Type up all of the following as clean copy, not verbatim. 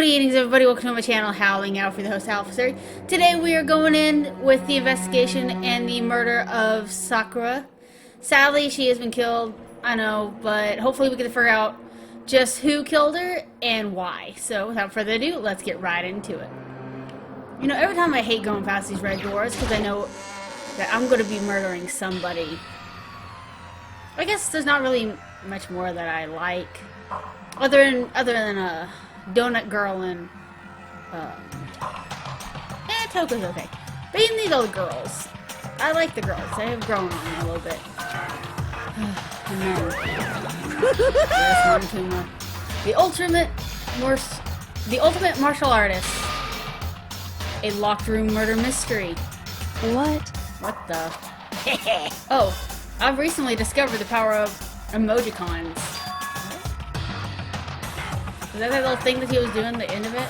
Greetings everybody, welcome to my channel, Howling Out for the host officer. Today we are going in with the investigation and the murder of Sakura. Sadly, she has been killed, I know, but hopefully we can figure out just who killed her and why. So without further ado, let's get right into it. You know, every time I hate going past these red doors because I know that I'm going to be murdering somebody. I guess there's not really much more that I like. Other than a Donut Girl and Toko's okay. But even these other girls, I like the girls. They have grown on me a little bit. And then there's Monokuma, the ultimate martial artist. A locked room murder mystery. What the? Oh, I've recently discovered the power of emojicons. Is that little thing that he was doing at the end of it?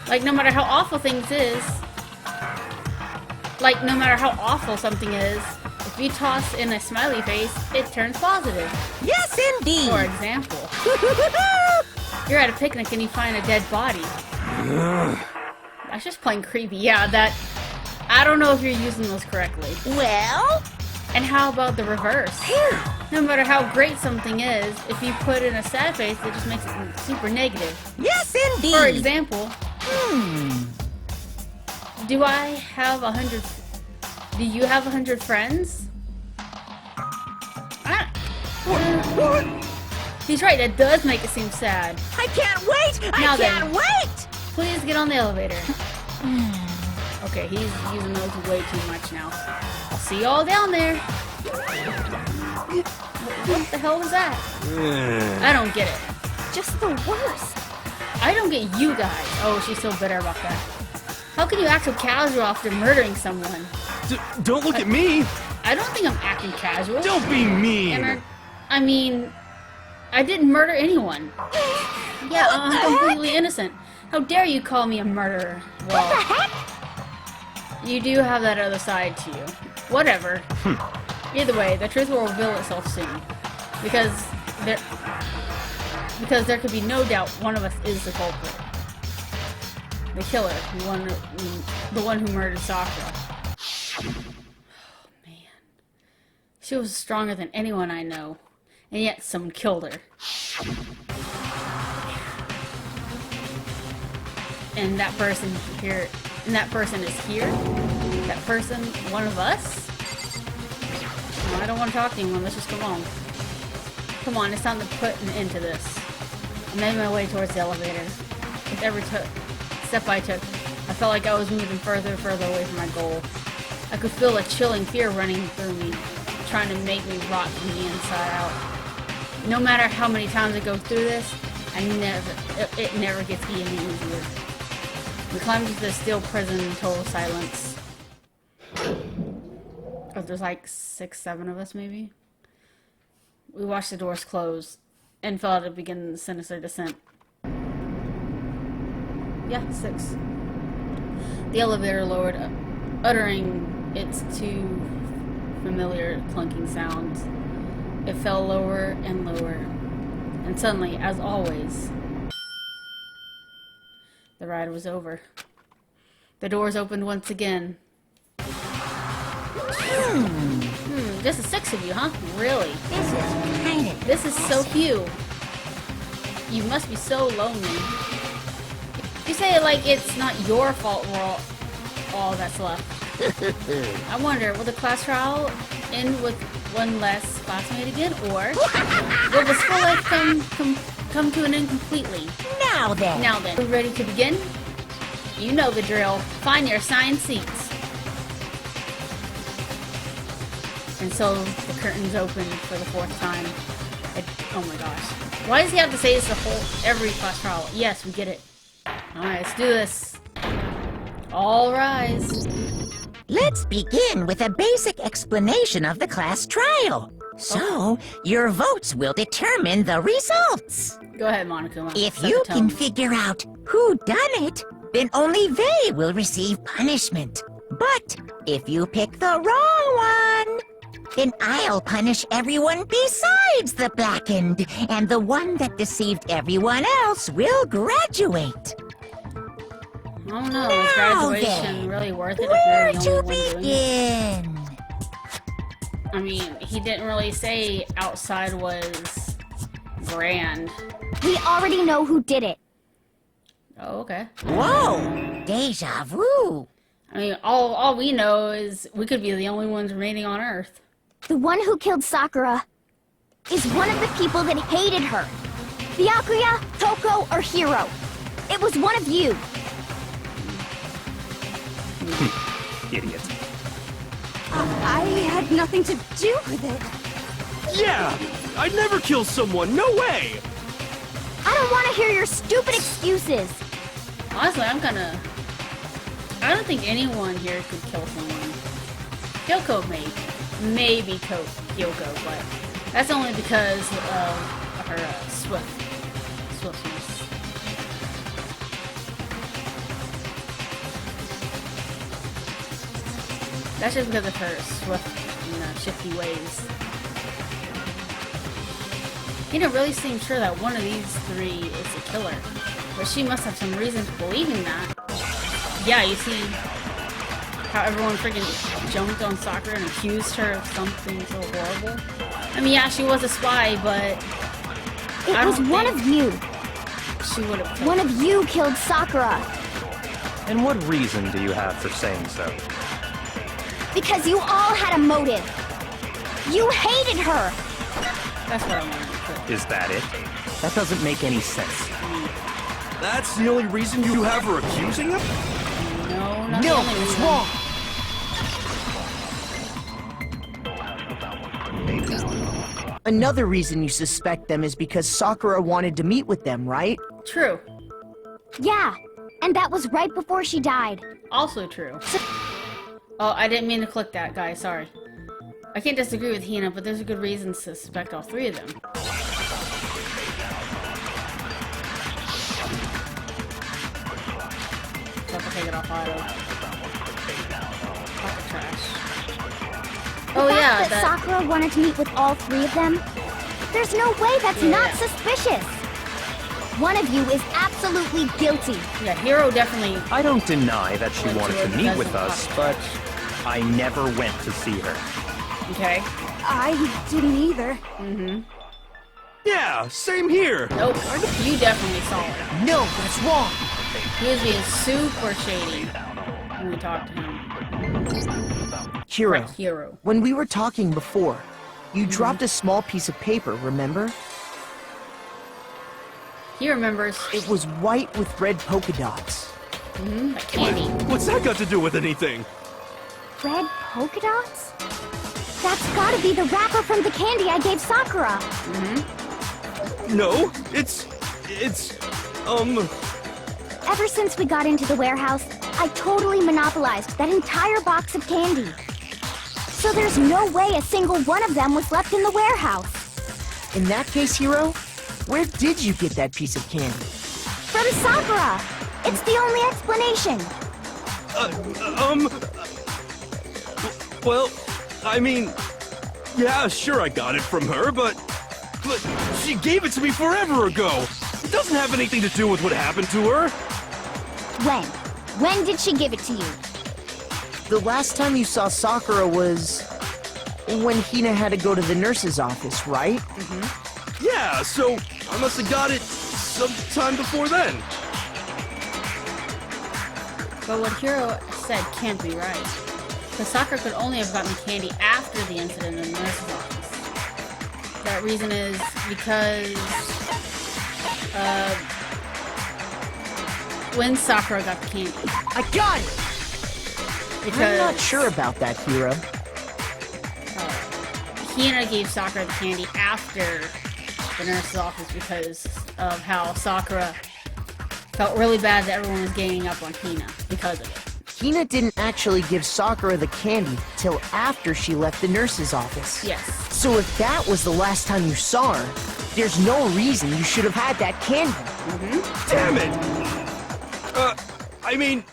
Like, no matter how awful things is, like, no matter how awful something is, if you toss in a smiley face, it turns positive. Yes, indeed! For example, you're at a picnic and you find a dead body. That's just plain creepy. Yeah, that... I don't know if you're using those correctly. Well? And how about the reverse? No matter how great something is, if you put in a sad face, it just makes it super negative. Yes, indeed! For example, do you have 100 friends? He's right, that does make it seem sad. I can't wait! Now I can't wait! Please get on the elevator. Okay, he's using those way too much now. I'll see you all down there. What the hell was that? I don't get it. Just the worst. I don't get you guys. Oh, she's so bitter about that. How can you act so casual after murdering someone? Don't look at me! I don't think I'm acting casual. Don't be mean! I mean, I didn't murder anyone. Yeah, I'm completely innocent. How dare you call me a murderer? Well, What the heck? you do have that other side to you. Whatever. Either way, the truth will reveal itself soon. Because there could be no doubt one of us is the culprit. The killer, the one who murdered Sakura. Oh, man. She was stronger than anyone I know, and yet someone killed her. And that person here, is here? That person, one of us? No, I don't want to talk to anyone, let's just go home. Come on, it's time to put an end to this. I made my way towards the elevator. With every step I took, I felt like I was moving further and further away from my goal. I could feel a chilling fear running through me, trying to make me rot from the inside out. No matter how many times I go through this, it never gets any easier. We climbed into the steel prison in total silence. Oh, there's like 6, 7 of us, maybe? We watched the doors close and felt it begin the sinister descent. Yeah, 6. The elevator lowered, uttering its two familiar clunking sounds. It fell lower and lower, and suddenly, as always, the ride was over. The doors opened once again. Just the 6 of you, huh? Really? This is so few. You must be so lonely. You say it like it's not your fault we're all that's left. I wonder, will the class trial end with one less classmate again, or will the school life come to an end completely? Now then. We're ready to begin? You know the drill. Find your assigned seats. And so the curtains open for the 4th time. Oh my gosh. Why does he have to say this every class trial? Yes, we get it. Alright, let's do this. All rise. Let's begin with a basic explanation of the class trial. So, your votes will determine the results. Go ahead, Monokuma. If Set you the can tone. figure out who done it, then only they will receive punishment. But if you pick the wrong one, then I'll punish everyone besides the blackened, and the one that deceived everyone else will graduate. don't know. Is Now graduation then, really worth it where if you're to the only one doing it? begin? I mean, he didn't really say outside was grand. We already know who did it. Oh, okay. Whoa! Deja vu! I mean, all we know is we could be the only ones remaining on Earth. The one who killed Sakura is one of the people that hated her. Byakuya, Toko, or Hiro. It was one of you. Idiot. I had nothing to do with it. Yeah! I'd never kill someone, no way! I don't want to hear your stupid excuses. Honestly, I don't think anyone here could kill someone. Kyoko maybe Kyoko, but that's only because of her swiftness. That's just because of her swift, shifty ways. He didn't really seem sure that one of these three is the killer, but she must have some reason to believe in that. Yeah, you see how everyone freaking jumped on Sakura and accused her of something so horrible? I mean, yeah, she was a spy, but It was one of you. she would have killed One of you killed Sakura. And what reason do you have for saying so? Because you all had a motive. You hated her. That's what I wanted to put. Is that it? That doesn't make any sense. That's the only reason you have her accusing him? No, not No, the only it's reason. wrong. Another reason you suspect them is because Sakura wanted to meet with them, right? True. Yeah, and that was right before she died. Also true. Oh, I didn't mean to click that, guys. Sorry. I can't disagree with Hina, but there's a good reason to suspect all three of them. So if I take it off auto. Pocket trash. Oh The yeah, fact that Sakura wanted to meet with all three of them, there's no way that's not Yeah. suspicious. One of you is absolutely guilty. yeah, Hiro definitely. I don't deny that she Went wanted to to a meet dozen with us, pocket but I never went to see her. Okay. I didn't either. Yeah, same here! Nope. You definitely saw it. No, that's wrong. He was being super shady when we talked to him. Hiro, Right, Hiro. when we were talking before, you dropped a small piece of paper, remember? He remembers. It was white with red polka dots. Like candy. What's that got to do with anything? Red polka dots? That's gotta be the wrapper from the candy I gave Sakura. No, it's... Ever since we got into the warehouse, I totally monopolized that entire box of candy. So there's no way a single one of them was left in the warehouse. In that case, Hiro, where did you get that piece of candy? From Sakura! It's the only explanation. Well, I mean... Yeah, sure I got it from her, but she gave it to me forever ago! It doesn't have anything to do with what happened to her! When? When did she give it to you? The last time you saw Sakura was when Hina had to go to the nurse's office, right? Yeah, so I must have got it sometime before then. But what Hiro said can't be right. Because Sakura could only have gotten candy after the incident in the nurse's office. That reason is because when Sakura got the candy. I got it! Because I'm not sure about that, Hiro. Hina gave Sakura the candy after the nurse's office because of how Sakura felt really bad that everyone was ganging up on Hina because of it. Hina didn't actually give Sakura the candy till after she left the nurse's office. Yes. So if that was the last time you saw her, there's no reason you should have had that candy. Damn it! I mean,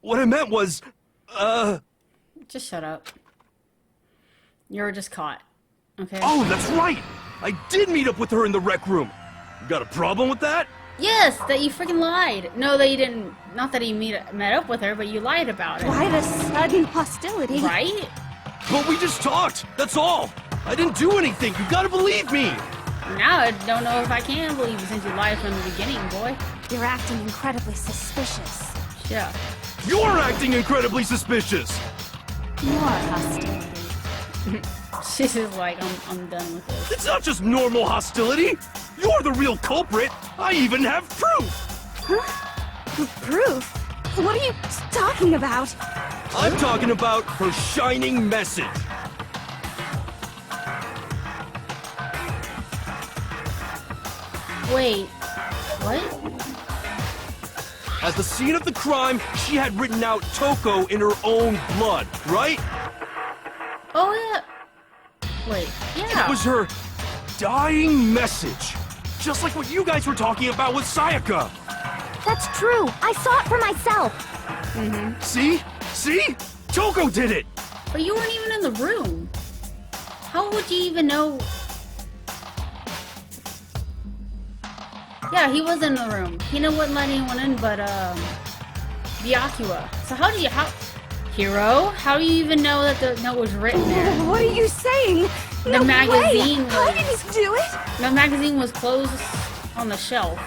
what I meant was, Just shut up. You were just caught. Okay? Oh, that's right! I did meet up with her in the rec room! You got a problem with that? Yes, that you freaking lied. No, that you didn't. Not that you met up with her, but you lied about it. Why the sudden hostility? Right? But we just talked, that's all. I didn't do anything, you gotta believe me. Now I don't know if I can believe you since you lied from the beginning, boy. You're acting incredibly suspicious. Yeah. You're acting incredibly suspicious. More hostility. She's just like, I'm done with this. It's not just normal hostility. You're the real culprit. I even have proof. Huh? Proof? What are you talking about? I'm talking about her shining message. Wait. What? At the scene of the crime, she had written out Toko in her own blood, right? Oh, yeah. Wait. Yeah. It was her dying message. Just like what you guys were talking about with Sayaka. That's true. I saw it for myself. Mm-hmm. See? See? Toko did it! But you weren't even in the room. How would you even know? Yeah, he was in the room. He wouldn't let anyone in but, Byakuya. So Hiro? How do you even know that the note was written there? What are you saying? The magazine How was... did he do it? The magazine was closed on the shelf.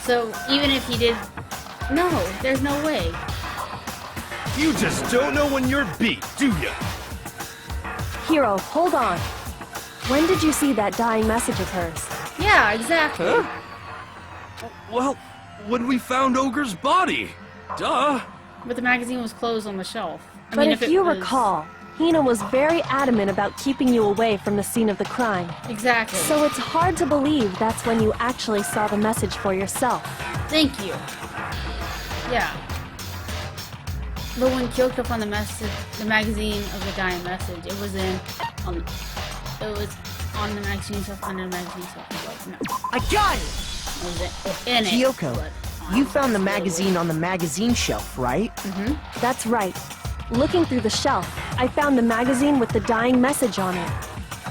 So, even if he did... No, there's no way. You just don't know when you're beat, do ya? Hiro, hold on. When did you see that dying message of hers? Yeah, exactly. Huh? Well, when we found Ogre's body. Duh. But the magazine was closed on the shelf. I But mean, if it you was- recall, Hina was very adamant about keeping you away from the scene of the crime. Exactly. So it's hard to believe that's when you actually saw the message for yourself. Thank you. Yeah. But when Kyoko found the magazine of the dying message, it was on the magazine shelf, under the magazine shelf. No, I got it! it was in it. Kyoko, but on you found the little magazine on the magazine shelf, right? That's right. Looking through the shelf, I found the magazine with the dying message on it.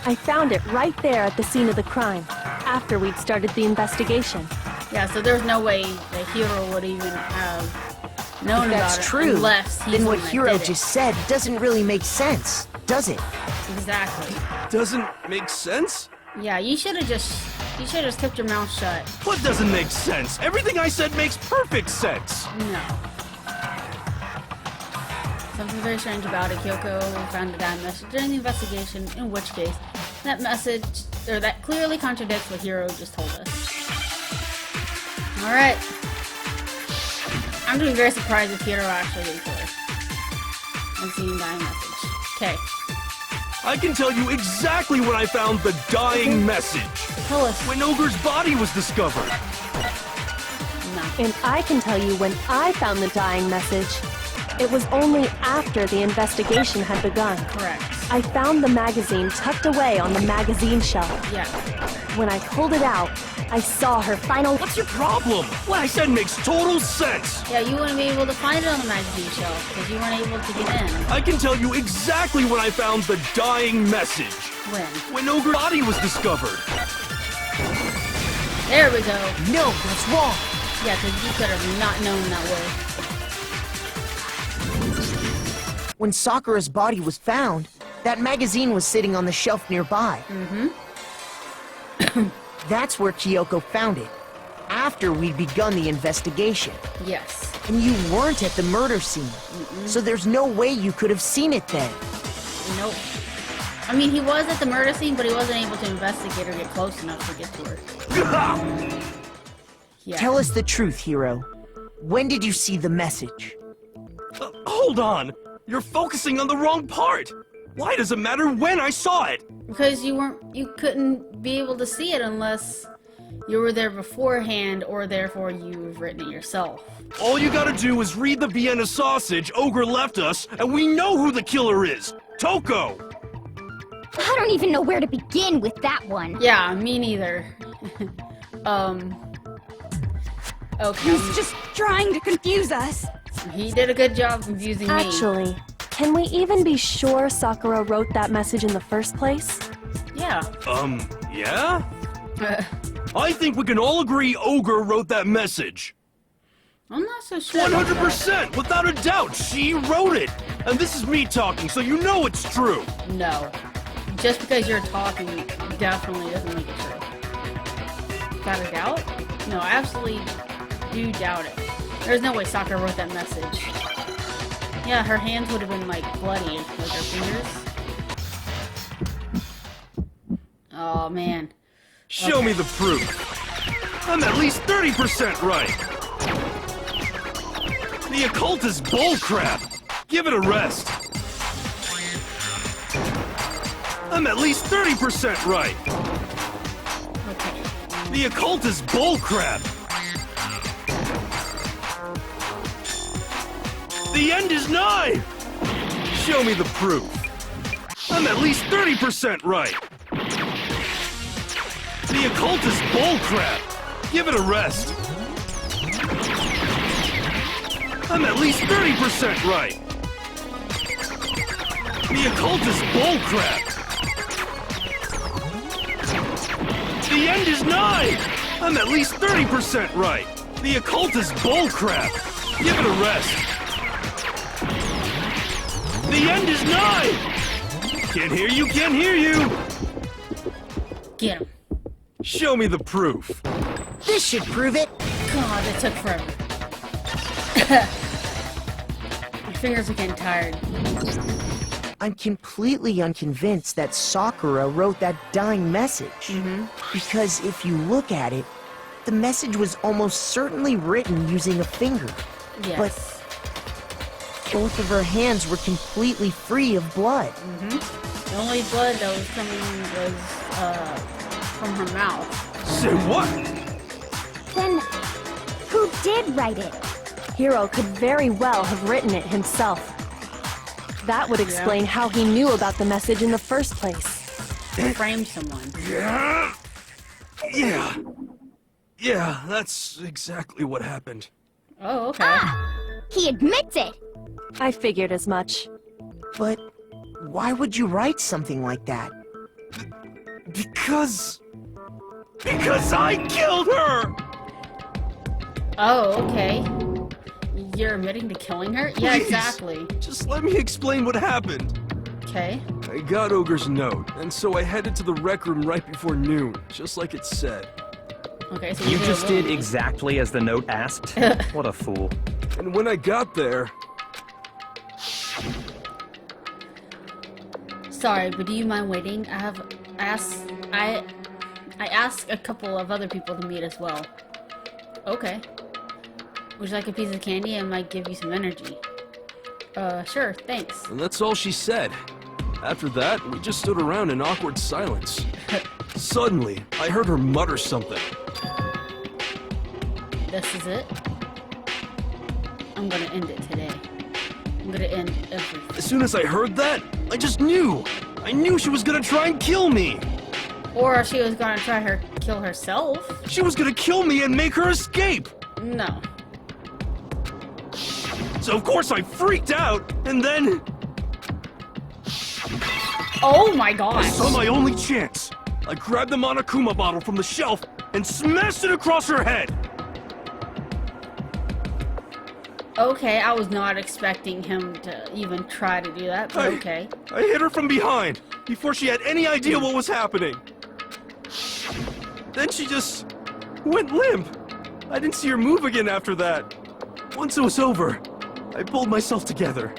I found it right there at the scene of the crime, after we'd started the investigation. Yeah, so there's no way that Hiro would even have known If that's about true, it unless he's then the what one that Hiro did it. just said doesn't really make sense, does it? Exactly. Doesn't make sense? Yeah, you should have just kept your mouth shut. What doesn't make sense? Everything I said makes perfect sense. No. Something very strange about it. Kyoko found a dying message during the investigation, in which case, that message, or that clearly contradicts what Hiro just told us. Alright. I'm gonna be very surprised if Hiro actually didn't kill her. And seeing dying message. Okay. I can tell you exactly when I found the dying message. Tell us. When Ogre's body was discovered. No. And I can tell you when I found the dying message. It was only after the investigation had begun. Correct. I found the magazine tucked away on the magazine shelf. Yeah. When I pulled it out, I saw her final... What's your problem? What I said makes total sense. Yeah, you wouldn't be able to find it on the magazine shelf, because you weren't able to get in. I can tell you exactly when I found the dying message. When? When Ogre's body was discovered. There we go. No, that's wrong. Yeah, because you could have not known that way. When Sakura's body was found, that magazine was sitting on the shelf nearby. That's where Kyoko found it, after we'd begun the investigation. Yes. And you weren't at the murder scene, so there's no way you could have seen it then. Nope. I mean, he was at the murder scene, but he wasn't able to investigate or get close enough to get to her. Yeah. Tell us the truth, Hiro. When did you see the message? Hold on. You're focusing on the wrong part. Why does it matter when I saw it? Because you couldn't be able to see it unless you were there beforehand, or therefore you've written it yourself. All you gotta do is read the Vienna sausage Ogre left us, and we know who the killer is. Toko! I don't even know where to begin with that one. Yeah, me neither. Okay. He's just trying to confuse us. He did a good job confusing me. Actually, can we even be sure Sakura wrote that message in the first place? Yeah. Yeah? I think we can all agree Ogre wrote that message. I'm not so sure. 100%, without a doubt, she wrote it. And this is me talking, so you know it's true. No. Just because you're talking definitely doesn't make it true. Got a doubt? No, I absolutely do doubt it. There's no way Sakura wrote that message. Yeah, her hands would have been, like, bloody, like her fingers. Oh, man. Show me the proof. I'm at least 30% right. The occult is bullcrap. Give it a rest. I'm at least 30% right. Okay. The occult is bullcrap. The end is nigh. Show me the proof. I'm at least 30% right. The occult is bullcrap. Give it a rest. I'm at least 30% right. The occult is bullcrap. The end is nigh. I'm at least 30% right. The occult is bullcrap. Give it a rest. The end is nigh. Can't hear you, can't hear you. Get him. Show me the proof. This should prove it. God, it took forever. My fingers are getting tired. I'm completely unconvinced that Sakura wrote that dying message. Because if you look at it, the message was almost certainly written using a finger. Yes. But both of her hands were completely free of blood. The only blood that was coming was from her mouth. Say what? Then, who did write it? Hiro could very well have written it himself. That would explain how he knew about the message in the first place. Framed someone. Yeah, that's exactly what happened. Oh, okay. He admits it! I figured as much. But why would you write something like that? Because I killed her! Oh, okay. You're admitting to killing her? Yeah, Please, exactly. Just let me explain what happened. Okay. I got Ogre's note, and so I headed to the rec room right before noon, just like it said. Okay, so You did just it did willingly. exactly as the note asked? What a fool. And when I got there, Sorry, but do you mind waiting? I asked a couple of other people to meet as well. Okay. Would you like a piece of candy? I might give you some energy. Sure, thanks. and that's all she said. After that, we just stood around in awkward silence. Suddenly, I heard her mutter something. This is it. I'm gonna end it today. I'm gonna end everything. As soon as I heard that, I just knew. I knew she was gonna try and kill me. Or she was gonna try her kill herself. She was gonna kill me and make her escape. No. So of course I freaked out, and then Oh my I gosh. saw my only chance. I grabbed the Monokuma bottle from the shelf and smashed it across her head. Okay, I was not expecting him to even try to do that, but okay. I hit her from behind before she had any idea what was happening. Then she just went limp. I didn't see her move again after that. Once it was over, I pulled myself together.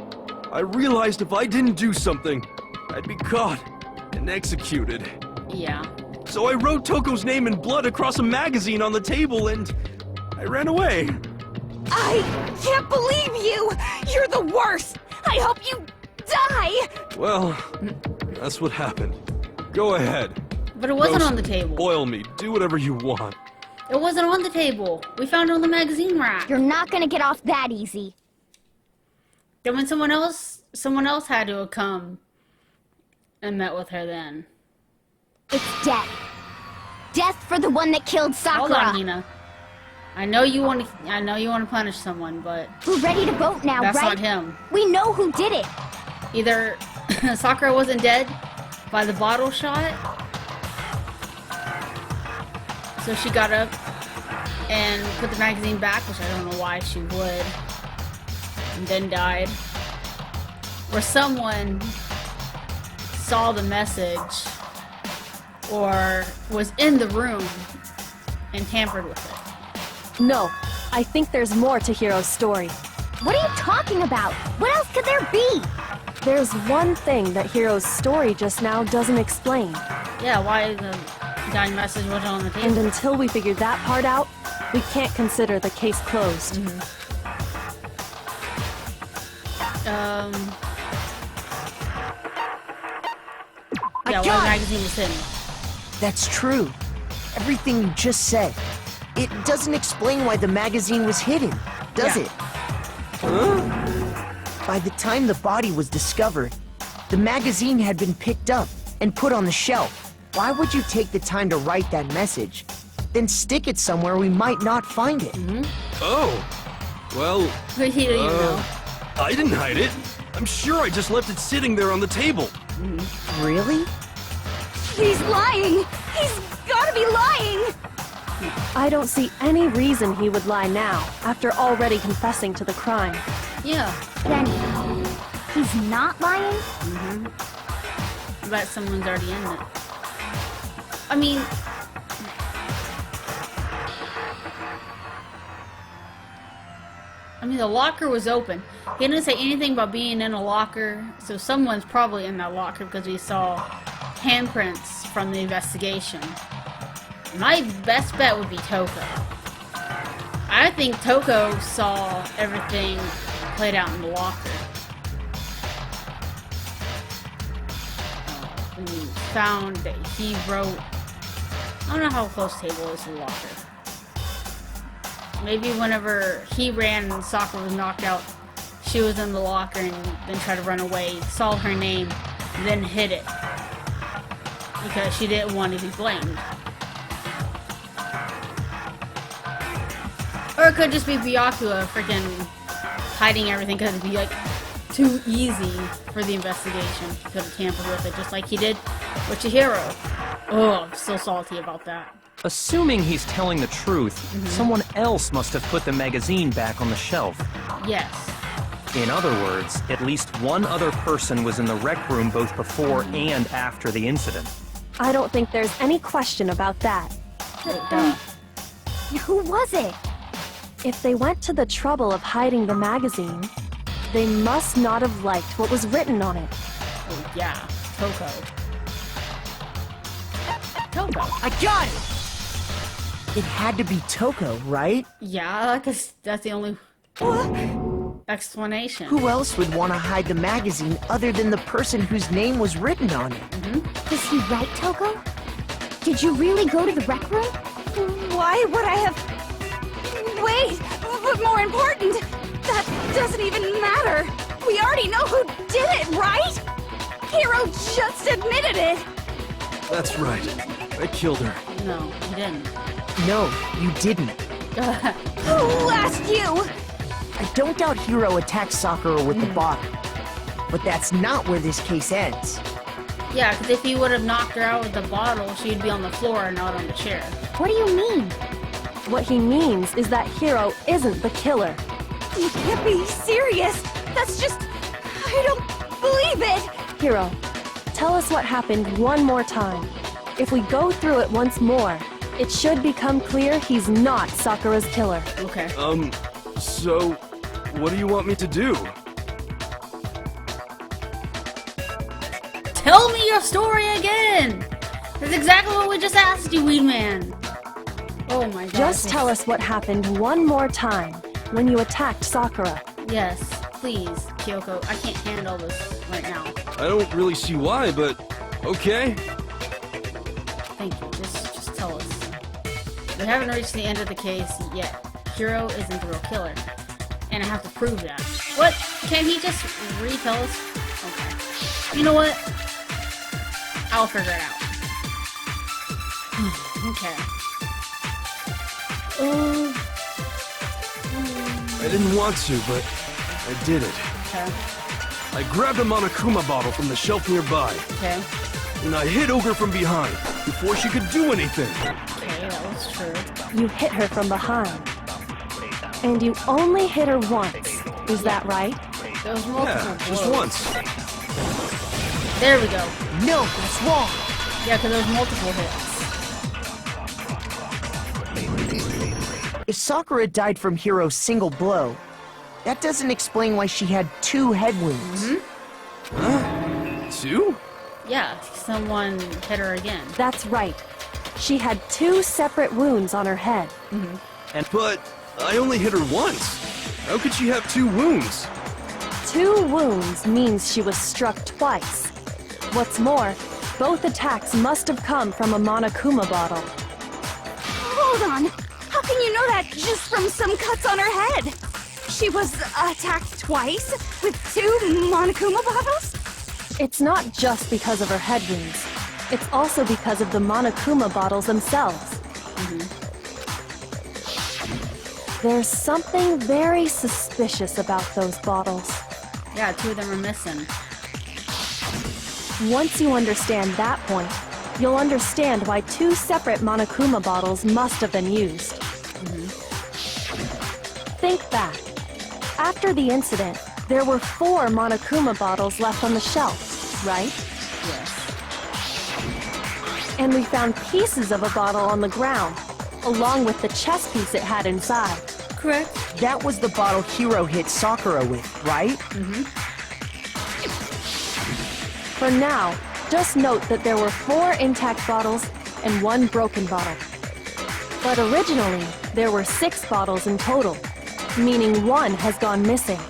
I realized if I didn't do something, I'd be caught and executed. Yeah. So I wrote Toko's name in blood across a magazine on the table and I ran away. I can't believe you! You're the worst! I hope you die! Well, that's what happened. Go ahead. But it wasn't Roast on the me, table. Boil me, do whatever you want. It wasn't on the table. We found it on the magazine rack. You're not gonna get off that easy. Then when someone else had to have come and met with her then. It's death. Death for the one that killed Hold Sakura. on, Hina. I know you want to punish someone, but We're ready to vote now, that's right? not him. We know who did it. Either Sakura wasn't dead by the bottle shot, so So she got up and put the magazine back, which I don't know why she would, and then died. Or someone saw the message or was in the room and tampered with it. No, I think there's more to Hiro's story. What are you talking about? What else could there be? There's one thing that Hiro's story just now doesn't explain. Yeah, why the dying message wasn't on the And table. until we figure that part out, we can't consider the case closed. Yeah, why the got it. magazine was hidden. That's true. Everything you just said. It doesn't explain why the magazine was hidden, does Yeah. it? By the time the body was discovered, the magazine had been picked up and put on the shelf. Why would you take the time to write that message, then stick it somewhere we might not find it? Oh. Well, But he didn't even know. I didn't hide it. I'm sure I just left it sitting there on the table. Really? He's lying! He's gotta be lying! I don't see any reason he would lie now, after already confessing to the crime. Yeah, Then, he's not lying? I bet someone's already in it. I mean, the locker was open. He didn't say anything about being in a locker, so someone's probably in that locker because we saw handprints from the investigation. My best bet would be Toko. I think Toko saw everything played out in the locker. And found that he wrote... I don't know how close the table is to the locker. Maybe whenever he ran and Sakura was knocked out, she was in the locker and then tried to run away, saw her name, then hid it. Because she didn't want to be blamed. Or it could just be Byakuya freaking hiding everything because it'd be like too easy for the investigation. He could have tampered with it just like he did with Chihiro. Oh, I'm so salty about that. Assuming he's telling the truth, someone else must have put the magazine back on the shelf. Yes. In other words, at least one other person was in the rec room both before and after the incident. I don't think there's any question about that. Duh. Who was it? If they went to the trouble of hiding the magazine, they must not have liked what was written on it. Oh, yeah. Toko. I got it! It had to be Toko, right? Yeah, because that's the only explanation. Who else would want to hide the magazine other than the person whose name was written on it? Is he right, Toko? Did you really go to the rec room? Why would I have... Wait! But more important, that doesn't even matter! We already know who did it, right? Hiro just admitted it! That's right. I killed her. No, he didn't. No, you didn't. Who asked you? I don't doubt Hiro attacked Sakura with the bottle. But that's not where this case ends. Yeah, because if he would have knocked her out with the bottle, she'd be on the floor and not on the chair. What do you mean? What he means is that Hiro isn't the killer. You can't be serious! That's just... I don't believe it! Hiro, tell us what happened one more time. If we go through it once more, it should become clear he's not Sakura's killer. Okay. So, what do you want me to do? Tell me your story again! That's exactly what we just asked you, Weed Man. Oh my god. Just tell us what happened one more time when you attacked Sakura. Yes, please, Kyoko. I can't handle this right now. I don't really see why, but okay. Thank you. Just tell us. We haven't reached the end of the case yet. Hiro isn't the real killer. And I have to prove that. What? Can't he just retell us? Okay. You know what? I'll figure it out. Okay. I didn't want to, but I did it. Okay. I grabbed a Monokuma bottle from the shelf nearby, Okay. and I hit Ogre from behind before she could do anything. Okay. that was true. You hit her from behind. And you only hit her once. Is that right? There was multiple Yeah, just blows. once. There we go. No, that's wrong. Yeah, because there was multiple hits. If Sakura died from Hiro's single blow, that doesn't explain why she had 2 head wounds. Two? Yeah, someone hit her again. That's right. She had 2 separate wounds on her head. But I only hit her once. How could she have 2 wounds? 2 wounds means she was struck twice. What's more, both attacks must have come from a Monokuma bottle. Hold on. How can you know that just from some cuts on her head? She was attacked twice with 2 Monokuma bottles? It's not just because of her head wounds. It's also because of the Monokuma bottles themselves. There's something very suspicious about those bottles. Yeah, 2 of them are missing. Once you understand that point, you'll understand why 2 separate Monokuma bottles must have been used. Think back. After the incident, there were 4 Monokuma bottles left on the shelf, right? Yes. And we found pieces of a bottle on the ground, along with the chess piece it had inside. Correct. That was the bottle Hiro hit Sakura with, right? For now, just note that there were 4 intact bottles and 1 broken bottle. But originally, there were 6 bottles in total, meaning 1 has gone missing.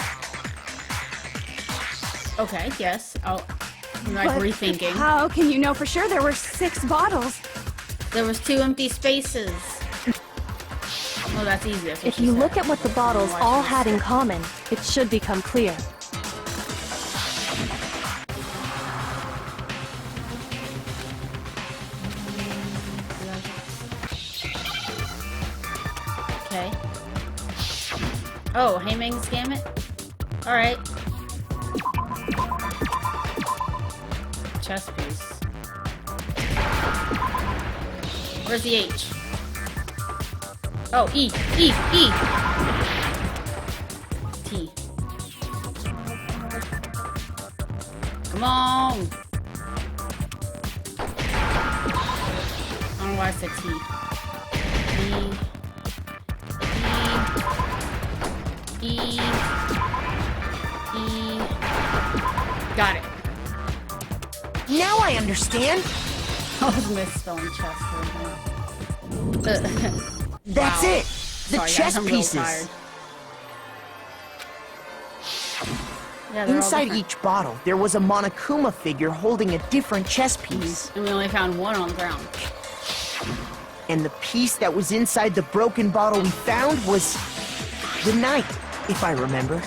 Okay, yes. I'm like But rethinking. How can you know for sure there were 6 bottles? There was 2 empty spaces. Oh, that's easy. That's what If she you said. look at what the bottles Watch all this. had in common, it should become clear. Okay. Oh, Haymang's Gamut? Alright. Chess piece. Where's the H? Oh, E! E! E! T. Come on! I don't know why I said T. E. Got it. Now I understand. I was misspelling chess for a minute. That's Wow. it. The Sorry, guys, chess I'm real pieces. tired. Yeah, they're all Inside different. each bottle, there was a Monokuma figure holding a different chess piece. And we only found 1 on the ground. And the piece that was inside the broken bottle we found was the knight, if I remember.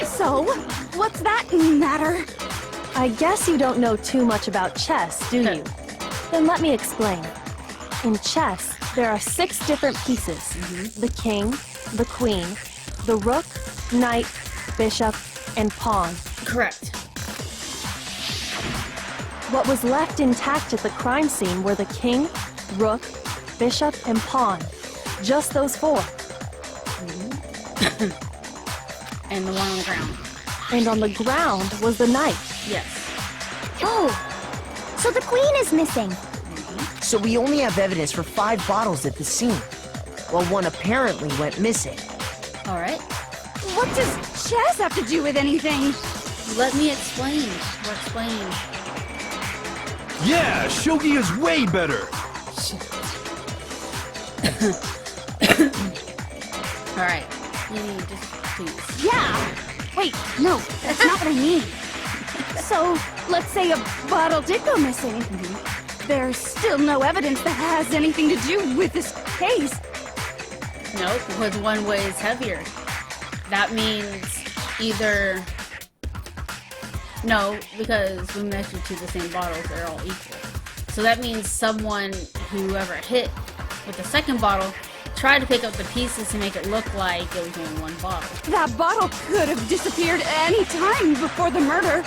So, what's that matter? I guess you don't know too much about chess, do you? Then let me explain. In chess, there are 6 different pieces. The king, the queen, the rook, knight, bishop, and pawn. Correct. What was left intact at the crime scene were the king, rook, bishop, and pawn. Just those 4. And the 1 on the ground. And on the ground was the knight. Yes. Oh, so the queen is missing. So we only have evidence for 5 bottles at the scene, while 1 apparently went missing. Alright. What does chess have to do with anything? Let me explain. We're explaining. Yeah, shogi is way better. Alright. You just please. Yeah. Wait, no, that's not what I mean. So, let's say a bottle did go missing. There's still no evidence that has anything to do with this case. No, because 1 weighs heavier. That means either... No, because we measured 2 the same bottles, they're all equal. So that means whoever hit with the second bottle, tried to pick up the pieces to make it look like it was only 1 bottle. That bottle could have disappeared any time before the murder.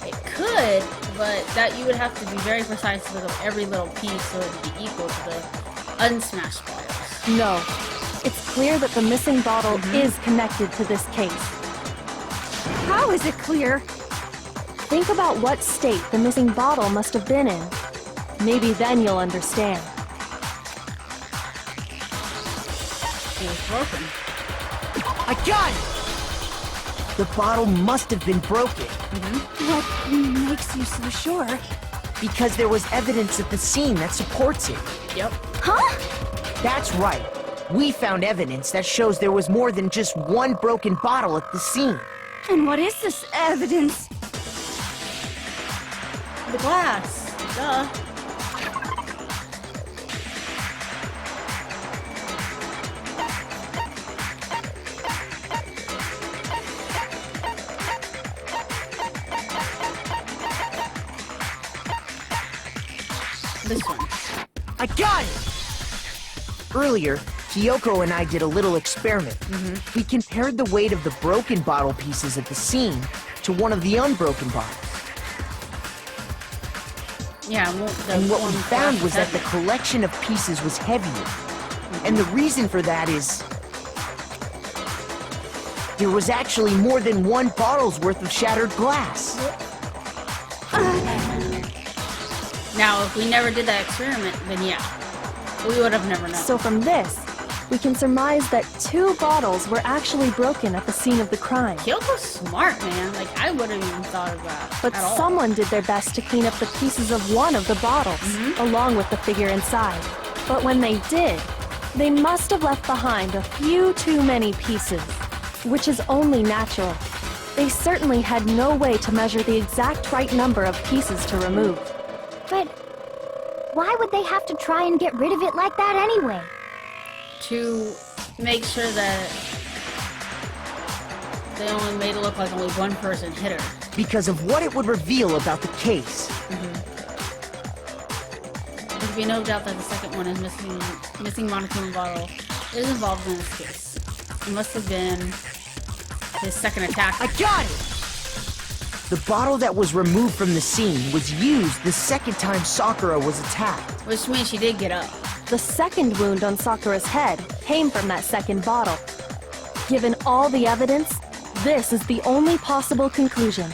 It could, but that you would have to be very precise to look up every little piece so it would be equal to the unsmashed bottles. No. It's clear that the missing bottle is connected to this case. How is it clear? Think about what state the missing bottle must have been in. Maybe then you'll understand. It was broken. I got it! The bottle must have been broken. What makes you so sure? Because there was evidence at the scene that supports it. Yep. Huh? That's right. We found evidence that shows there was more than just one broken bottle at the scene. And what is this evidence? The glass. Duh. This one. I got it! Earlier, Kyoko and I did a little experiment. We compared the weight of the broken bottle pieces at the scene to one of the unbroken bottles. Yeah, And what we found was that the collection of pieces was heavier. And the reason for that is... there was actually more than one bottle's worth of shattered glass. Now, if we never did that experiment, then yeah, we would have never known. So from this, we can surmise that 2 bottles were actually broken at the scene of the crime. Kyoko's smart, man. Like, I wouldn't even thought of that But at all. someone did their best to clean up the pieces of one of the bottles, along with the figure inside. But when they did, they must have left behind a few too many pieces, which is only natural. They certainly had no way to measure the exact right number of pieces to remove. But why would they have to try and get rid of it like that anyway? To make sure that they only made it look like only one person hit her. Because of what it would reveal about the case. There can be no doubt that the second one is missing Monokuma bottle is involved in this case. It must have been his second attack. I got it! The bottle that was removed from the scene was used the second time Sakura was attacked. Which means she did get up. The second wound on Sakura's head came from that second bottle. Given all the evidence, this is the only possible conclusion.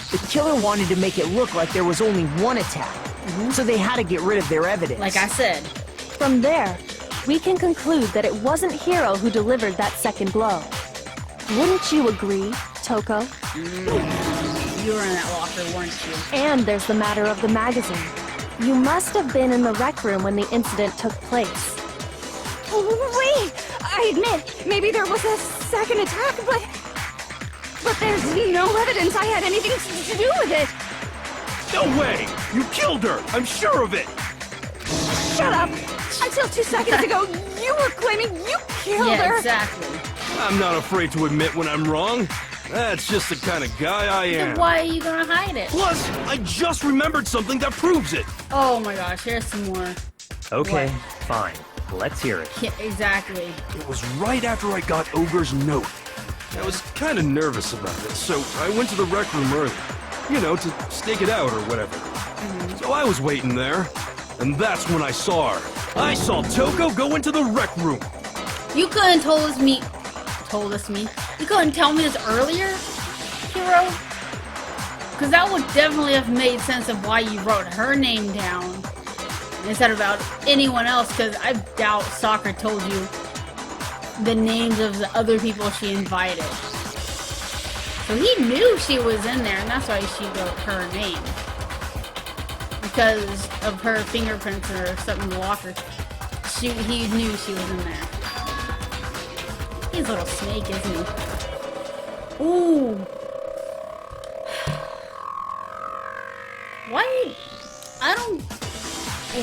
The killer wanted to make it look like there was only one attack, so they had to get rid of their evidence. Like I said. From there, we can conclude that it wasn't Hiro who delivered that second blow. Wouldn't you agree, Toko? You were in that locker, weren't you? And there's the matter of the magazine. You must have been in the rec room when the incident took place. Wait! I admit, maybe there was a second attack, but there's no evidence I had anything to do with it! No way! You killed her! I'm sure of it! Shut up! Until 2 seconds ago, you were claiming you killed Yeah, her! exactly. I'm not afraid to admit when I'm wrong. That's just the kind of guy I am. Then why are you gonna hide it? Plus, I just remembered something that proves it. Oh my gosh, here's some more. Okay, What? fine. Let's hear it. Yeah, exactly. It was right after I got Ogre's note. I was kind of nervous about it, so I went to the rec room early. You know, to stake it out or whatever. So I was waiting there, and that's when I saw her. I saw Toko go into the rec room. You couldn't You couldn't tell me this earlier, Hiro? Because that would definitely have made sense of why you wrote her name down instead of about anyone else, because I doubt Sakura told you the names of the other people she invited. So he knew she was in there, and that's why she wrote her name. Because of her fingerprints or something in the locker. He knew she was in there. He's a little snake, isn't he? Ooh.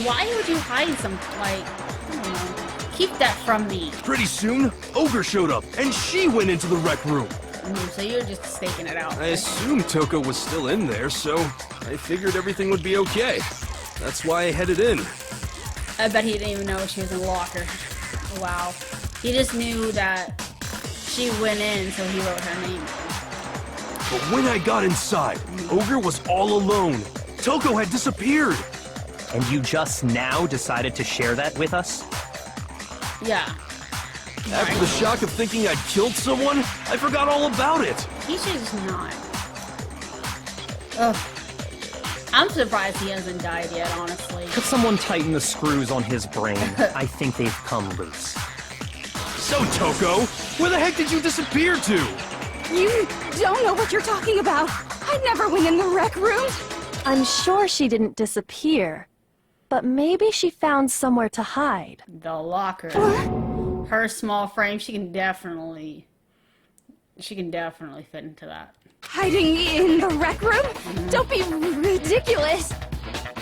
Why would you hide something, like, I don't know. Keep that from me. Pretty soon, Ogre showed up, and she went into the rec room. So you're just staking it out. I assumed Toko was still in there, so I figured everything would be okay. That's why I headed in. I bet he didn't even know she was in the locker. Wow. He just knew that she went in, so he wrote her name. But when I got inside, Ogre was all alone. Toko had disappeared. And you just now decided to share that with us? Yeah. After the shock of thinking I'd killed someone, I forgot all about it. He should just not. Ugh. I'm surprised he hasn't died yet, honestly. Could someone tighten the screws on his brain? I think they've come loose. So, Toko, where the heck did you disappear to? You don't know what you're talking about. I never went in the rec room. I'm sure she didn't disappear, but maybe she found somewhere to hide. The locker. Her small frame, she can definitely fit into that. Hiding in the rec room? Don't be ridiculous.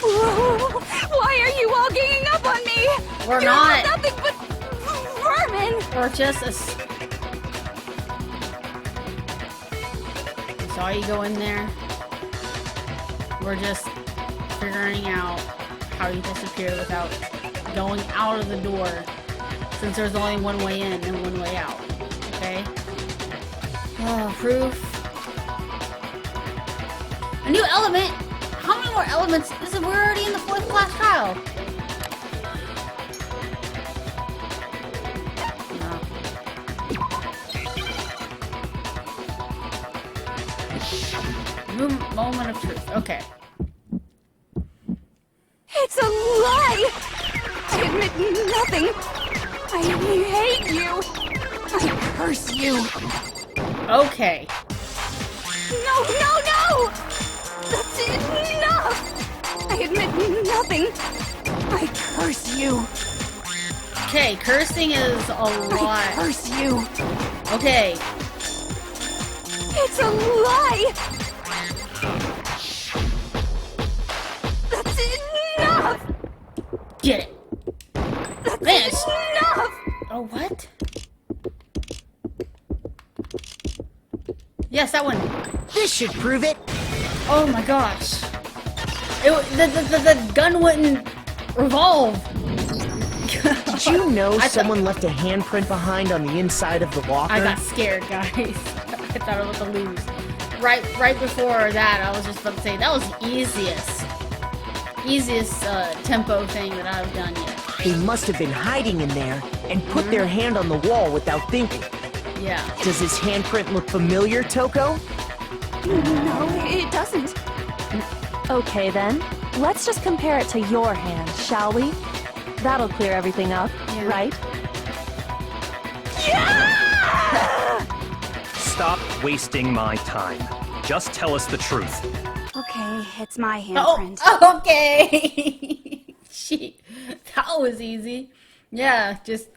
Whoa, why are you all ganging up on me? We're You're not. nothing but vermin. Or just a... I saw you go in there. We're just figuring out how you disappeared without going out of the door. Since there's only one way in and one way out. Okay? Oh, proof. A new element? How many more elements? We're already in the 4th class trial. No. Moment of truth. Okay. It's a lie. I admit nothing. I hate you. I curse you. Okay. No, no, no! That's enough! I admit nothing. I curse you. Okay, cursing is a I lot. curse you. Okay. It's a lie! That's enough! Get it. That's Man, it's- enough! Oh, what? Yes, that one. This should prove it. Oh my gosh. The gun wouldn't revolve. Did you know I thought- someone left a handprint behind on the inside of the locker? I got scared, guys. I thought I was about to lose. Right before that, I was just about to say that was the easiest tempo thing that I've done yet. They must have been hiding in there and put their hand on the wall without thinking. Yeah. Does his handprint look familiar, Toko? No, it doesn't. Okay then, let's just compare it to your hand, shall we? That'll clear everything up, Yeah. right? Stop wasting my time. Just tell us the truth. Okay, it's my Oh, handprint. okay. That was easy. Yeah, just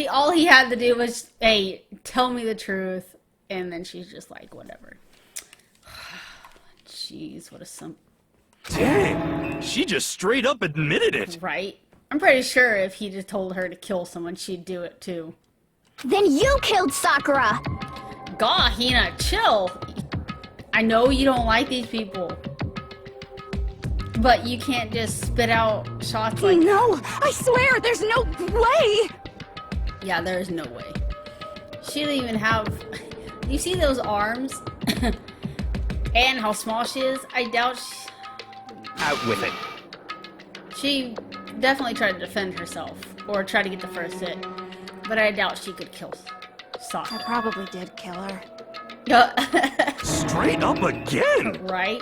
all he had to do was, hey, tell me the truth, and then she's just like, whatever. Jeez, what a Dang, she just straight up admitted it. right? I'm pretty sure if he just told her to kill someone, she'd do it too. Then you killed Sakura! God, Hina, chill. I know you don't like these people, but you can't just spit out shots like. No, I swear, there's no way! Yeah, there is no way. She didn't even have. You see those arms? And how small she is? I doubt Out with it. she definitely tried to defend herself or try to get the first hit, but I doubt she could kill I Sakura. probably did kill her. Straight up again. Right?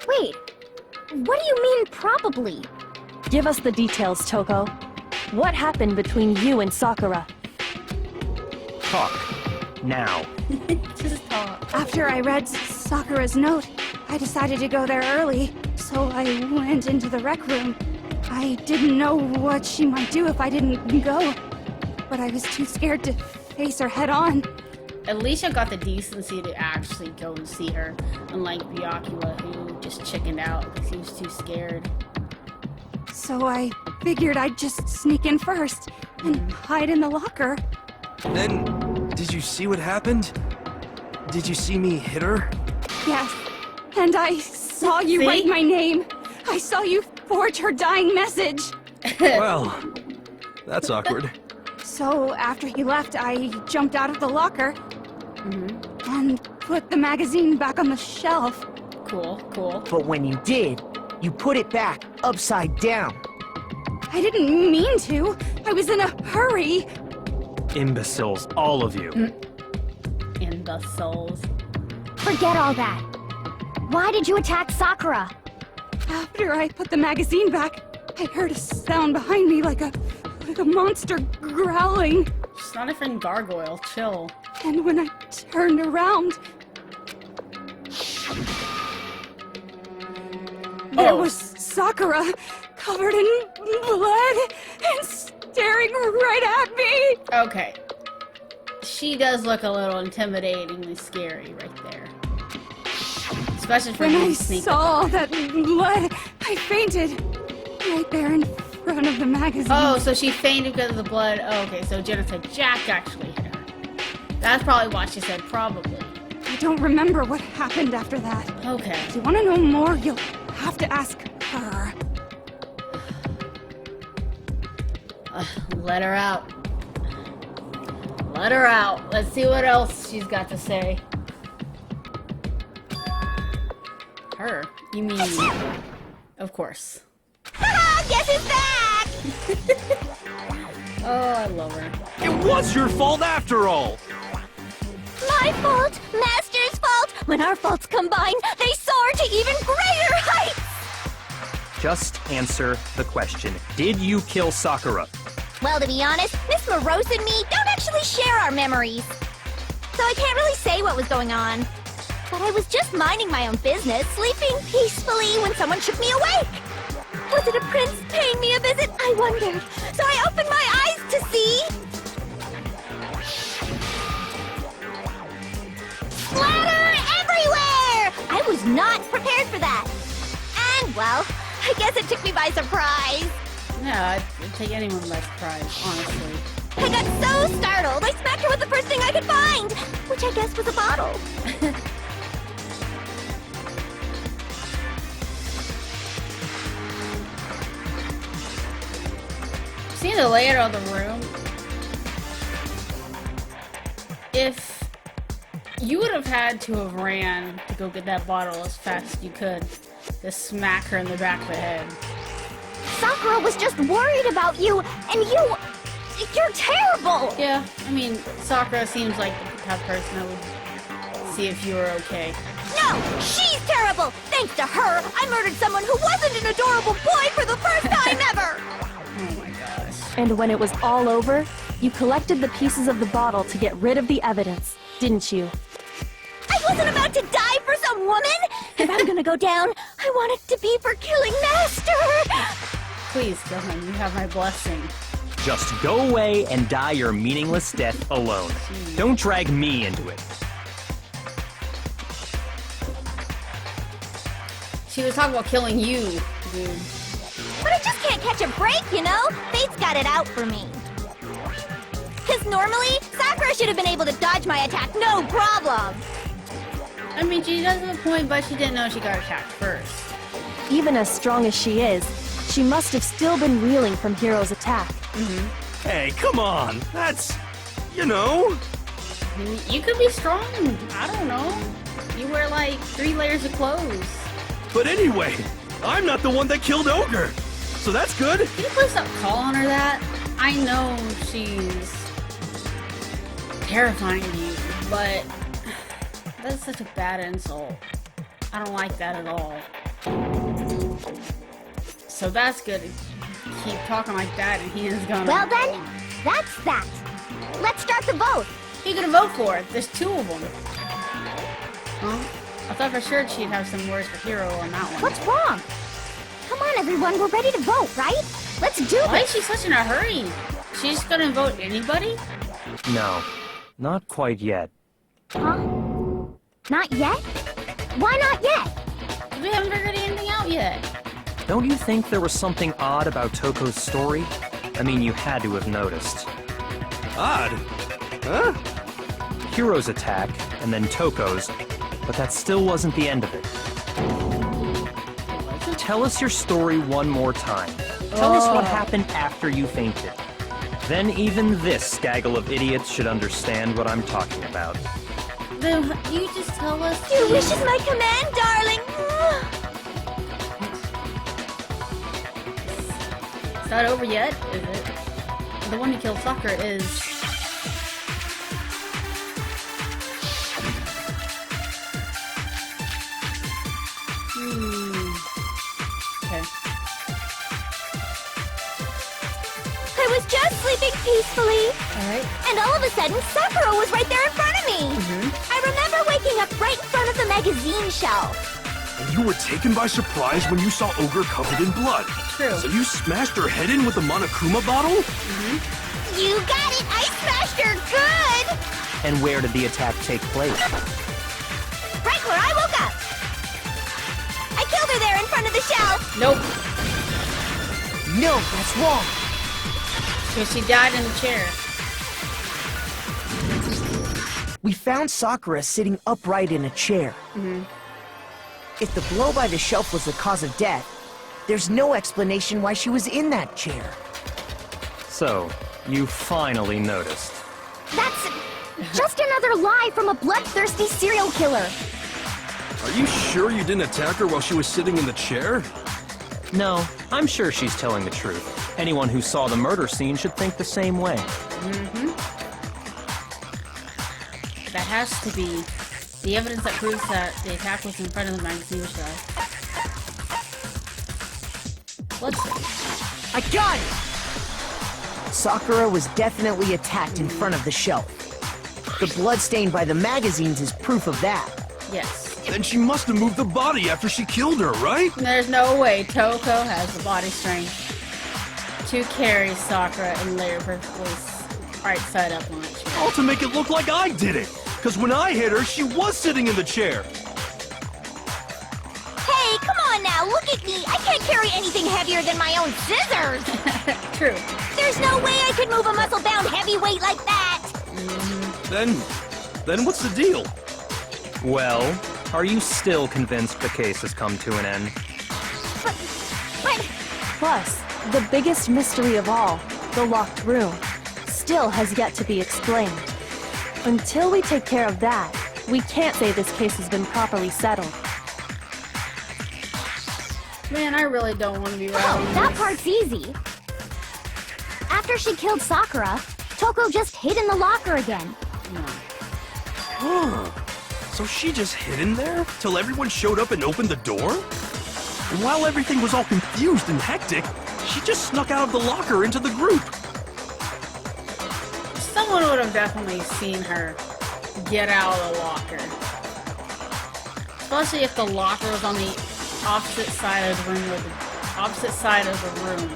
Wait, what do you mean probably? Give us the details, Toko. What happened between you and Sakura? Talk. Now. Just talk. After I read Sakura's note, I decided to go there early, so I went into the rec room. I didn't know what she might do if I didn't go, but I was too scared to face her head on. Alicia got the decency to actually go and see her, unlike Byakula, who just chickened out because he was too scared. So I figured I'd just sneak in first and hide in the locker. Then, did you see what happened? Did you see me hit her? Yes, and I saw you See? write my name. I saw you forge her dying message. Well, that's awkward. So after he left, I jumped out of the locker and put the magazine back on the shelf. cool. But when you did, you put it back upside down. I didn't mean to. I was in a hurry. Imbeciles, all of you. Imbeciles. Forget all that. Why did you attack Sakura? After I put the magazine back, I heard a sound behind me like a monster growling. She's not even gargoyle. Chill. And when I turned around, there was Sakura, covered in blood and staring right at me. Okay. She does look a little intimidatingly scary right there. Especially for When I being sneaky. saw that blood, I fainted right there in front of the magazine. Oh, so she fainted because of the blood. Oh, okay, so Jenna said Jack actually hit her. That's probably why she said probably. I don't remember what happened after that. Okay. If you want to know more, you'll have to ask her. Let her out. Let her out. Let's see what else she's got to say. Her? You mean... Of course. Guess who's back? Oh, I love her. It was your fault after all! My fault, Master's fault. When our faults combine, they soar to even greater heights. Just answer the question. Did you kill Sakura? Well, to be honest, Miss Morose and me don't actually share our memories. So I can't really say what was going on. But I was just minding my own business, sleeping peacefully when someone shook me awake. Was it a prince paying me a visit? I wondered. So I opened my eyes to see... splatter everywhere! I was not prepared for that. And, well, I guess it took me by surprise. Yeah, it'd take anyone by surprise, honestly. I got so startled, I smacked her with the first thing I could find, which I guess was a bottle. Seeing the layout of the room, if you would have had to have ran to go get that bottle as fast as you could, to smack her in the back of the head. Sakura was just worried about you, and you're terrible! Yeah, I mean, Sakura seems like the type of person that would see if you were okay. No, she's terrible! Thanks to her, I murdered someone who wasn't an adorable boy for the first time ever! Oh my gosh. And when it was all over, you collected the pieces of the bottle to get rid of the evidence, didn't you? I wasn't about to die for some woman! If I'm gonna go down, I want it to be for killing Master! Please, Dylan, you have my blessing. Just go away and die your meaningless death alone. Don't drag me into it. She was talking about killing you, dude. But I just can't catch a break, you know? Fate's got it out for me. Because normally, Sakura should have been able to dodge my attack, no problem! I mean, she does have a point, but she didn't know she got attacked first. Even as strong as she is, she must have still been reeling from Hiro's attack. Hey, come on! That's... you know... I mean, you could be strong. I don't know. You wear like 3 layers of clothes. But anyway, I'm not the one that killed Ogre! So that's good! Can you please stop calling her that? I know she's terrifying to you, but that's such a bad insult. I don't like that at all. So that's good. Keep talking like that and he is gonna... Well then, that's that. Let's start the vote. Who you gonna vote for? There's 2 of them. Huh? I thought for sure she'd have some words for Hero on that one. What's wrong? Come on, everyone, we're ready to vote, right? Let's do Why this. is she such in a hurry? She's just gonna vote anybody? No, not quite yet. Huh? Not yet? Why not yet? We haven't figured anything out yet. Don't you think there was something odd about Toko's story? I mean, you had to have noticed. Odd. Huh? Hiro's attack, and then Toko's, but that still wasn't the end of it. Tell us your story one more time. Tell us what happened after you fainted. Then even this gaggle of idiots should understand what I'm talking about. Then you just tell us. Your wish is my command, darling. It's not over yet, is it? The one who killed Sakura is. Okay. I was just sleeping peacefully. Alright. And all of a sudden, Sakura was right there in front of me. I remember waking up right in front of the magazine shelf. And you were taken by surprise when you saw Ogre covered in blood. True. So you smashed her head in with the Monokuma bottle? You got it! I smashed her good! And where did the attack take place? Right where I woke up! I killed her there in front of the shelf! Nope. No, that's wrong. Because she died in the chair. We found Sakura sitting upright in a chair. If the blow by the shelf was the cause of death, there's no explanation why she was in that chair. So, you finally noticed. That's just another lie from a bloodthirsty serial killer. Are you sure you didn't attack her while she was sitting in the chair? No, I'm sure she's telling the truth. Anyone who saw the murder scene should think the same way. That has to be the evidence that proves that the attack was in front of the magazine shelf. Let's see. I got it! Sakura was definitely attacked in front of the shelf. The blood stain by the magazines is proof of that. Yes. Then she must have moved the body after she killed her, right? There's no way Toko has the body strength to carry Sakura and lay her perfectly right side up on a chair. All to make it look like I did it. Because when I hit her, she was sitting in the chair. Hey, come on now, look at me! I can't carry anything heavier than my own scissors! True. There's no way I could move a muscle-bound heavyweight like that! Then what's the deal? Well, are you still convinced the case has come to an end? But... Plus, the biggest mystery of all, the locked room, still has yet to be explained. Until we take care of that, we can't say this case has been properly settled. Man, I really don't want to be Oh, right. that part's easy. After she killed Sakura, Toko just hid in the locker again. So she just hid in there till everyone showed up and opened the door? And while everything was all confused and hectic, she just snuck out of the locker into the group. Someone would have definitely seen her get out of the locker. Especially if the locker was on the opposite side of the room, or the opposite side of the room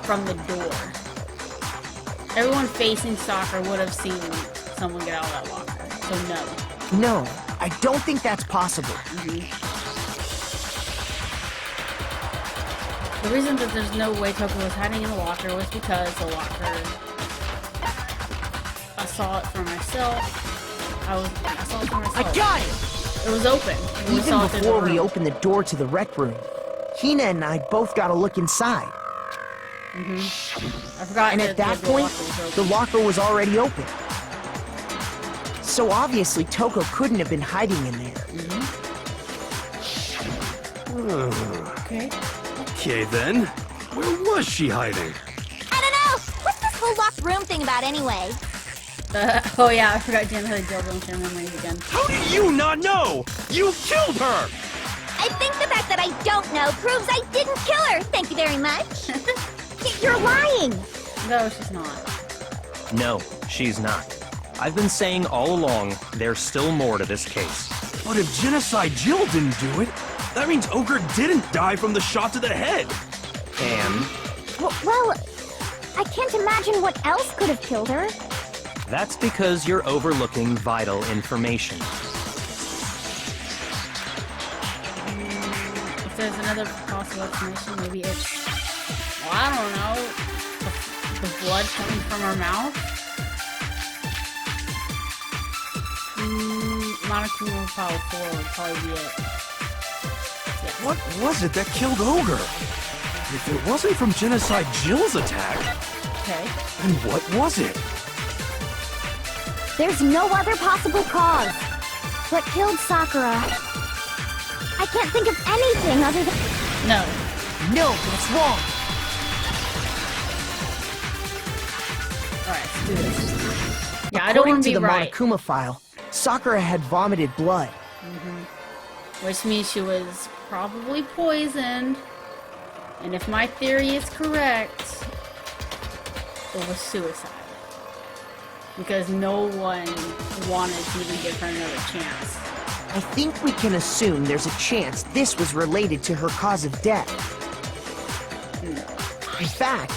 from the door. Everyone facing Sakura would have seen someone get out of that locker. So no. No, I don't think that's possible. The reason that there's no way Toko was hiding in the locker was because the locker... I saw it for myself. I saw it for myself. I got it! It was open. when we Even saw it through the before we room. opened the door to the rec room, Hina and I both got a look inside. I forgot And that at that the point, locker was the open. locker was already open. So obviously Toko couldn't have been hiding in there. Okay. Okay then, where was she hiding? I don't know! What's this whole locked room thing about anyway? Oh yeah, I forgot Jen had a dildo in her memories again. How do you not know? You killed her! I think the fact that I don't know proves I didn't kill her! Thank you very much! You're lying! No, she's not. No, she's not. I've been saying all along, there's still more to this case. But if Genocide Jill didn't do it, that means Ogre didn't die from the shot to the head. And Well, I can't imagine what else could have killed her. that's because you're overlooking vital information. If there's another possible explanation, maybe it's... Well, I don't know. The blood coming from her mouth? Monokuma Power 4 would probably be it. Yeah. What was it that killed Ogre? If it wasn't from Genocide Jill's attack, Okay. then what was it? There's no other possible cause. What killed Sakura? I can't think of anything other than... No. No, that's wrong. Alright, let's do this. Yeah, I don't According want to to be the right. Monokuma file, Sakura had vomited blood. Which means she was probably poisoned. And if my theory is correct, it was suicide. Because no one wanted to even give her another chance. I think we can assume there's a chance this was related to her cause of death. In fact,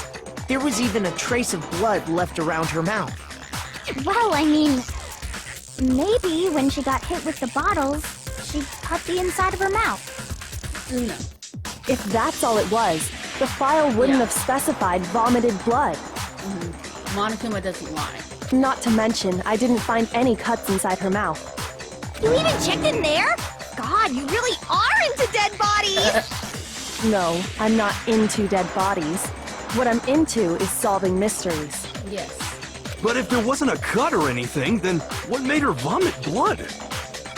there was even a trace of blood left around her mouth. Well, I mean, maybe when she got hit with the bottles, she cut the inside of her mouth. No. If that's all it was, the file wouldn't Yeah. have specified vomited blood. Monokuma doesn't lie. Not to mention, I didn't find any cuts inside her mouth. You even checked in there? God, you really are into dead bodies! No, I'm not into dead bodies. What I'm into is solving mysteries. Yes. But if there wasn't a cut or anything, then what made her vomit blood?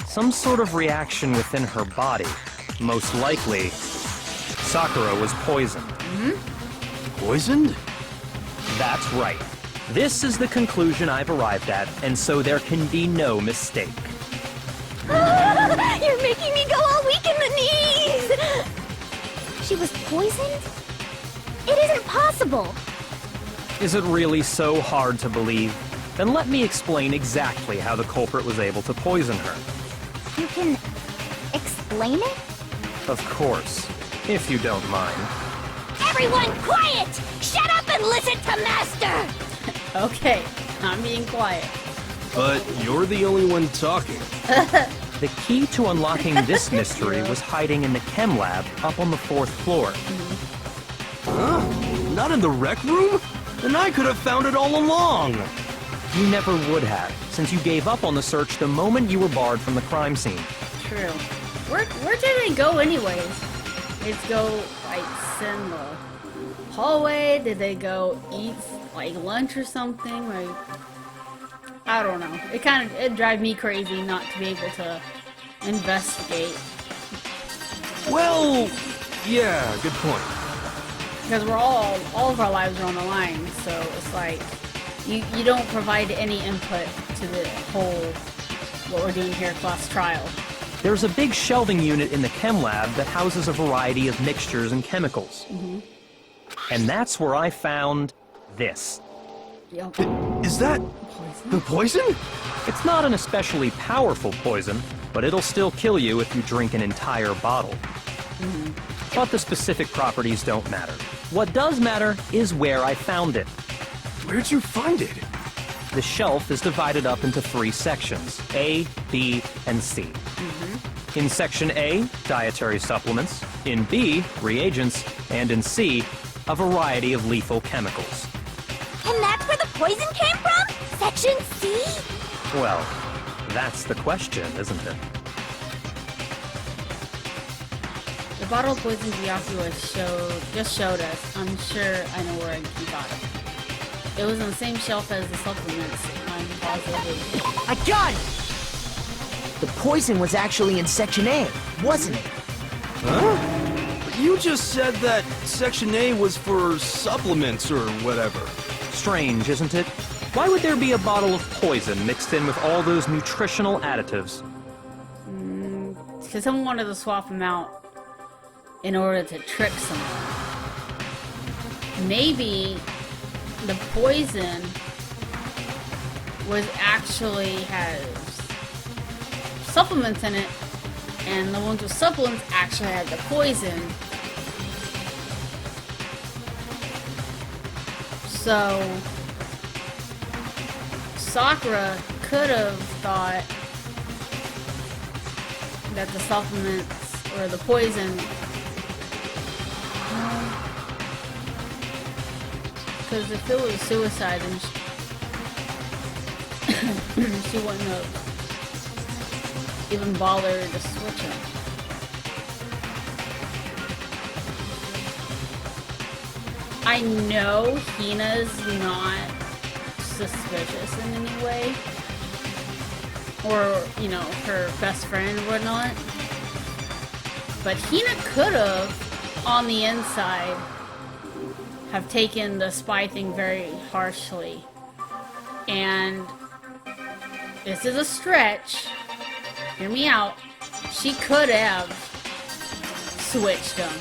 Some sort of reaction within her body. Most likely, Sakura was poisoned. Poisoned? That's right. This is the conclusion I've arrived at, and so there can be no mistake. You're making me go all weak in the knees! She was poisoned? It isn't possible! Is it really so hard to believe? Then let me explain exactly how the culprit was able to poison her. You can explain it? Of course, if you don't mind. Everyone quiet! Shut up and listen to Master! Okay, I'm being quiet. But you're the only one talking. The key to unlocking this mystery was hiding in the chem lab up on the 4th floor. Huh? Not in the rec room? Then I could have found it all along. You never would have, since you gave up on the search the moment you were barred from the crime scene. True. Where did they go anyways? Did they go, like, in the hallway? Did they go eat, like, lunch or something? Like, I don't know. It drives me crazy not to be able to investigate. Well, yeah, good point. Because we're all of our lives are on the line, so it's like, you don't provide any input to the whole, what we're doing here, class trial. There's a big shelving unit in the chem lab that houses a variety of mixtures and chemicals. And that's where I found this. Yep. Is that the poison? It's not an especially powerful poison, but it'll still kill you if you drink an entire bottle. But the specific properties don't matter. What does matter is where I found it. Where'd you find it? The shelf is divided up into 3 sections, A, B, and C. In Section A, dietary supplements. In B, reagents. And in C, a variety of lethal chemicals. And that's where the poison came from? Section C? Well, that's the question, isn't it? The bottle of poison Byakuya just showed us. I'm sure I know where he got it. It was on the same shelf as the supplements. I'm positive. I got it! The poison was actually in Section A, wasn't it? Huh? But you just said that Section A was for supplements or whatever. Strange, isn't it? Why would there be a bottle of poison mixed in with all those nutritional additives? Because someone wanted to swap them out in order to trick someone. Maybe the poison was actually has supplements in it, and the ones with supplements actually had the poison. So Sakura could have thought that the supplements or the poison, because if it was suicide, then she wouldn't have even bothered to switch him. I know Hina's not suspicious in any way, or, you know, her best friend or whatnot. But Hina could have, on the inside, have taken the spy thing very harshly. And this is a stretch. Hear me out. She could have switched them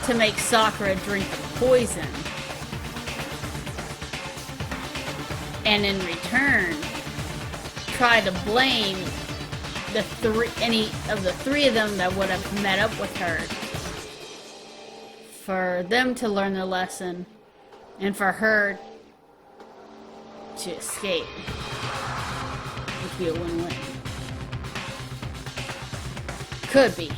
to make Sakura drink the poison. And in return, try to blame any of the three of them that would have met up with her, for them to learn their lesson and for her to escape. It would be a win-win. Could be.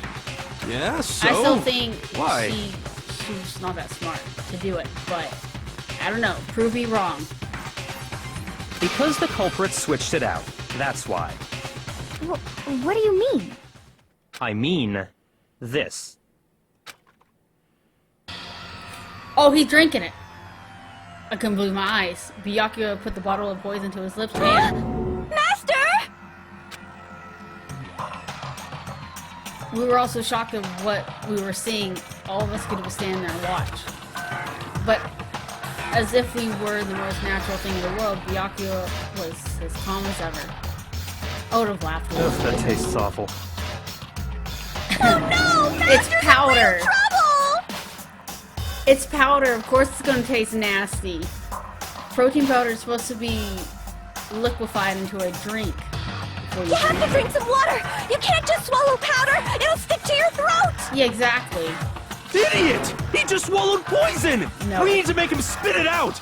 Yeah, so? I still think Why? she's not that smart to do it, but I don't know. Prove me wrong. Because the culprit switched it out. That's why. What do you mean? I mean this. Oh, he's drinking it. I couldn't believe my eyes. Byakuya put the bottle of poison to his lips and... Master! We were also shocked of what we were seeing. All of us could have stand there and watch. But as if we were the most natural thing in the world, Byakuya was as calm as ever. I would have laughed. Ugh, that tastes awful. Oh no! It's powder. Trouble! It's powder. Of course it's going to taste nasty. Protein powder is supposed to be liquefied into a drink. You have to drink some water! You can't just swallow powder! It'll stick to your throat! Yeah, exactly. Idiot! He just swallowed poison! No. We need to make him spit it out!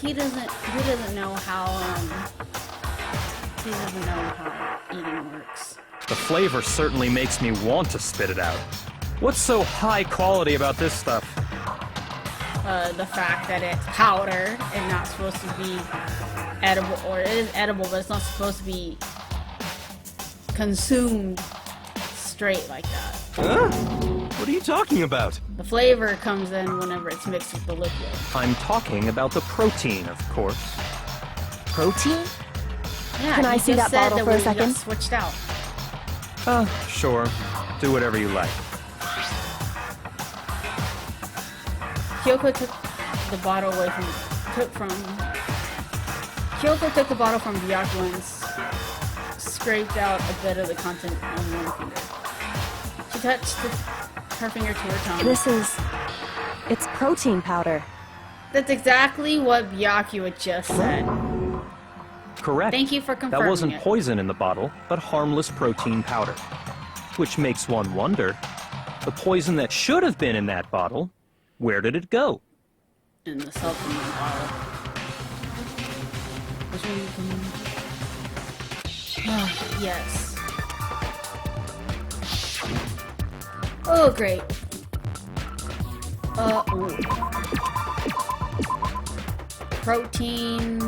He doesn't know how eating works. The flavor certainly makes me want to spit it out. What's so high quality about this stuff? The fact that it's powder and not supposed to be edible, or it is edible, but it's not supposed to be consumed straight like that. Huh? What are you talking about? The flavor comes in whenever it's mixed with the liquid. I'm talking about the protein, of course. Protein? Yeah, Can I he see just that said bottle that for a we second? got switched out. Sure. Do whatever you like. Kyoko took the bottle away from Kyoko took the bottle from Byakuya and scraped out a bit of the content on one finger. She touched her finger to her tongue. It's protein powder. That's exactly what Byakuya just said. Correct. Thank you for confirming That wasn't it. poison in the bottle, but harmless protein powder. Which makes one wonder, the poison that should have been in that bottle, where did it go? In the supplement bottle. Which one you can... Ah, yes. Oh, great. Ooh. Protein...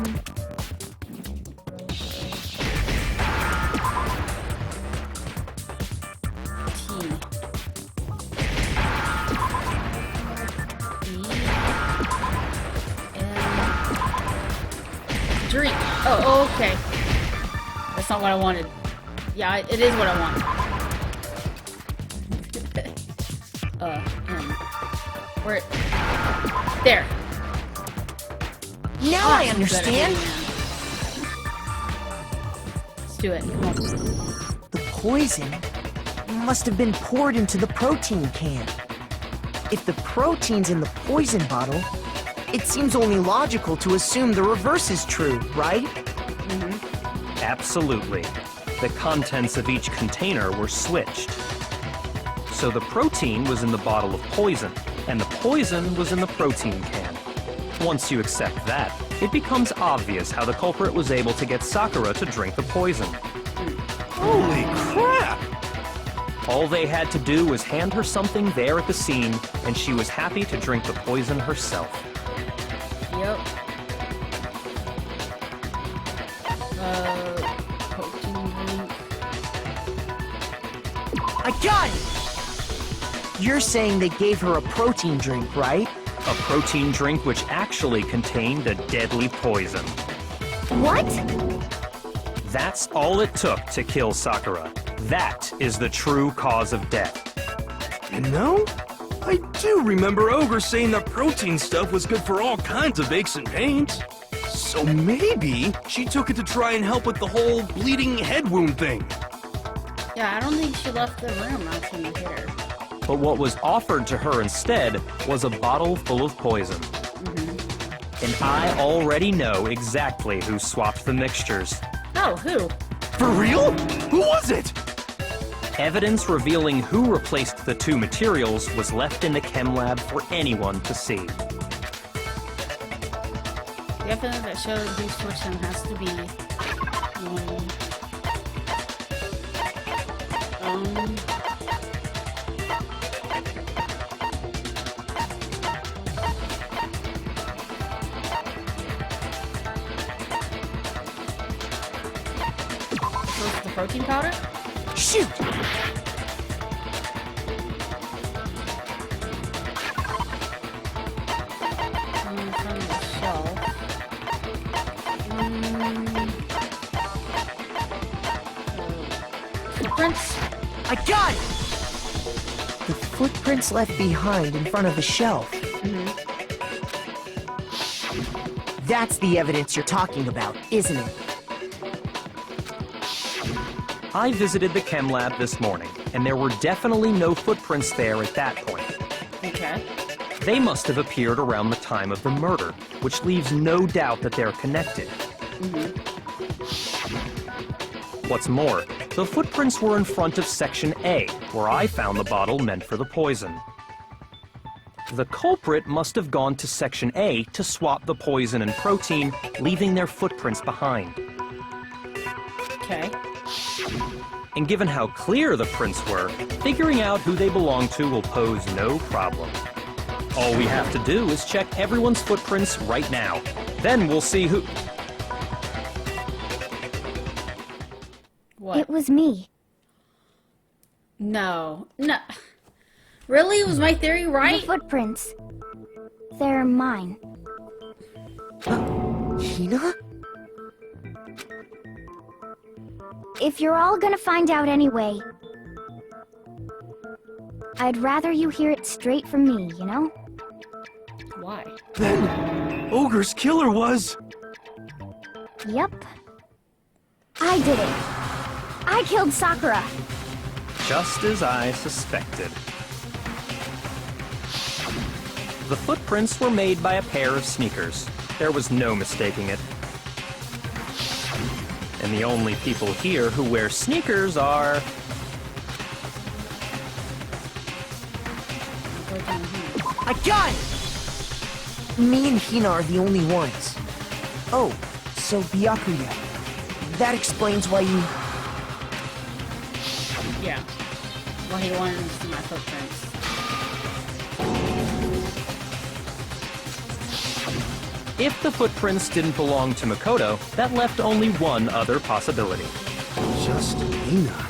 Drink. Oh, okay. That's not what I wanted. Yeah, it is what I wanted. Where? There. Now I understand. Let's do it. Come on. The poison must have been poured into the protein can. If the protein's in the poison bottle, it seems only logical to assume the reverse is true, right? Absolutely. The contents of each container were switched. So the protein was in the bottle of poison, and the poison was in the protein can. Once you accept that, it becomes obvious how the culprit was able to get Sakura to drink the poison. Holy crap! All they had to do was hand her something there at the scene, and she was happy to drink the poison herself. Yep. Protein drink. I got it! You're saying they gave her a protein drink, right? A protein drink which actually contained a deadly poison. What? That's all it took to kill Sakura. That is the true cause of death. You know, I do remember Ogre saying that protein stuff was good for all kinds of aches and pains. So maybe she took it to try and help with the whole bleeding head wound thing. Yeah, I don't think she left the room after you hit her. But what was offered to her instead was a bottle full of poison. And I already know exactly who swapped the mixtures. Oh, who? For real? Who was it? Evidence revealing who replaced the two materials was left in the chem lab for anyone to see. The evidence that shows whose switching has to be the protein powder? Shoot! From the shelf. Footprints? I got it! The footprints left behind in front of the shelf. That's the evidence you're talking about, isn't it? I visited the chem lab this morning, and there were definitely no footprints there at that point. Okay. They must have appeared around the time of the murder, which leaves no doubt that they're connected. What's more, the footprints were in front of Section A, where I found the bottle meant for the poison. The culprit must have gone to Section A to swap the poison and protein, leaving their footprints behind. Okay. And given how clear the prints were, figuring out who they belong to will pose no problem. All we have to do is check everyone's footprints right now. Then we'll see who... It was me. No. No. Really? Was my theory right? The footprints. They're mine. Hina? If you're all gonna find out anyway, I'd rather you hear it straight from me, you know? Why? Then Ogre's killer was... Yep. I did it. I killed Sakura. Just as I suspected. The footprints were made by a pair of sneakers. There was no mistaking it. And the only people here who wear sneakers are... I got it! Me and Hina are the only ones. Oh, so Byakuya. That explains why you... Yeah. Well, he wanted to see my footprints. If the footprints didn't belong to Makoto, that left only one other possibility. Just Hina.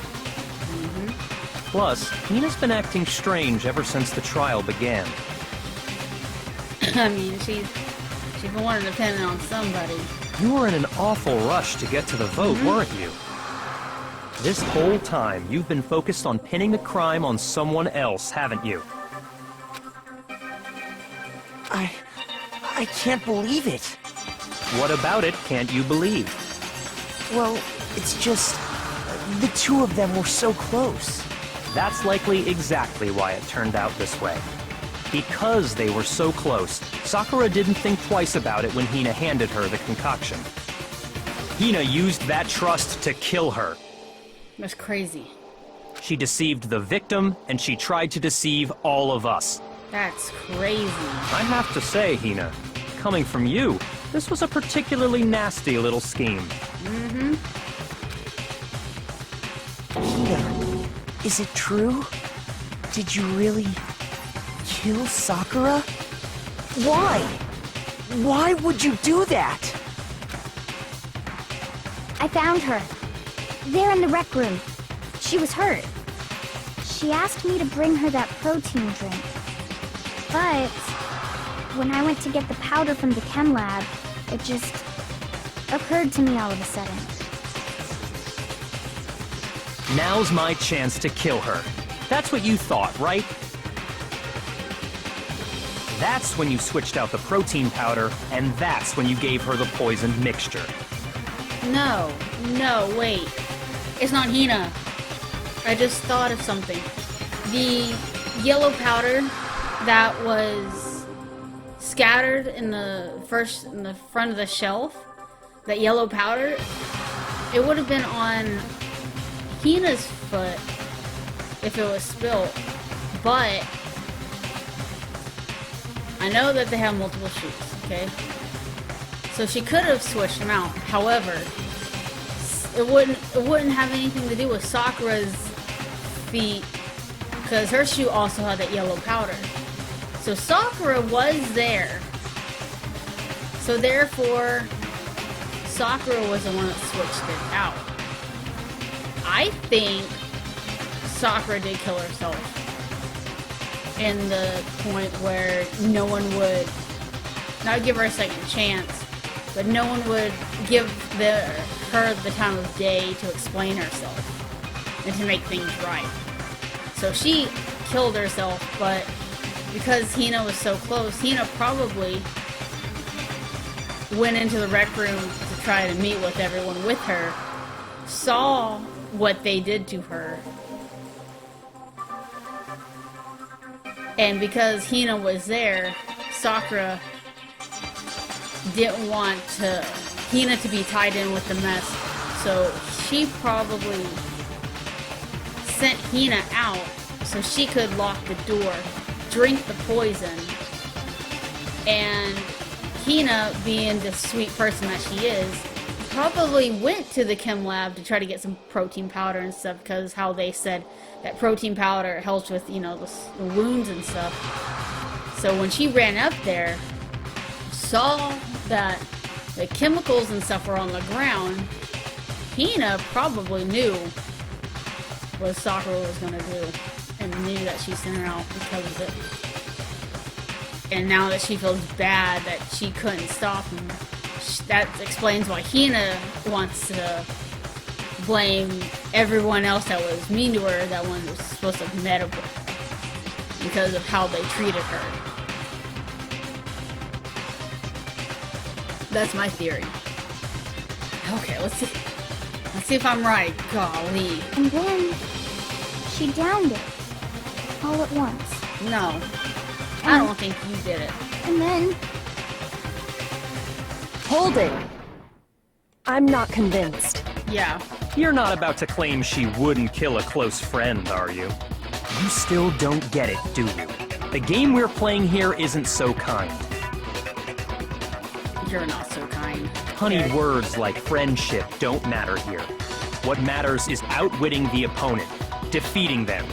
Plus, Hina's been acting strange ever since the trial began. I mean, she's been wanting to pin it on somebody. You were in an awful rush to get to the vote, weren't you? This whole time, you've been focused on pinning the crime on someone else, haven't you? I can't believe it. What about it can't you believe? Well, it's just... the two of them were so close. That's likely exactly why it turned out this way. Because they were so close, Sakura didn't think twice about it when Hina handed her the concoction. Hina used that trust to kill her. That's crazy. She deceived the victim, and she tried to deceive all of us. That's crazy. I have to say, Hina, coming from you, this was a particularly nasty little scheme. Hina, is it true? Did you really... kill Sakura? Why? Why would you do that? I found her. There in the rec room. She was hurt. She asked me to bring her that protein drink. But when I went to get the powder from the chem lab, it just occurred to me all of a sudden. Now's my chance to kill her. That's what you thought, right? That's when you switched out the protein powder, and that's when you gave her the poisoned mixture. No, wait. It's not Hina. I just thought of something. The yellow powder that was scattered in the front of the shelf, that yellow powder, it would have been on Hina's foot if it was spilt, but I know that they have multiple shoes, okay? So she could have switched them out. However, it wouldn't have anything to do with Sakura's feet, because her shoe also had that yellow powder. So Sakura was there. So therefore, Sakura was the one that switched it out. I think Sakura did kill herself in the point where no one would not give her a second chance, but no one would give her the time of day to explain herself and to make things right. So she killed herself, but because Hina was so close, Hina probably went into the rec room to try to meet with everyone with her, saw what they did to her, and because Hina was there, Sakura didn't want Hina to be tied in with the mess, so she probably sent Hina out so she could lock the door, drink the poison, and Hina, being the sweet person that she is, probably went to the chem lab to try to get some protein powder and stuff, because how they said that protein powder helps with, you know, the wounds and stuff. So when she ran up there, saw that the chemicals and stuff were on the ground, Hina probably knew what Sakura was going to do, and knew that she sent her out because of it. And now that she feels bad that she couldn't stop him, that explains why Hina wants to blame everyone else that was mean to her, that one was supposed to have met her with, because of how they treated her. That's my theory. Okay, let's see if I'm right. Golly. And then she downed it all at once. No. I don't think you did it. And then Hold it! I'm not convinced. Yeah. You're not about to claim she wouldn't kill a close friend, are you? You still don't get it, do you? The game we're playing here isn't so kind. You're not so kind. Honeyed Okay. words like friendship don't matter here. What matters is outwitting the opponent, defeating them.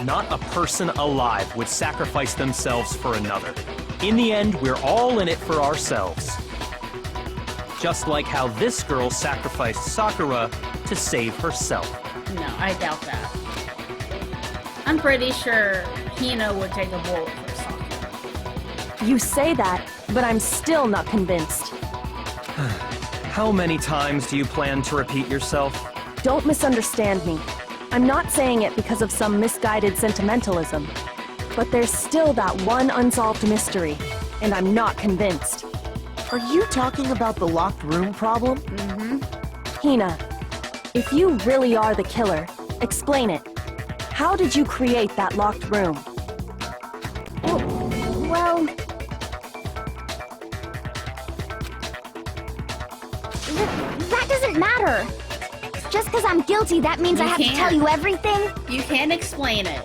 Not a person alive would sacrifice themselves for another. In the end, we're all in it for ourselves. Just like how this girl sacrificed Sakura to save herself. No, I doubt that. I'm pretty sure Hina would take a bullet for Sakura. You say that, but I'm still not convinced. How many times do you plan to repeat yourself? Don't misunderstand me. I'm not saying it because of some misguided sentimentalism. But there's still that one unsolved mystery, and I'm not convinced. Are you talking about the locked room problem? Hina, if you really are the killer, explain it. How did you create that locked room? well, that doesn't matter. Just because I'm guilty, that means You I have to can't. tell you everything? You can't explain it.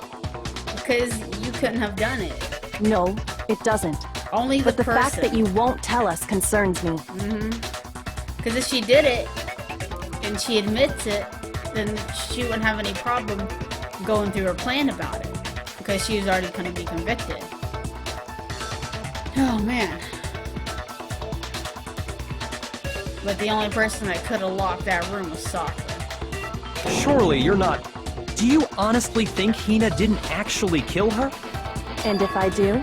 Because you couldn't have done it. No, it doesn't. Only the But the person. fact that you won't tell us concerns me. Because if she did it, and she admits it, then she wouldn't have any problem going through her plan about it. Because she was already going to be convicted. Oh, man. But the only person that could have locked that room was Sakura. Surely you're not... Do you honestly think Hina didn't actually kill her? And if I do?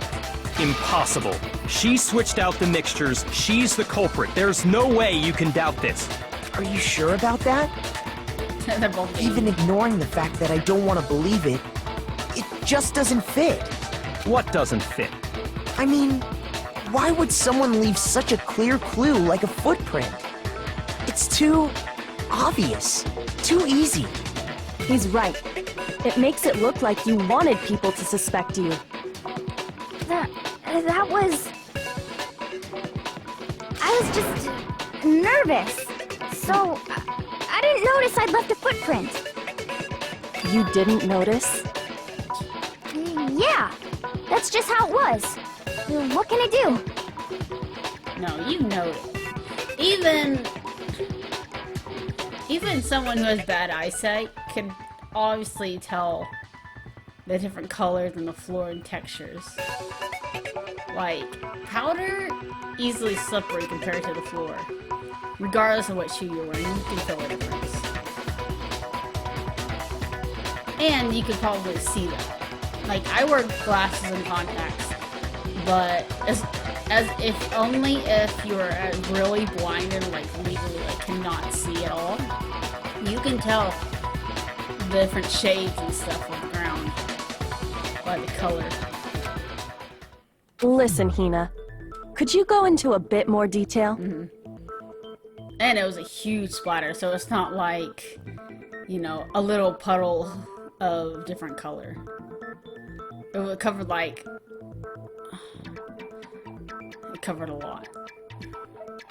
Impossible. She switched out the mixtures. She's the culprit. There's no way you can doubt this. Are you sure about that? They're both Even ignoring the fact that I don't want to believe it, it just doesn't fit. What doesn't fit? I mean, why would someone leave such a clear clue like a footprint? It's too obvious, too easy. He's right. It makes it look like you wanted people to suspect you. That was... I was just nervous. So, I didn't notice I'd left a footprint. You didn't notice? Yeah, that's just how it was. What can I do? No, you know it. Even someone who has bad eyesight can obviously tell the different colors and the floor and textures. Like, powder, easily slippery compared to the floor. Regardless of what shoe you're wearing, you can tell the difference. And you could probably see that. Like, I wear glasses and contacts, but as if only if you're really blind and like legally like cannot see at all, you can tell the different shades and stuff on the ground by the color. Listen, Hina. Could you go into a bit more detail? And it was a huge splatter, so it's not like, you know, a little puddle of different color. It covered like... It covered a lot.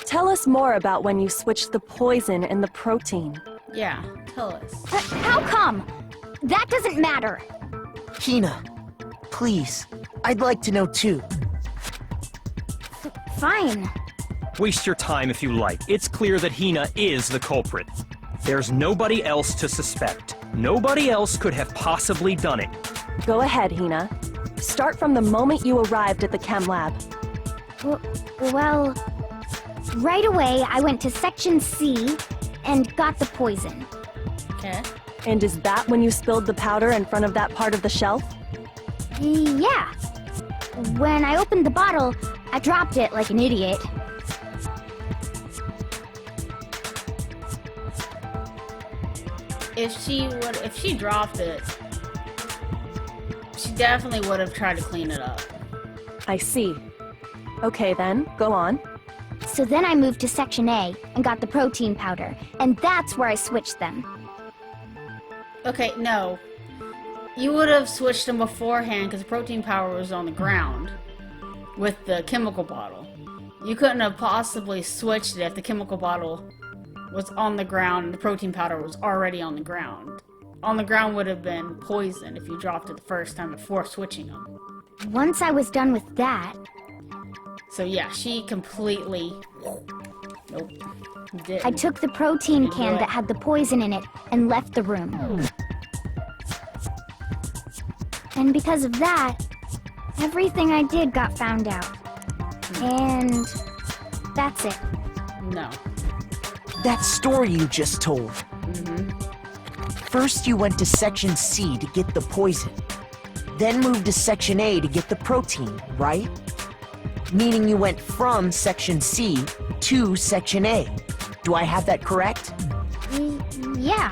Tell us more about when you switched the poison and the protein. Yeah, tell us. How come? That doesn't matter. Hina, please, I'd like to know too. Fine. Waste your time if you like. It's clear that Hina is the culprit. There's nobody else to suspect. Nobody else could have possibly done it. Go ahead, Hina. Start from the moment you arrived at the chem lab. Well, right away I went to Section C and got the poison. Okay. And is that when you spilled the powder in front of that part of the shelf? Yeah. When I opened the bottle, I dropped it like an idiot. If she dropped it, she definitely would have tried to clean it up. I see. Okay then, go on. So then I moved to Section A and got the protein powder, and that's where I switched them. Okay, no. You would have switched them beforehand because the protein powder was on the ground with the chemical bottle. You couldn't have possibly switched it if the chemical bottle was on the ground and the protein powder was already on the ground. On the ground would have been poison if you dropped it the first time before switching them. Once I was done with that, So yeah, she completely... Nope. Didn't. I took the protein can that had the poison in it and left the room. And because of that, everything I did got found out. And that's it. No. That story you just told. First you went to Section C to get the poison, then moved to Section A to get the protein, right? Meaning you went from Section C to Section A. Do I have that correct? Yeah.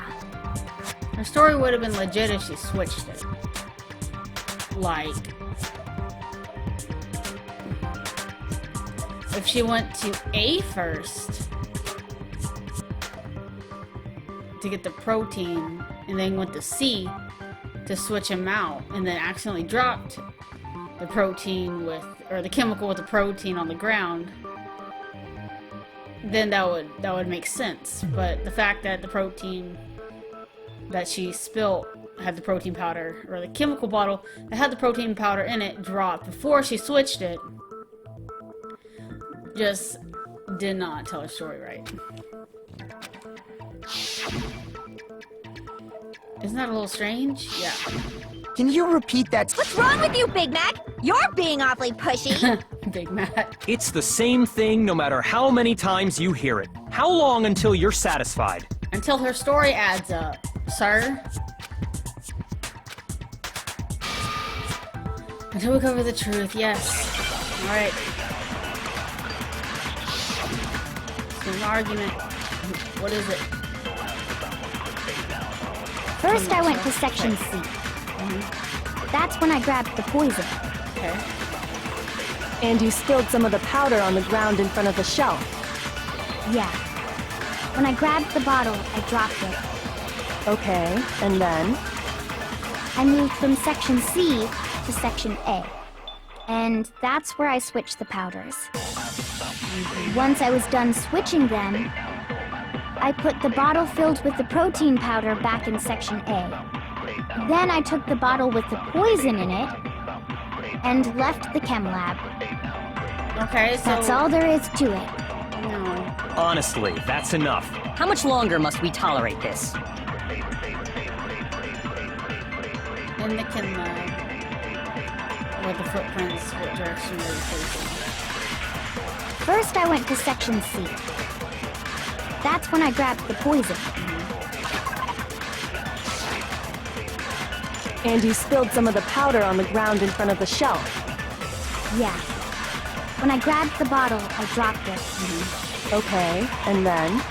Her story would have been legit if she switched it. Like... If she went to A first to get the protein and then went to C to switch them out and then accidentally dropped the protein with, or the chemical with the protein on the ground, then that would make sense. But the fact that the protein that she spilled had the protein powder, or the chemical bottle that had the protein powder in it dropped before she switched it, just did not tell her story right. Isn't that a little strange? Yeah. Can you repeat that? What's wrong with you, Big Mac? You're being awfully pushy. Big Mac. It's the same thing no matter how many times you hear it. How long until you're satisfied? Until her story adds up, sir. Until we cover the truth, yes. Alright. It's an argument. What is it? First, I went to section C. That's when I grabbed the poison. Okay. And you spilled some of the powder on the ground in front of the shelf. Yeah. When I grabbed the bottle, I dropped it. Okay, and then? I moved from section C to section A. And that's where I switched the powders. Once I was done switching them, I put the bottle filled with the protein powder back in section A. Then I took the bottle with the poison in it and left the chem lab. Okay, so... That's all there is to it. No. Honestly, that's enough. How much longer must we tolerate this? In the chem lab. Where the footprints, what direction were you facing? First, I went to section C. That's when I grabbed the poison. And you spilled some of the powder on the ground in front of the shelf. Yeah. When I grabbed the bottle, I dropped it. Okay, and then?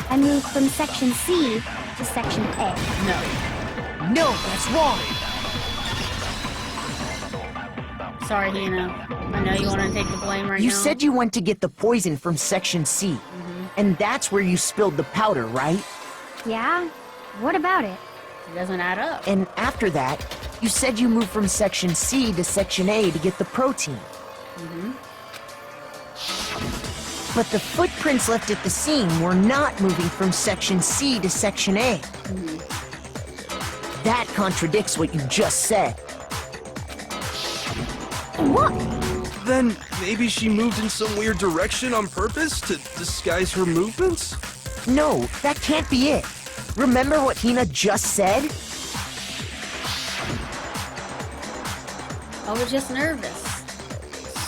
I moved from section C to section A. No. No, that's wrong. Sorry, Hina. I know you want to take the blame right You now. said you went to get the poison from section C. And that's where you spilled the powder, right? Yeah? What about it? It doesn't add up. And after that, you said you moved from section C to section A to get the protein. But the footprints left at the scene were not moving from section C to section A. That contradicts what you just said. What? Then maybe she moved in some weird direction on purpose to disguise her movements? No, that can't be it. Remember what Hina just said? I was just nervous.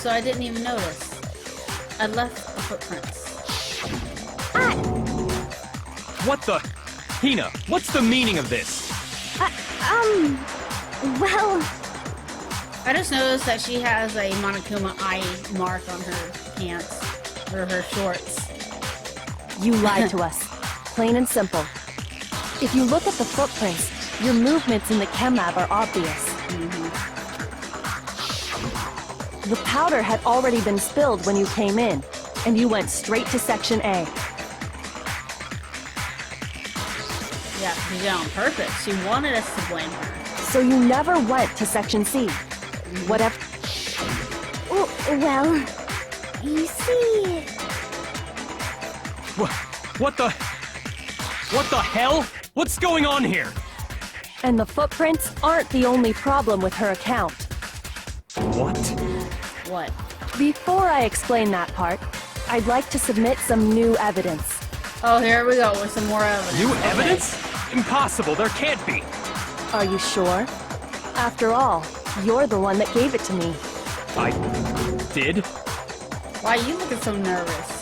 So I didn't even notice. I left the footprints. What the? Hina, what's the meaning of this? Well, I just noticed that she has a Monokuma eye mark on her pants. Or her shorts. You lied to us. Plain and simple. If you look at the footprints, your movements in the chem lab are obvious. The powder had already been spilled when you came in, and you went straight to section A. Yeah, she did it on purpose. She wanted us to blame her. So you never went to section C. Whatever. well, you see... What the hell? What's going on here? And the footprints aren't the only problem with her account. What? What? Before I explain that part, I'd like to submit some new evidence. Oh, here we go with some more evidence. New Okay. evidence? Impossible, there can't be. Are you sure? After all, you're the one that gave it to me. I did? Why are you looking so nervous?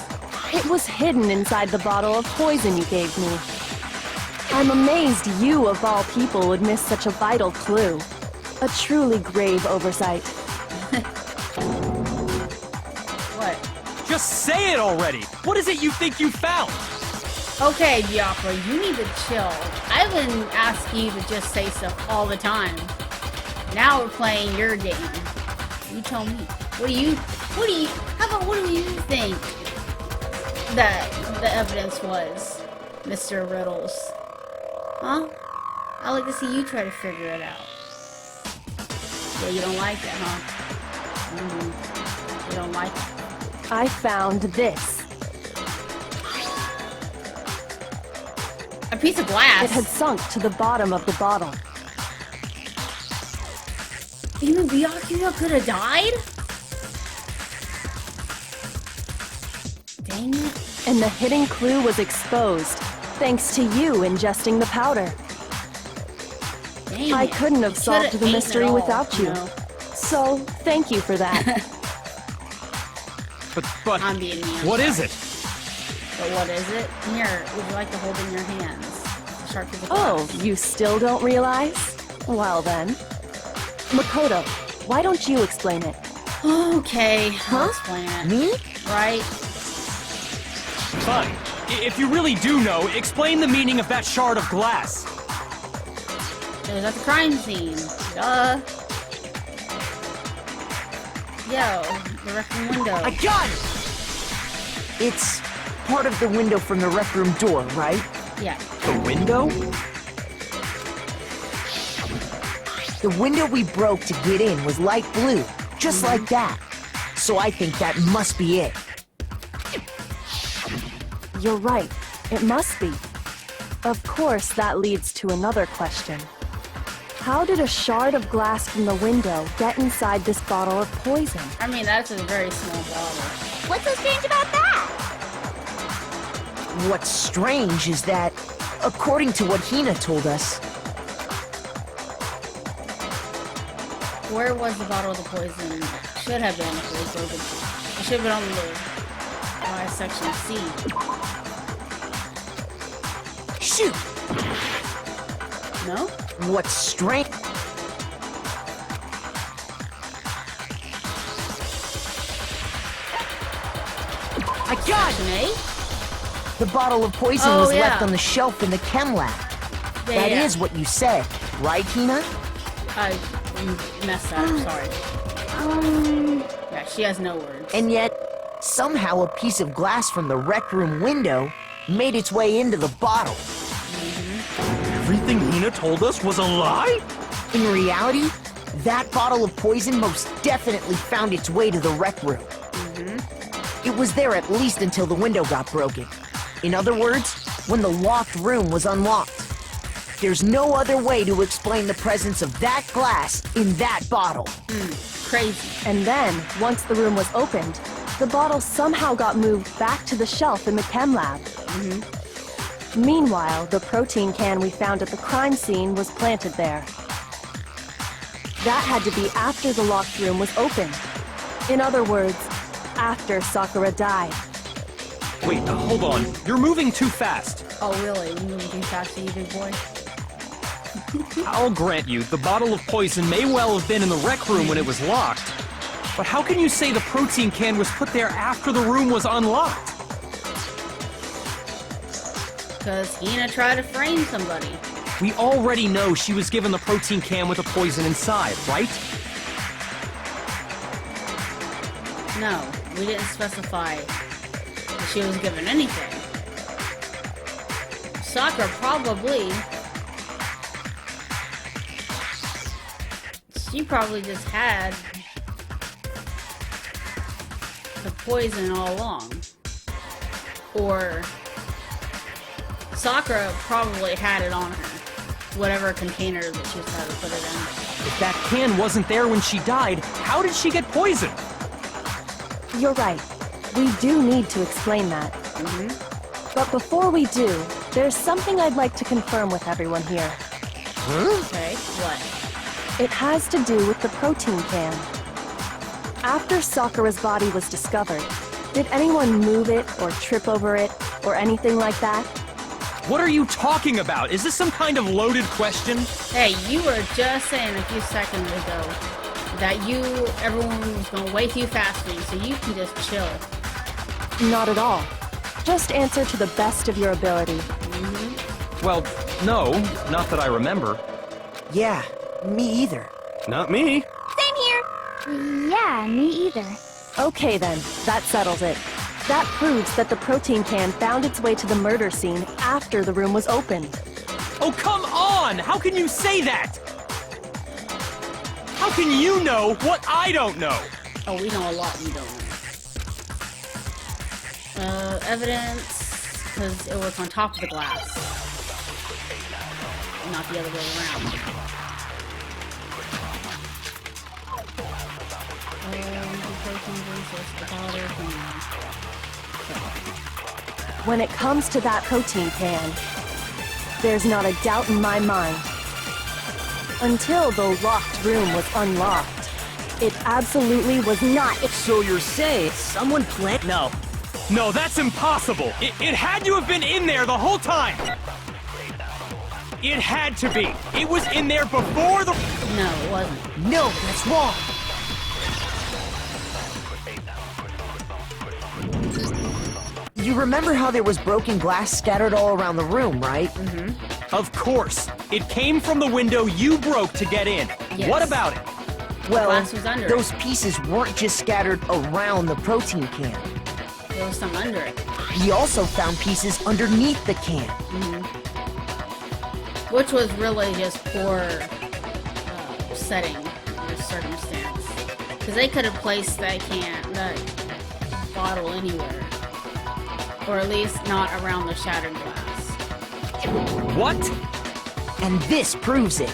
It was hidden inside the bottle of poison you gave me. I'm amazed you, of all people, would miss such a vital clue. A truly grave oversight. What? Just say it already! What is it you think you found? Okay, Diopra, you need to chill. I've been asking you to just say stuff all the time. Now we're playing your game. You tell me. What do you think that the evidence was, Mr. Riddles? Huh? I'd like to see you try to figure it out. Yeah, you don't like it, huh? You don't like it. I found this. A piece of glass. It had sunk to the bottom of the bottle. Even Byakuya could have died? Dang it. And the hidden clue was exposed, thanks to you ingesting the powder. Dang I it. couldn't have You solved should've the eaten mystery it all, without you. know? So, thank you for that. But I'm being mean. what is it? But what is it? Here, would you like to hold in your hands? It's a sharp piece of Oh, glass. you still don't realize? Well then. Makoto, why don't you explain it? Okay, I'll explain it. Me? Right? Fine. If you really do know, explain the meaning of that shard of glass. It was at the crime scene. Duh. Yo, the rec room window. I got it! It's part of the window from the rec room door, right? Yeah. The window? The window we broke to get in was light blue, just like that. So I think that must be it. You're right. It must be. Of course, that leads to another question. How did a shard of glass from the window get inside this bottle of poison? I mean, that's a very small bottle. What's so strange about that? What's strange is that, according to what Hina told us, Where was the bottle of the poison? Should have been if it was broken. It should have been on the section C. shoot! No? What's strange? I got Section it! A? The bottle of poison Oh, was yeah. left on the shelf in the chem lab. That is what you said, right, Hina? I messed up, sorry. Yeah, she has no words. And yet, somehow a piece of glass from the rec room window made its way into the bottle. Everything Hina told us was a lie? In reality, that bottle of poison most definitely found its way to the rec room. It was there at least until the window got broken. In other words, when the locked room was unlocked. There's no other way to explain the presence of that glass in that bottle. Crazy. And then, once the room was opened, the bottle somehow got moved back to the shelf in the chem lab. Meanwhile, the protein can we found at the crime scene was planted there. That had to be after the locked room was opened. In other words, after Sakura died. Wait, hold on. You're moving too fast. Oh, really? You moving too fast for you, big boy? I'll grant you, the bottle of poison may well have been in the rec room when it was locked. But how can you say the protein can was put there after the room was unlocked? Because Hina tried to frame somebody. We already know she was given the protein can with the poison inside, right? No, we didn't specify that she was given anything. Sakura probably... She probably just had the poison all along. Or Sakura probably had it on her. Whatever container that she was trying to put it in. If that can wasn't there when she died, how did she get poisoned? You're right. We do need to explain that. But before we do, there's something I'd like to confirm with everyone here. Okay, what? It has to do with the protein can. After Sakura's body was discovered, did anyone move it or trip over it or anything like that? What are you talking about? Is this some kind of loaded question? Hey, you were just saying a few seconds ago that everyone was going way too fast for you, so you can just chill. Not at all. Just answer to the best of your ability. Well, no, not that I remember. Yeah, me either. Not me. Same here. Yeah, me either. Okay then, that settles it. That proves that the protein can found its way to the murder scene after the room was opened. Oh, come on! How can you say that? How can you know what I don't know? Oh, we know a lot you don't know. Evidence, because it was on top of the glass. Not the other way around. When it comes to that protein can, there's not a doubt in my mind. Until the locked room was unlocked, it absolutely was not. So you're saying someone planted? No. No, that's impossible! It had to have been in there the whole time! It had to be! It was in there before the... No, it wasn't. No, that's wrong. You remember how there was broken glass scattered all around the room, right? Of course. It came from the window you broke to get in. Yes. What about it? Well, glass was under it. those pieces weren't just scattered around the protein can. There was some under it. He also found pieces underneath the can. Which was really just poor setting or circumstance. Because they could have placed that bottle anywhere. Or at least not around the shattered glass. What? And this proves it.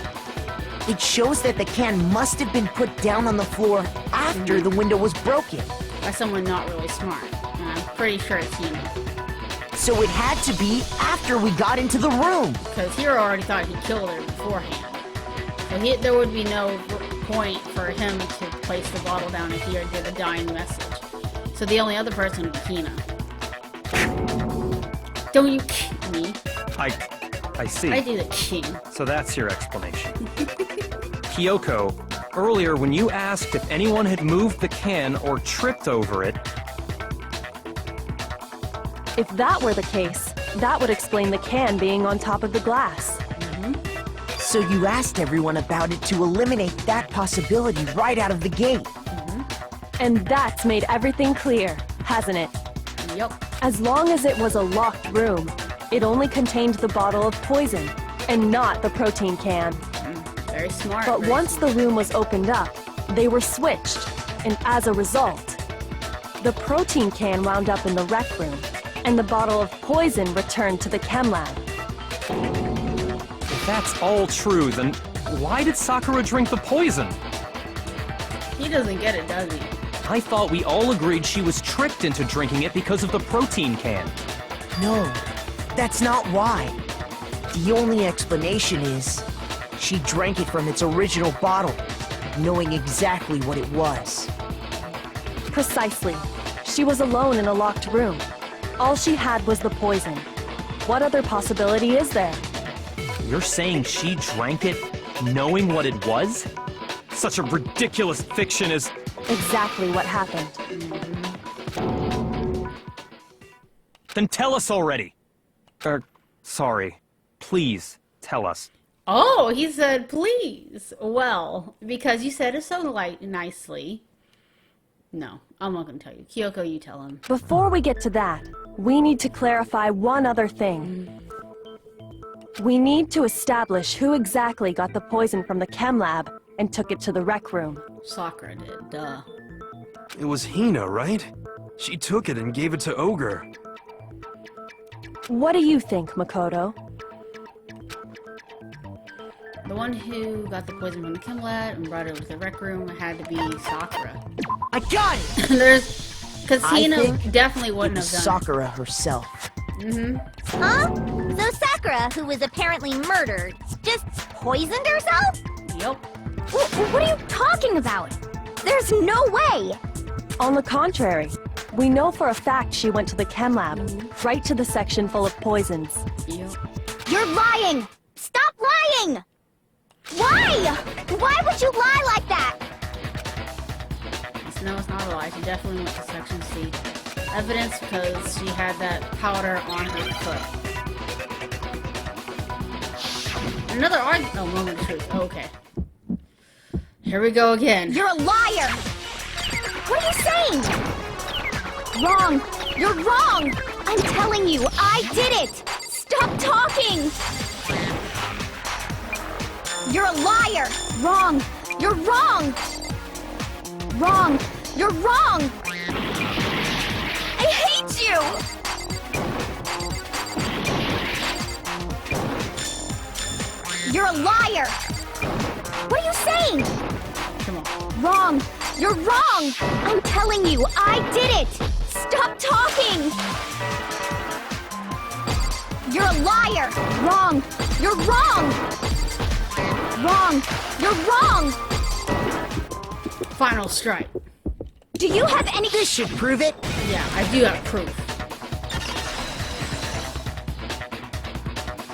It shows that the can must have been put down on the floor after the window was broken. By someone not really smart. And I'm pretty sure it's Hina. So it had to be after we got into the room. Because Hiro already thought he killed her beforehand. So there would be no point for him to place the bottle down if he did a dying message. So the only other person would be Hina. Don't you kill me. I see. I do the king. So that's your explanation. Kyoko, earlier when you asked if anyone had moved the can or tripped over it... If that were the case, that would explain the can being on top of the glass. So you asked everyone about it to eliminate that possibility right out of the gate. And that's made everything clear, hasn't it? Yup. As long as it was a locked room, it only contained the bottle of poison, and not the protein can. Very smart. But very once the room was opened up, they were switched, and as a result, the protein can wound up in the rec room, and the bottle of poison returned to the chem lab. If that's all true, then why did Sakura drink the poison? He doesn't get it, does he? I thought we all agreed she was tricked into drinking it because of the protein can. No, that's not why. The only explanation is she drank it from its original bottle, knowing exactly what it was. Precisely. She was alone in a locked room. All she had was the poison. What other possibility is there? You're saying she drank it knowing what it was? Such a ridiculous fiction is... Exactly what happened. Then tell us already. Sorry. Please, tell us. Oh, he said please. Well, because you said it so nicely. No, I'm not going to tell you. Kyoko, you tell him. Before we get to that, we need to clarify one other thing. We need to establish who exactly got the poison from the chem lab and took it to the rec room. Sakura did, duh. It was Hina, right? She took it and gave it to Ogre. What do you think, Makoto? The one who got the poison from the chem lab and brought it to the rec room had to be Sakura. I got it! Because I Hina think definitely It wouldn't was have done Sakura herself. Huh? So Sakura, who was apparently murdered, just poisoned herself? it. Yup. What are you talking about? There's no way! On the contrary, we know for a fact she went to the chem lab, right to the section full of poisons. Yup. You're lying! Stop lying! Why? Why would you lie like that? No, it's not a lie. She definitely went to Section C. Evidence because she had that powder on her foot. Another argument. Oh, moment of truth. Okay. Here we go again. You're a liar! What are you saying? Wrong! You're wrong! I'm telling you, I did it! Stop talking! You're a liar! Wrong! You're wrong! Wrong! You're wrong! I hate you! You're a liar! What are you saying? Come on. Wrong! You're wrong! I'm telling you, I did it! Stop talking! You're a liar! Wrong! You're wrong! Wrong! You're wrong! Final strike. Do you have any good Should prove it. Yeah, I do have proof.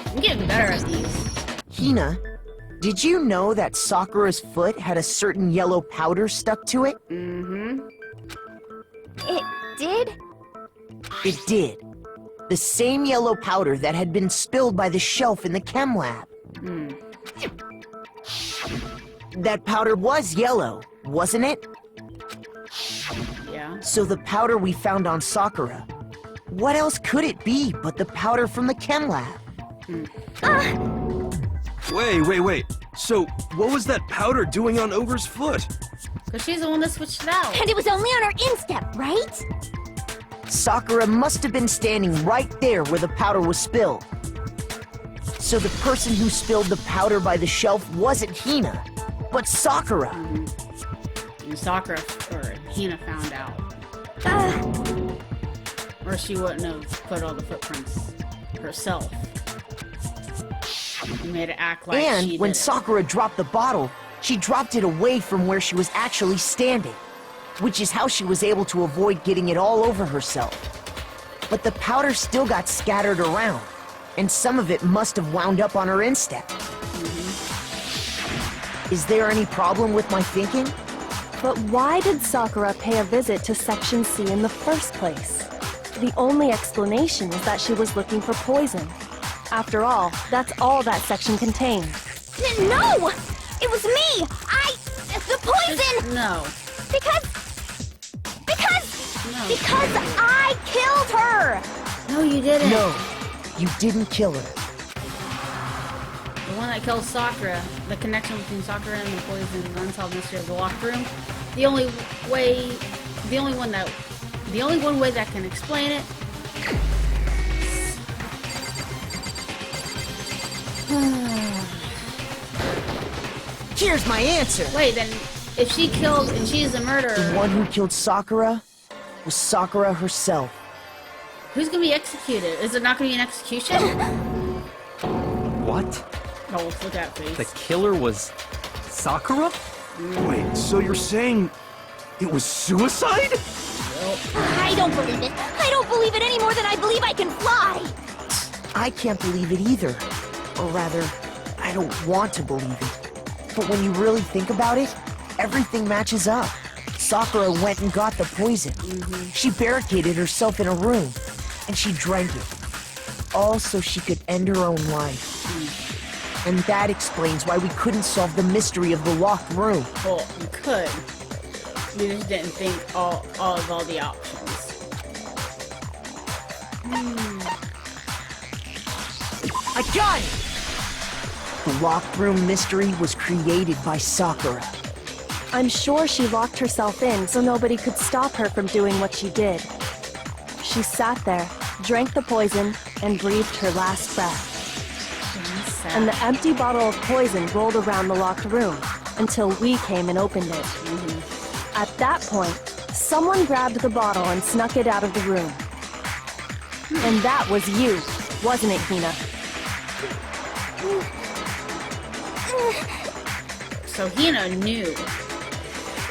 I'm getting better at these. Hina, did you know that Sakura's foot had a certain yellow powder stuck to it? It did? It did. The same yellow powder that had been spilled by the shelf in the chem lab. That powder was yellow, wasn't it? Yeah. So the powder we found on Sakura, what else could it be but the powder from the chem lab? Wait. So, what was that powder doing on Over's foot? Because she's the one that switched it out. And it was only on her instep, right? Sakura must have been standing right there where the powder was spilled. So the person who spilled the powder by the shelf wasn't Hina, but Sakura. And Sakura, or Hina found out. Or she wouldn't have put all the footprints herself. You made it act like And she when did it. Sakura dropped the bottle, she dropped it away from where she was actually standing, which is how she was able to avoid getting it all over herself. But the powder still got scattered around, and some of it must have wound up on her instep. Is there any problem with my thinking? But why did Sakura pay a visit to Section C in the first place? The only explanation is that she was looking for poison. After all, that's all that section contained. No! It was me! The poison! No. Because No. I killed her! No, you didn't. No, you didn't kill her. The one that kills Sakura, the connection between Sakura and the poison, the unsolved mystery of the locked room. The only way that can explain it. Here's my answer. Wait, then if she killed and she's the murderer, The one who killed Sakura was Sakura herself. who's gonna be executed? Is it not gonna be an execution? What? Oh, look at that face. The killer was Sakura? Wait, so you're saying it was suicide? I don't believe it. I don't believe it any more than I believe I can fly. I can't believe it either. Or rather, I don't want to believe it. But when you really think about it, everything matches up. Sakura went and got the poison. She barricaded herself in a room, and she drank it. All so she could end her own life. And that explains why we couldn't solve the mystery of the locked room. Well, you could. You just didn't think all of the options. I got it! The locked room mystery was created by Sakura. I'm sure she locked herself in so nobody could stop her from doing what she did. She sat there, drank the poison, and breathed her last breath. And the empty bottle of poison rolled around the locked room until we came and opened it. At that point, someone grabbed the bottle and snuck it out of the room. And that was you, wasn't it, Hina? So Hina knew.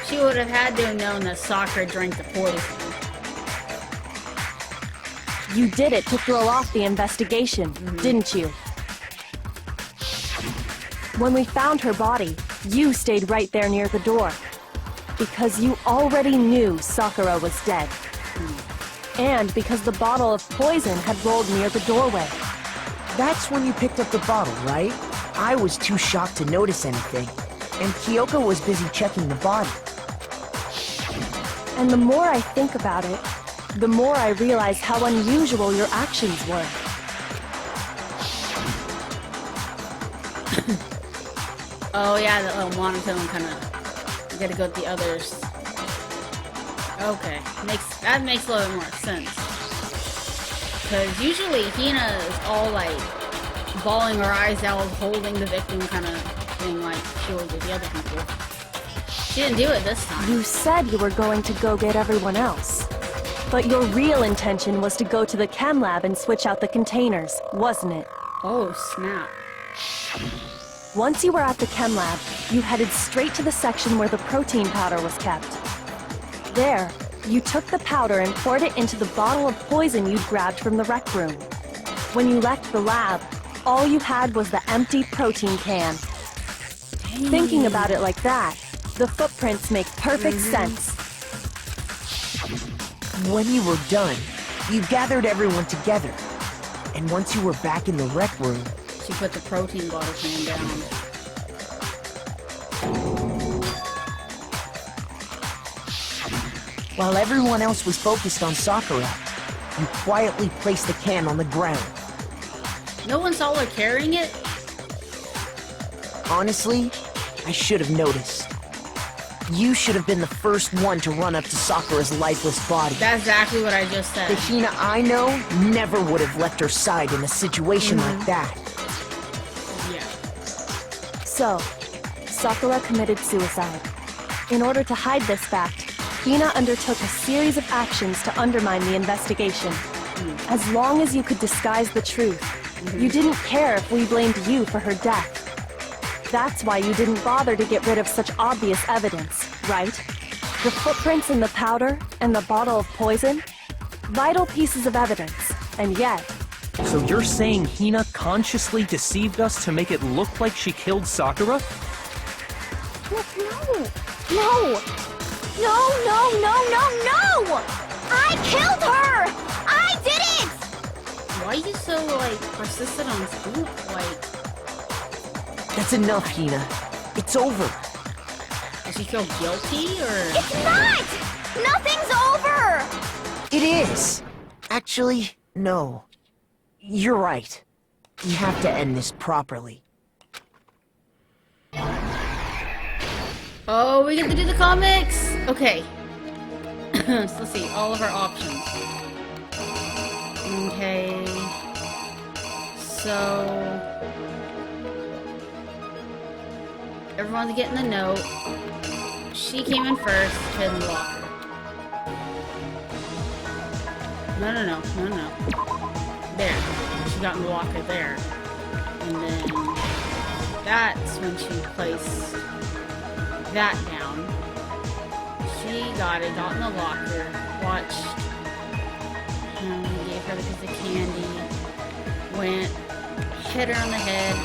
She would have had to have known that Sakura drank the poison. You did it to throw off the investigation, didn't you? When we found her body, you stayed right there near the door. Because you already knew Sakura was dead. And because the bottle of poison had rolled near the doorway. That's when you picked up the bottle, right? I was too shocked to notice anything, and Kyoko was busy checking the body. And the more I think about it, the more I realize how unusual your actions were. Oh yeah, the little monotone kind of. You gotta go with the others. Okay, that makes a little bit more sense. Because usually Hina is all like bawling her eyes out, holding the victim kind of thing, like she would with the other people. She didn't do it this time. You said you were going to go get everyone else. But your real intention was to go to the chem lab and switch out the containers, wasn't it? Oh snap! Once you were at the chem lab, you headed straight to the section where the protein powder was kept. There, you took the powder and poured it into the bottle of poison you'd grabbed from the rec room. When you left the lab, all you had was the empty protein can. Thinking about it like that, the footprints make perfect sense. When you were done, You gathered everyone together, and once you were back in the rec room, She put the protein bottle can down. while everyone else was focused on Sakura, you quietly placed the can on the ground. No one saw her carrying it? Honestly, I should have noticed. You should have been the first one to run up to Sakura's lifeless body. That's exactly what I just said. The Hina I know never would have left her side in a situation like that. Yeah. So, Sakura committed suicide. In order to hide this fact, Hina undertook a series of actions to undermine the investigation. As long as you could disguise the truth, you didn't care if we blamed you for her death. That's why you didn't bother to get rid of such obvious evidence, right? The footprints in the powder and the bottle of poison? Vital pieces of evidence, and yet... So you're saying Hina consciously deceived us to make it look like she killed Sakura? No! I killed her! I did it! Why are you so, like, persistent on scoop? Like, That's enough, Hina. It's over. does she feel guilty, or...? It's not! Nothing's over! It is. Actually, no. You're right. We have to end this properly. Oh, we get to do the comics! Okay. So let's see, all of our options. Okay. So... everyone's getting the note. She came in first, hid in the locker. No. There. She got in the locker there. And then... that's when she placed that down. She got it, got in the locker, watched, gave her the piece of candy, went, hit her on the head.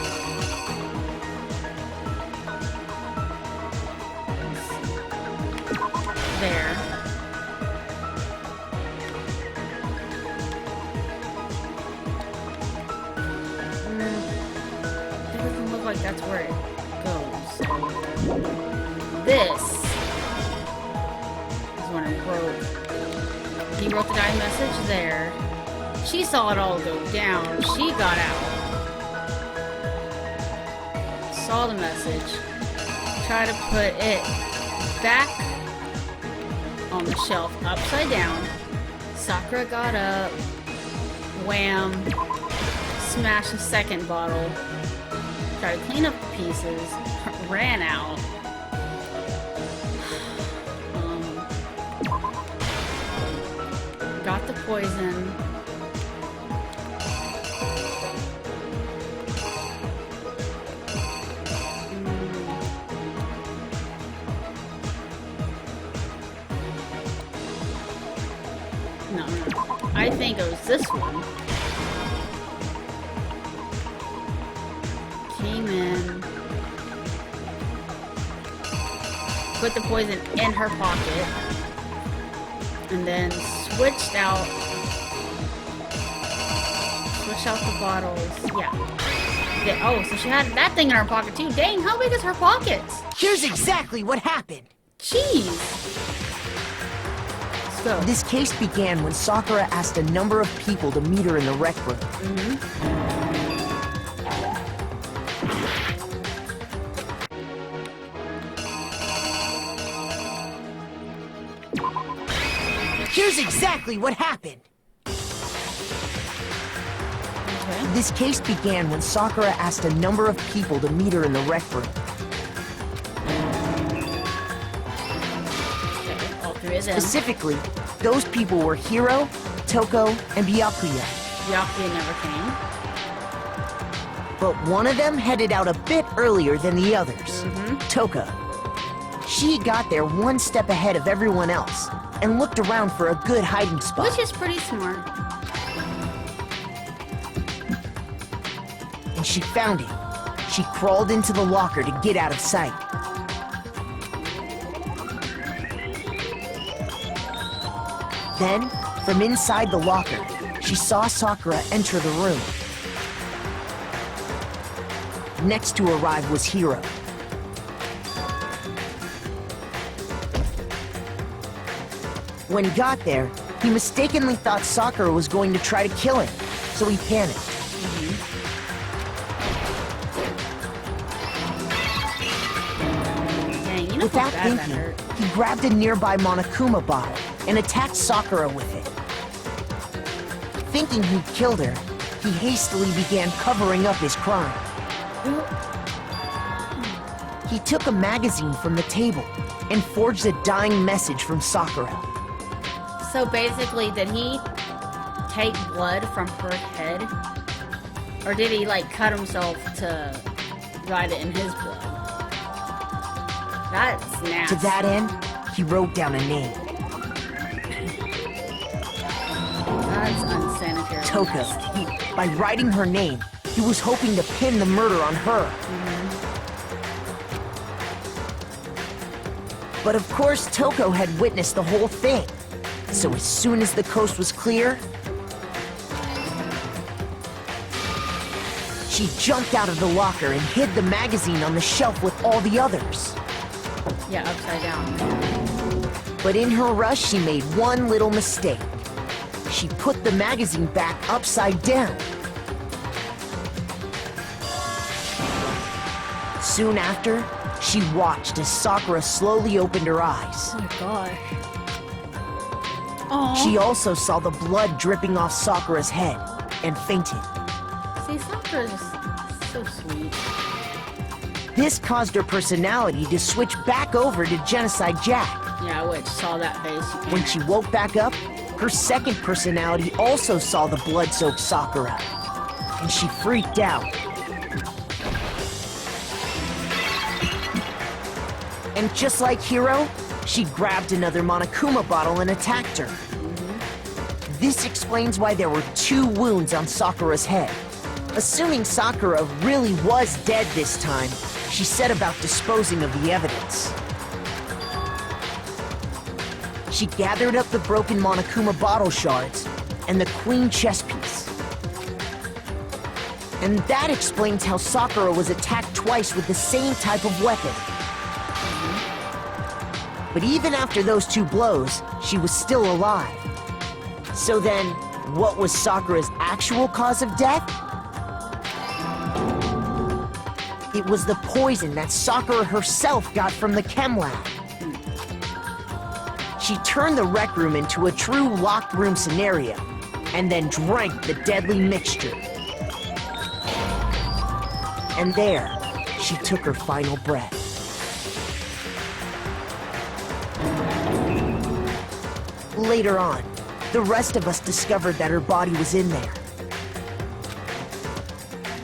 There. It doesn't look like that's where it goes. This is when it broke. He wrote the dying message there. She saw it all go down. She got out. Saw the message. Tried to put it back on the shelf, upside down. Sakura got up. Wham. Smashed the second bottle. Tried to clean up the pieces. Ran out. Got the poison. No. I think it was this one. Came in. Put the poison in her pocket. And then switched out the bottles. Yeah. Oh, so she had that thing in her pocket too. Dang, how big is her pocket? Here's exactly what happened. Jeez. So, This case began when Sakura asked a number of people to meet her in the rec room. Here's exactly what happened. okay. This case began when Sakura asked a number of people to meet her in the rec room. Okay, all three of them. Specifically, those people were Hiro, Toko, and Byakuya. Byakuya never came. But one of them headed out a bit earlier than the others. Toka. She got there one step ahead of everyone else and looked around for a good hiding spot. Which is pretty smart. And she found it. She crawled into the locker to get out of sight. Then, From inside the locker, she saw Sakura enter the room. Next to arrive was Hiro. When he got there, he mistakenly thought Sakura was going to try to kill him, so he panicked. Dang, you know Without how bad that thinking, hurt. he grabbed a nearby Monokuma bottle and attacked Sakura with it. Thinking he'd killed her, he hastily began covering up his crime. He took a magazine from the table and forged a dying message from Sakura. So basically, did he take blood from her head? Or did he, like, cut himself to write it in his blood? That's nasty. To that end, he wrote down a name. That's unsanitary. Toko. nasty. By writing her name, he was hoping to pin the murder on her. But of course, Toko had witnessed the whole thing. So as soon as the coast was clear, she jumped out of the locker and hid the magazine on the shelf with all the others. Yeah, upside down. But in her rush, she made one little mistake. She put the magazine back upside down. Soon after, she watched as Sakura slowly opened her eyes. Oh my god. Aww. She also saw the blood dripping off Sakura's head and fainted. See, Sakura's just so sweet. This caused her personality to switch back over to Genocide Jack. Yeah, which saw that face. When she woke back up, her second personality also saw the blood-soaked Sakura, and she freaked out. And just like Hiro, she grabbed another Monokuma bottle and attacked her. This explains why there were 2 wounds on Sakura's head. Assuming Sakura really was dead this time, she set about disposing of the evidence. She gathered up the broken Monokuma bottle shards and the queen chess piece. And that explains how Sakura was attacked twice with the same type of weapon. But even after those 2 blows, she was still alive. So then, what was Sakura's actual cause of death? It was the poison that Sakura herself got from the chem lab. She turned the rec room into a true locked room scenario, and then drank the deadly mixture. And there, she took her final breath. Later on, the rest of us discovered that her body was in there.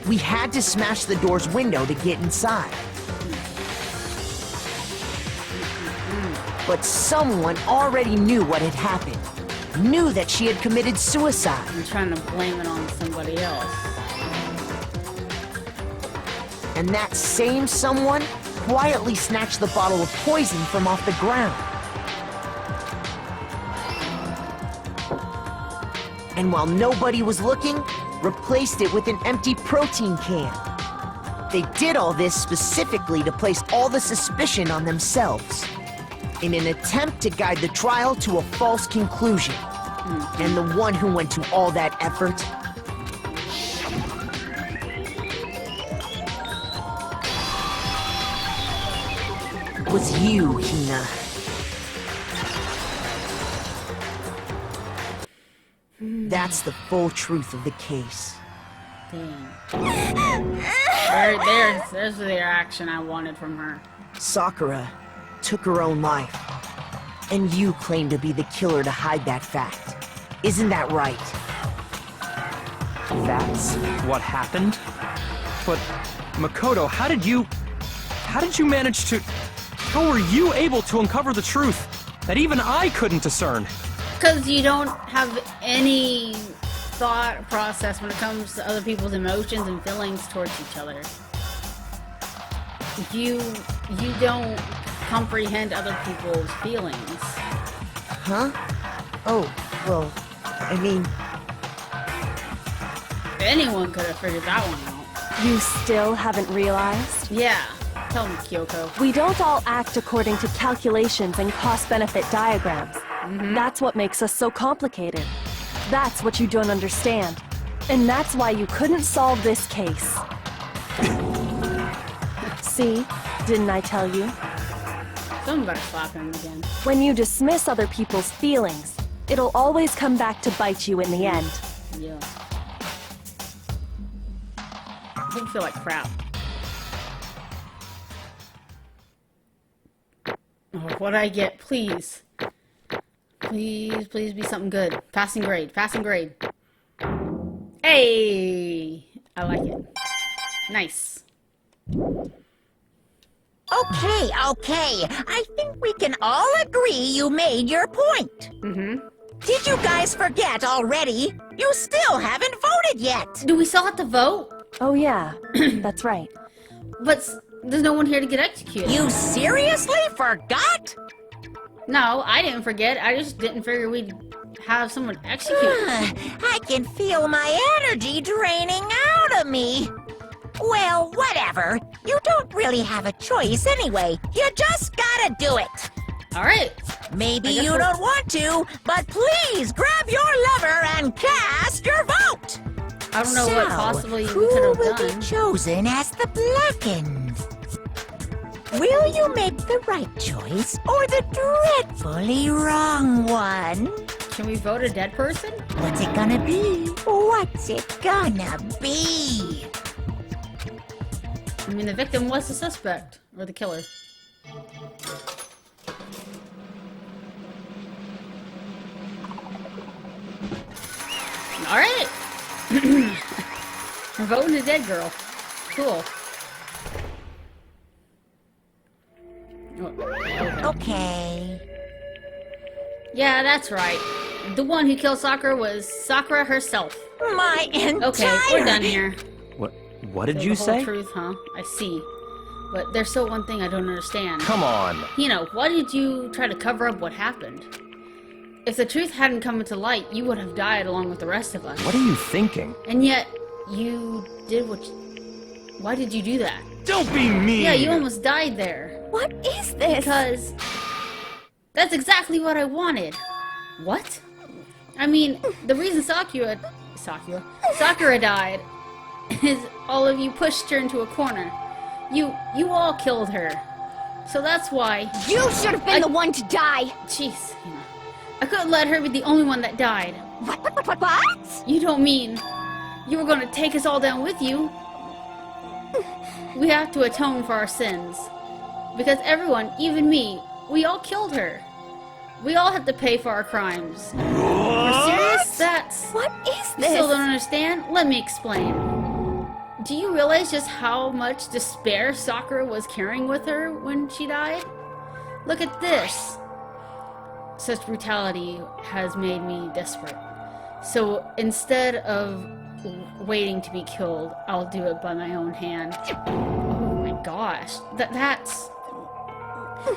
We had to smash the door's window to get inside. But someone already knew what had happened. Knew that she had committed suicide. I'm trying to blame it on somebody else. And that same someone quietly snatched the bottle of poison from off the ground. And while nobody was looking, replaced it with an empty protein can. They did all this specifically to place all the suspicion on themselves, in an attempt to guide the trial to a false conclusion. And the one who went to all that effort was you, Hina. That's the full truth of the case. Dang. There's the reaction I wanted from her. Sakura took her own life, and you claim to be the killer to hide that fact. Isn't that right? That's what happened? But, Makoto, how did you manage to... How were you able to uncover the truth that even I couldn't discern? Because you don't have any thought process when it comes to other people's emotions and feelings towards each other. You don't comprehend other people's feelings. Huh? Oh, well, I mean, Anyone could have figured that one out. You still haven't realized? Yeah. Tell me, Kyoko. We don't all act according to calculations and cost-benefit diagrams. That's what makes us so complicated. That's what you don't understand. And that's why you couldn't solve this case. See? Didn't I tell you? Someone better slap him again. When you dismiss other people's feelings, it'll always come back to bite you in the end. Yeah. I don't feel like crap. Oh, what'd I get? Please. Please, please be something good. Passing grade. Passing grade. Hey! I like it. Nice. Okay, okay. I think we can all agree you made your point. Did you guys forget already? You still haven't voted yet. Do we still have to vote? Oh yeah, that's right. But there's no one here to get executed. You seriously forgot? No, I didn't forget. I just didn't figure we'd have someone executed. I can feel my energy draining out of me. Well, whatever. You don't really have a choice anyway. You just gotta do it. Alright. Maybe I guess you don't want to, but please grab your lover and cast your vote. I don't know so, what possibly we who could have will done. be chosen as the blackened? Will you make the right choice or the dreadfully wrong one? Can we vote a dead person? What's it gonna be? What's it gonna be? I mean, the victim was the suspect. Or the killer. Alright! We're voting a dead girl. Cool. Okay. Yeah, that's right. The one who killed Sakura was Sakura herself. My entire... Okay, we're done here. What did The you whole say? truth, huh? I see. But there's still one thing I don't understand. Come on. You know, why did you try to cover up what happened? If the truth hadn't come into light, you would have died along with the rest of us. What are you thinking? And yet, you did what Why did you do that? Don't be mean! Yeah, you almost died there. What is this? Because... that's exactly what I wanted. What? I mean, the reason Sakura died is all of you pushed her into a corner. You all killed her. So that's why... You should have been the one to die! Jeez, you know. I couldn't let her be the only one that died. What? You don't mean you were gonna take us all down with you? We have to atone for our sins. Because everyone, even me, we all killed her. We all have to pay for our crimes. You're serious? That's... What is You this? still don't understand? Let me explain. Do you realize just how much despair Sakura was carrying with her when she died? Look at this. Such brutality has made me desperate. So instead of waiting to be killed, I'll do it by my own hand. Oh my gosh. That's...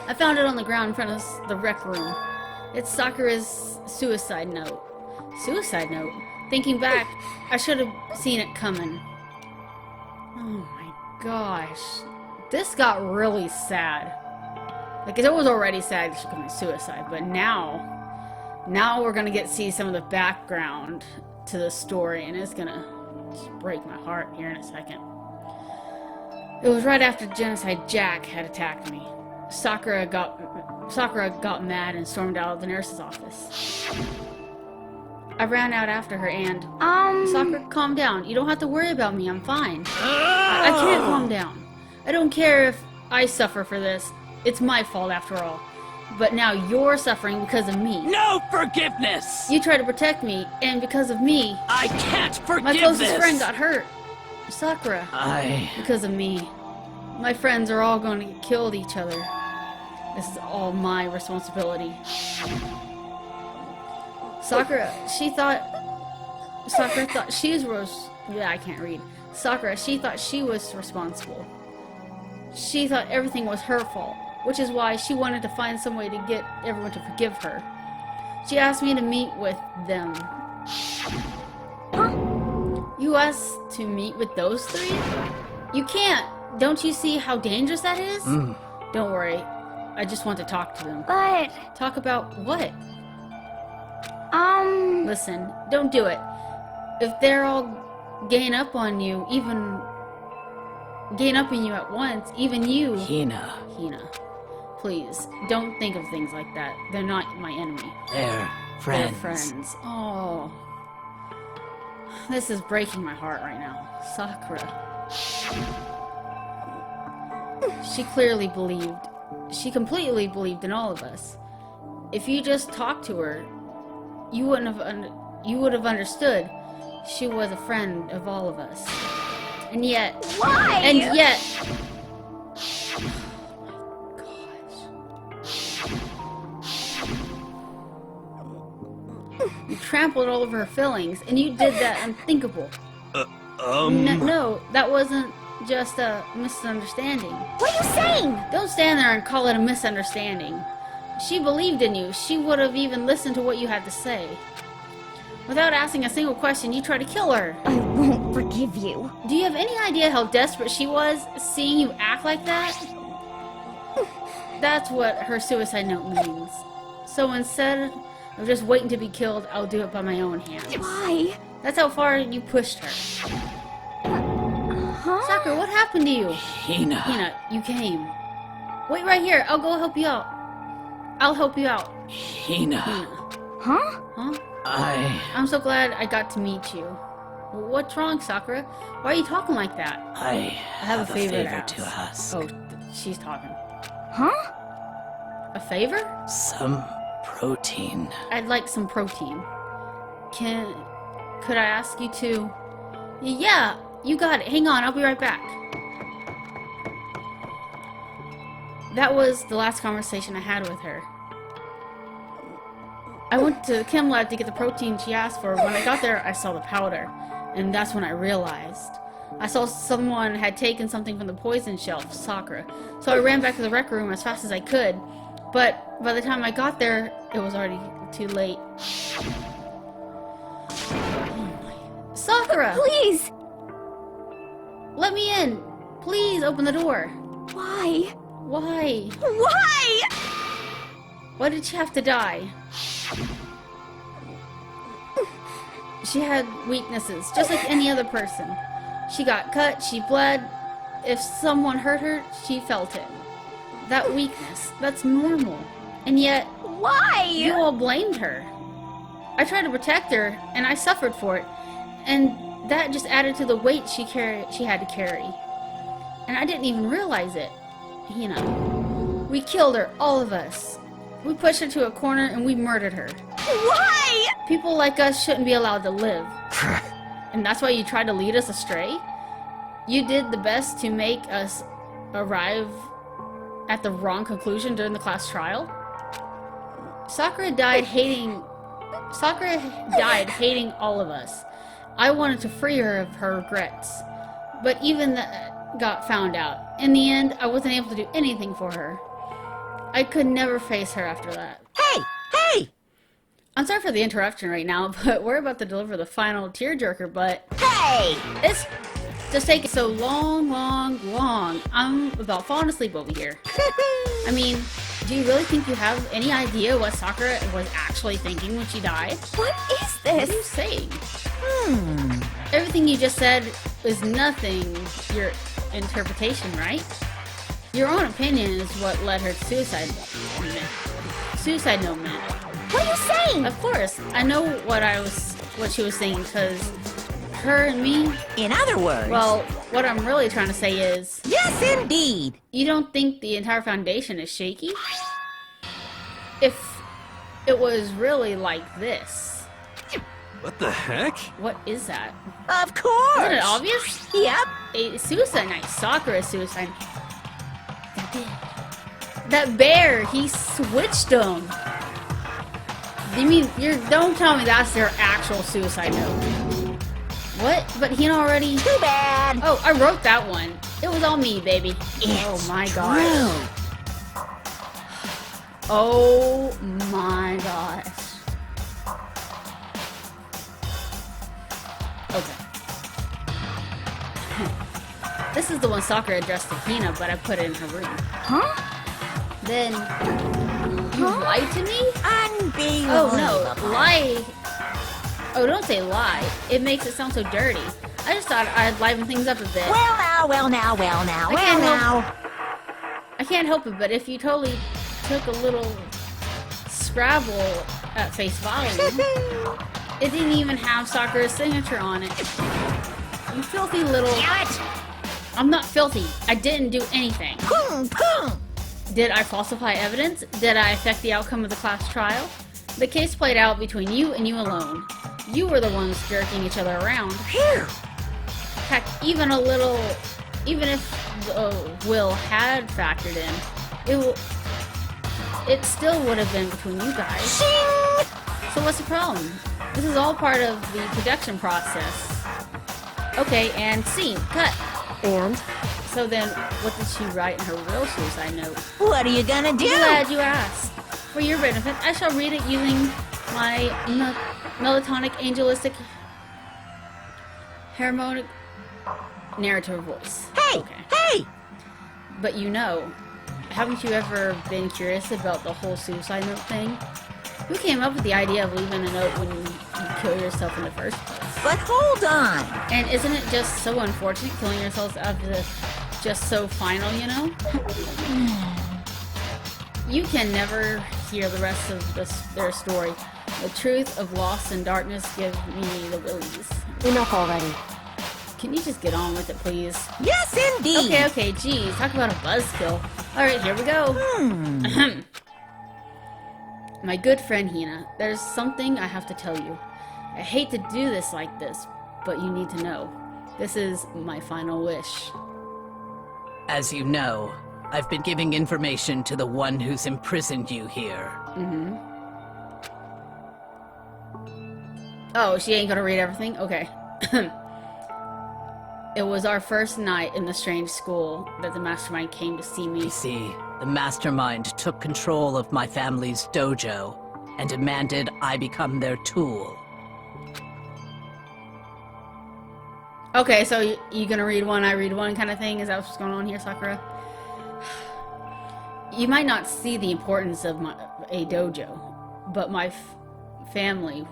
I found it on the ground in front of the rec room. It's Sakura's suicide note. Suicide note? Thinking back, I should have seen it coming. Oh my gosh. This got really sad. Like, it was already sad that she committed suicide, but now we're gonna get to see some of the background to the story, and it's gonna just break my heart here in a second. It was right after Genocide Jack had attacked me. Sakura got mad and stormed out of the nurse's office. I ran out after her and... Sakura, calm down. You don't have to worry about me. I'm fine. I can't calm down. I don't care if I suffer for this. It's my fault after all. But now you're suffering because of me. No forgiveness! You tried to protect me, and because of me, I can't forgive my closest this! friend got hurt. Sakura. Because of me. My friends are all going to get killed each other. This is all my responsibility. Sakura thought she was... Yeah, I can't read. Sakura, she thought she was responsible. She thought everything was her fault, which is why she wanted to find some way to get everyone to forgive her. She asked me to meet with them. You asked to meet with those three? You can't. Don't you see how dangerous that is? Don't worry. I just want to talk to them. But, Talk about what? Listen, don't do it. If they're all gain up on you, gain up on you at once, even you... Hina, Please, don't think of things like that. They're not my enemy. they're friends. They're friends. Oh. This is breaking my heart right now. Sakura. She completely believed in all of us. If you just talked to her, you would have understood she was a friend of all of us. And yet... why? And yet... You trampled all over her feelings, and you did that unthinkable. No, that wasn't just a misunderstanding. What are you saying? Don't stand there and call it a misunderstanding. She believed in you. She would have even listened to what you had to say. Without asking a single question, you tried to kill her. I won't forgive you. Do you have any idea how desperate she was, seeing you act like that? That's what her suicide note means. So instead of just waiting to be killed, I'll do it by my own hands. Why? That's how far you pushed her. Sakura, what happened to you? Hina, You came. Wait right here. I'll go help you out. I'll help you out. Hina, Huh? Huh? I'm so glad I got to meet you. What's wrong, Sakura? Why are you talking like that? I have a favor to to ask. Oh, she's talking. Huh? A favor? Some protein. I'd like some protein. Could I ask you to... Yeah, you got it. Hang on, I'll be right back. That was the last conversation I had with her. I went to the chem lab to get the protein she asked for. When I got there, I saw the powder. And that's when I realized. I saw someone had taken something from the poison shelf, Sakura. So I ran back to the rec room as fast as I could. But by the time I got there, it was already too late. Sakura! Please! Let me in! Please open the door. Why? Why? Why? Why did she have to die? She had weaknesses, just like any other person. She got cut, she bled. If someone hurt her, she felt it. That weakness, that's normal. And yet, Why? you all blamed her. I tried to protect her, and I suffered for it. And that just added to the weight she had to carry. And I didn't even realize it. We killed her, all of us. We pushed her to a corner and we murdered her. Why? People like us shouldn't be allowed to live. And that's why you tried to lead us astray? You did the best to make us arrive at the wrong conclusion during the class trial? Sakura died hating all of us. I wanted to free her of her regrets. But even that got found out. In the end, I wasn't able to do anything for her. I could never face her after that. Hey! Hey! I'm sorry for the interruption right now, but we're about to deliver the final tearjerker, but Hey! it's just taking so long. I'm about falling asleep over here. I mean, do you really think you have any idea what Sakura was actually thinking when she died? What is What are you this? saying? Everything you just said is nothing your interpretation, right? Your own opinion is what led her to suicide note meant. What are you saying? Of course, I know what she was saying, because her and me, In other words, well, what I'm really trying to say is, yes, indeed. you don't think the entire foundation is shaky? If it was really like this, What the heck? what is that? Of course. Isn't it obvious? Yep. A suicide night. Sakura's suicide. That bear, he switched them. You mean, don't tell me that's their actual suicide note. What? But he already... Too bad. Oh, I wrote that one. It was all me, baby. Oh my god. Oh my gosh. Okay. This is the one Sakura addressed to Hina, but I put it in her room. Huh? Then you lied to me? Unbelievable. Oh no, lie. Oh, don't say lie. It makes it sound so dirty. I just thought I'd liven things up a bit. Well now. I can't help it, but if you totally took a little Scrabble at face value, it didn't even have Sakura's signature on it. You filthy little... Damn it! I'm not filthy. I didn't do anything. Did I falsify evidence? Did I affect the outcome of the class trial? The case played out between you and you alone. You were the ones jerking each other around. Phew. Heck, even if Will had factored in, it still would have been between you guys. Shing! So what's the problem? This is all part of the production process. Okay, and scene, cut. And? So then, what did she write in her real suicide note? What are you gonna do? Glad you asked. For your benefit, I shall read it using my melatonin angelistic harmonic narrative voice. Hey! Okay. Hey! But you know, haven't you ever been curious about the whole suicide note thing? Who came up with the idea of leaving a note when you kill yourself in the first place? But hold on. And isn't it just so unfortunate killing yourselves after just so final, you know? You can never hear the rest of their story. The truth of loss and darkness give me the willies. Enough already. Can you just get on with it, please? Yes, indeed. Okay, geez, talk about a buzzkill. Alright, here we go. My good friend Hina, there's something I have to tell you. I hate to do this like this, but you need to know. This is my final wish. As you know, I've been giving information to the one who's imprisoned you here. Oh, she ain't gonna read everything? Okay. It was our first night in the strange school that the mastermind came to see me. You see, the mastermind took control of my family's dojo and demanded I become their tool. Okay, so you gonna read one, I read one kind of thing? Is that what's going on here, Sakura? You might not see the importance of a dojo, but my family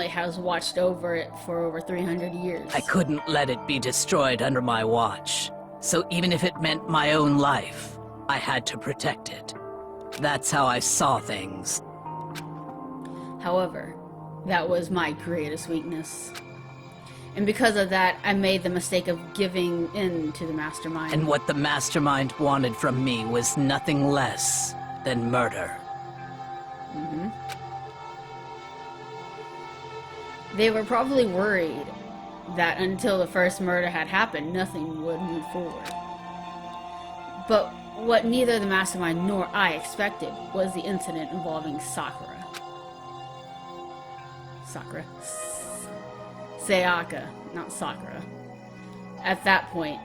has watched over it for over 300 years. I couldn't let it be destroyed under my watch. So even if it meant my own life, I had to protect it. That's how I saw things. However, that was my greatest weakness. And because of that, I made the mistake of giving in to the mastermind. And what the mastermind wanted from me was nothing less than murder. They were probably worried that until the first murder had happened, nothing would move forward. But what neither the mastermind nor I expected was the incident involving Sakura. Sayaka, not Sakura. At that point,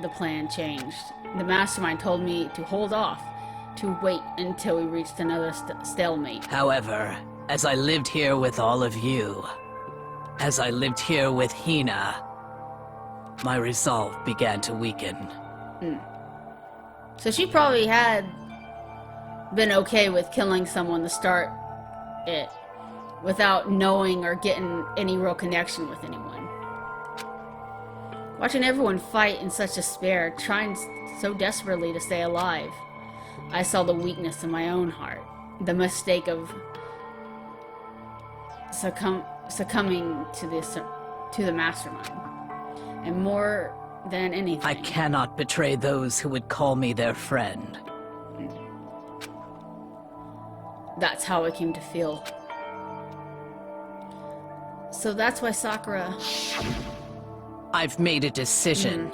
the plan changed. The mastermind told me to hold off, to wait until we reached another stalemate. However, as I lived here with all of you, as I lived here with Hina, my resolve began to weaken. So she probably had been okay with killing someone to start it without knowing or getting any real connection with anyone. Watching everyone fight in such despair, trying so desperately to stay alive, I saw the weakness in my own heart, the mistake of succumbing to the mastermind. And more than anything, I cannot betray those who would call me their friend. That's how I came to feel. So that's why Sakura... I've made a decision.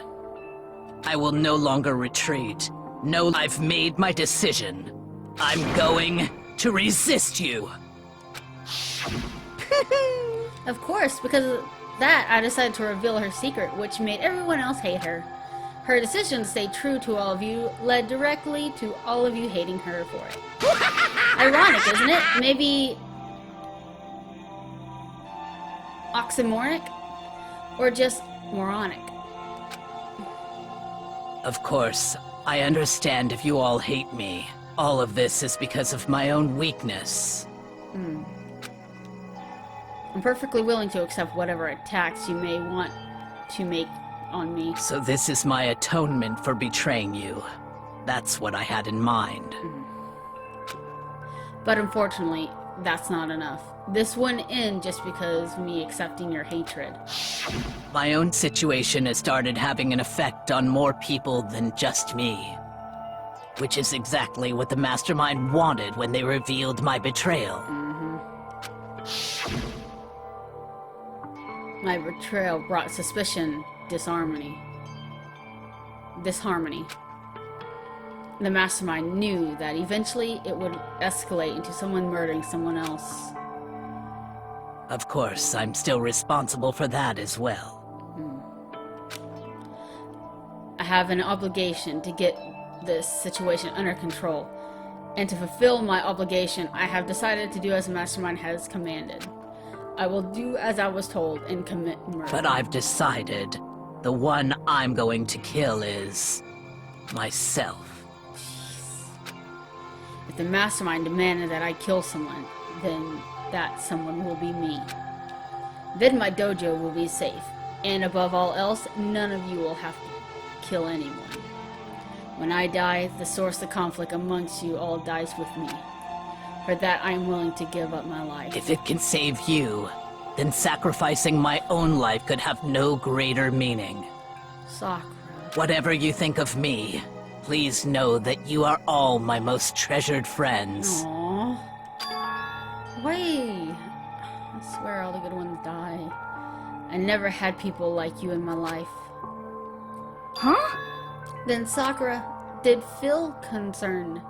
I will no longer retreat. No, I've made my decision. I'm going to resist you. Of course, because of that, I decided to reveal her secret, which made everyone else hate her. Her decision to stay true to all of you led directly to all of you hating her for it. oxymoronic or just moronic? Of course, I understand if you all hate me. All of this is because of my own weakness. I'm perfectly willing to accept whatever attacks you may want to make on me. So this is my atonement for betraying you. That's what I had in mind. But unfortunately, that's not enough. This wouldn't end just because of me accepting your hatred. My own situation has started having an effect on more people than just me. Which is exactly what the Mastermind wanted when they revealed my betrayal. My betrayal brought suspicion, disharmony. The Mastermind knew that eventually it would escalate into someone murdering someone else. Of course, I'm still responsible for that as well. I have an obligation to get this situation under control. And to fulfill my obligation, I have decided to do as the Mastermind has commanded. I will do as I was told and commit murder. But I've decided the one I'm going to kill is myself. If the Mastermind demanded that I kill someone, then that someone will be me. Then my dojo will be safe. And above all else, none of you will have to kill anyone. When I die, the source of conflict amongst you all dies with me. For that I am willing to give up my life. If it can save you, then sacrificing my own life could have no greater meaning. Sakura. Whatever you think of me, please know that you are all my most treasured friends. Aww. Wait. I swear all the good ones die. I never had people like you in my life. Huh? Then Sakura did feel concerned.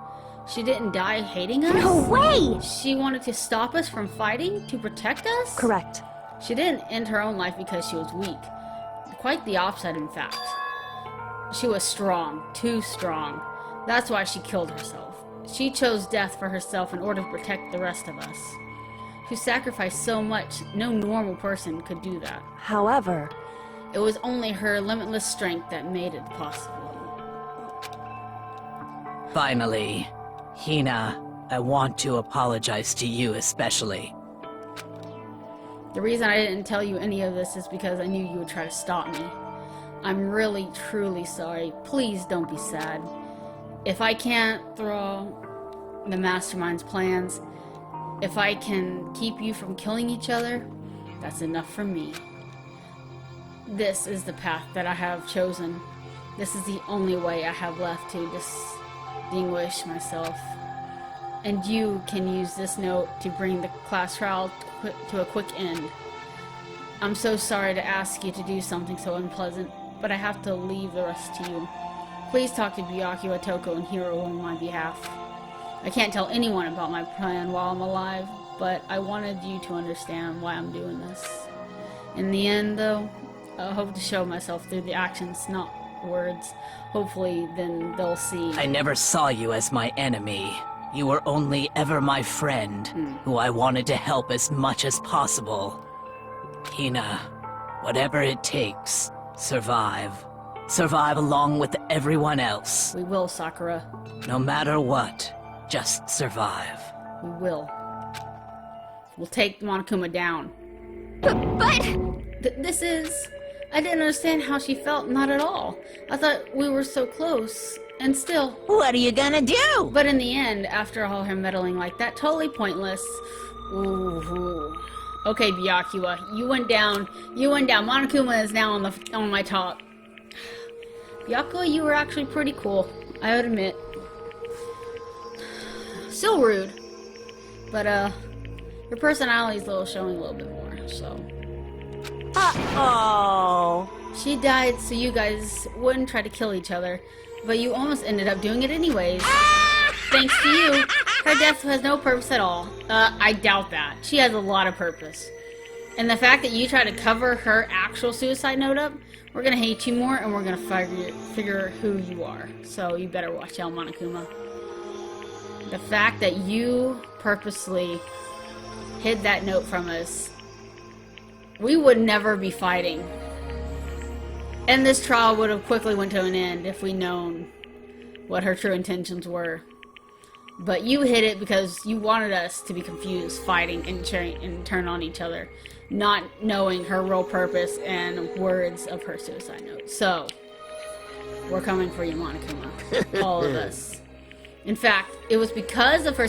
She didn't die hating us? No way! She wanted to stop us from fighting? To protect us? Correct. She didn't end her own life because she was weak. Quite the opposite, in fact. She was strong. Too strong. That's why she killed herself. She chose death for herself in order to protect the rest of us. She sacrificed so much, no normal person could do that. However, It was only her limitless strength that made it possible. Finally, Hina, I want to apologize to you especially. The reason I didn't tell you any of this is because I knew you would try to stop me. I'm really, truly sorry. Please don't be sad. If I can't throw the Mastermind's plans, if I can keep you from killing each other, that's enough for me. This is the path that I have chosen. This is the only way I have left to distinguish myself. And you can use this note to bring the class trial to a quick end. I'm so sorry to ask you to do something so unpleasant, but I have to leave the rest to you. Please talk to Byakuya, Toko, and Hiro on my behalf. I can't tell anyone about my plan while I'm alive, but I wanted you to understand why I'm doing this. In the end, though, I hope to show myself through the actions, not words. Hopefully, then they'll see. I never saw you as my enemy. You were only ever my friend, who I wanted to help as much as possible. Hina, whatever it takes, survive. Survive along with everyone else. We will, Sakura. No matter what, just survive. We will. We'll take Monokuma down. But... This is... I didn't understand how she felt, not at all. I thought we were so close, and still... What are you gonna do? But in the end, after all her meddling like that, totally pointless. Ooh. Okay, Byakuya, you went down. You went down. Monokuma is now on my top. Byakuya, you were actually pretty cool, I would admit. Still rude. But, your personality's showing a little bit more, so... uh-oh. She died so you guys wouldn't try to kill each other, but you almost ended up doing it anyways. Thanks to you, her death has no purpose at all. I doubt that. She has a lot of purpose. And the fact that you try to cover her actual suicide note up, we're gonna hate you more and we're gonna figure who you are. So you better watch out, Monokuma. The fact that you purposely hid that note from us we would never be fighting. And this trial would have quickly went to an end if we'd known what her true intentions were. But you hid it because you wanted us to be confused, fighting, and turn on each other, not knowing her real purpose and words of her suicide note. So, we're coming for you, Monokuma. All of us. In fact, it was because of her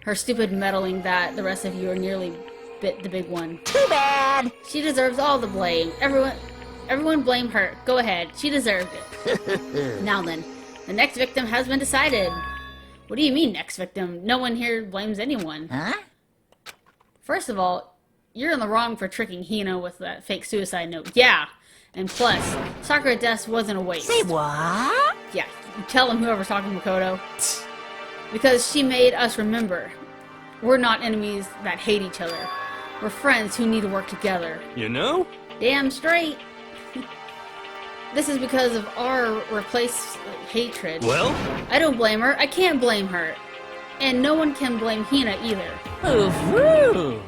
her stupid meddling that the rest of you are nearly bit the big one. Too bad. She deserves all the blame. Everyone blame her. Go ahead. She deserved it. Now then, the next victim has been decided. What do you mean, next victim? No one here blames anyone. Huh? First of all, you're in the wrong for tricking Hina with that fake suicide note. Yeah. And plus, Sakura death wasn't a waste. Say what? Yeah, you tell him whoever's talking Makoto. Because she made us remember. We're not enemies that hate each other. We're friends who need to work together. You know? Damn straight. This is because of our replaced hatred. Well? I don't blame her. I can't blame her. And no one can blame Hina either. Ooh.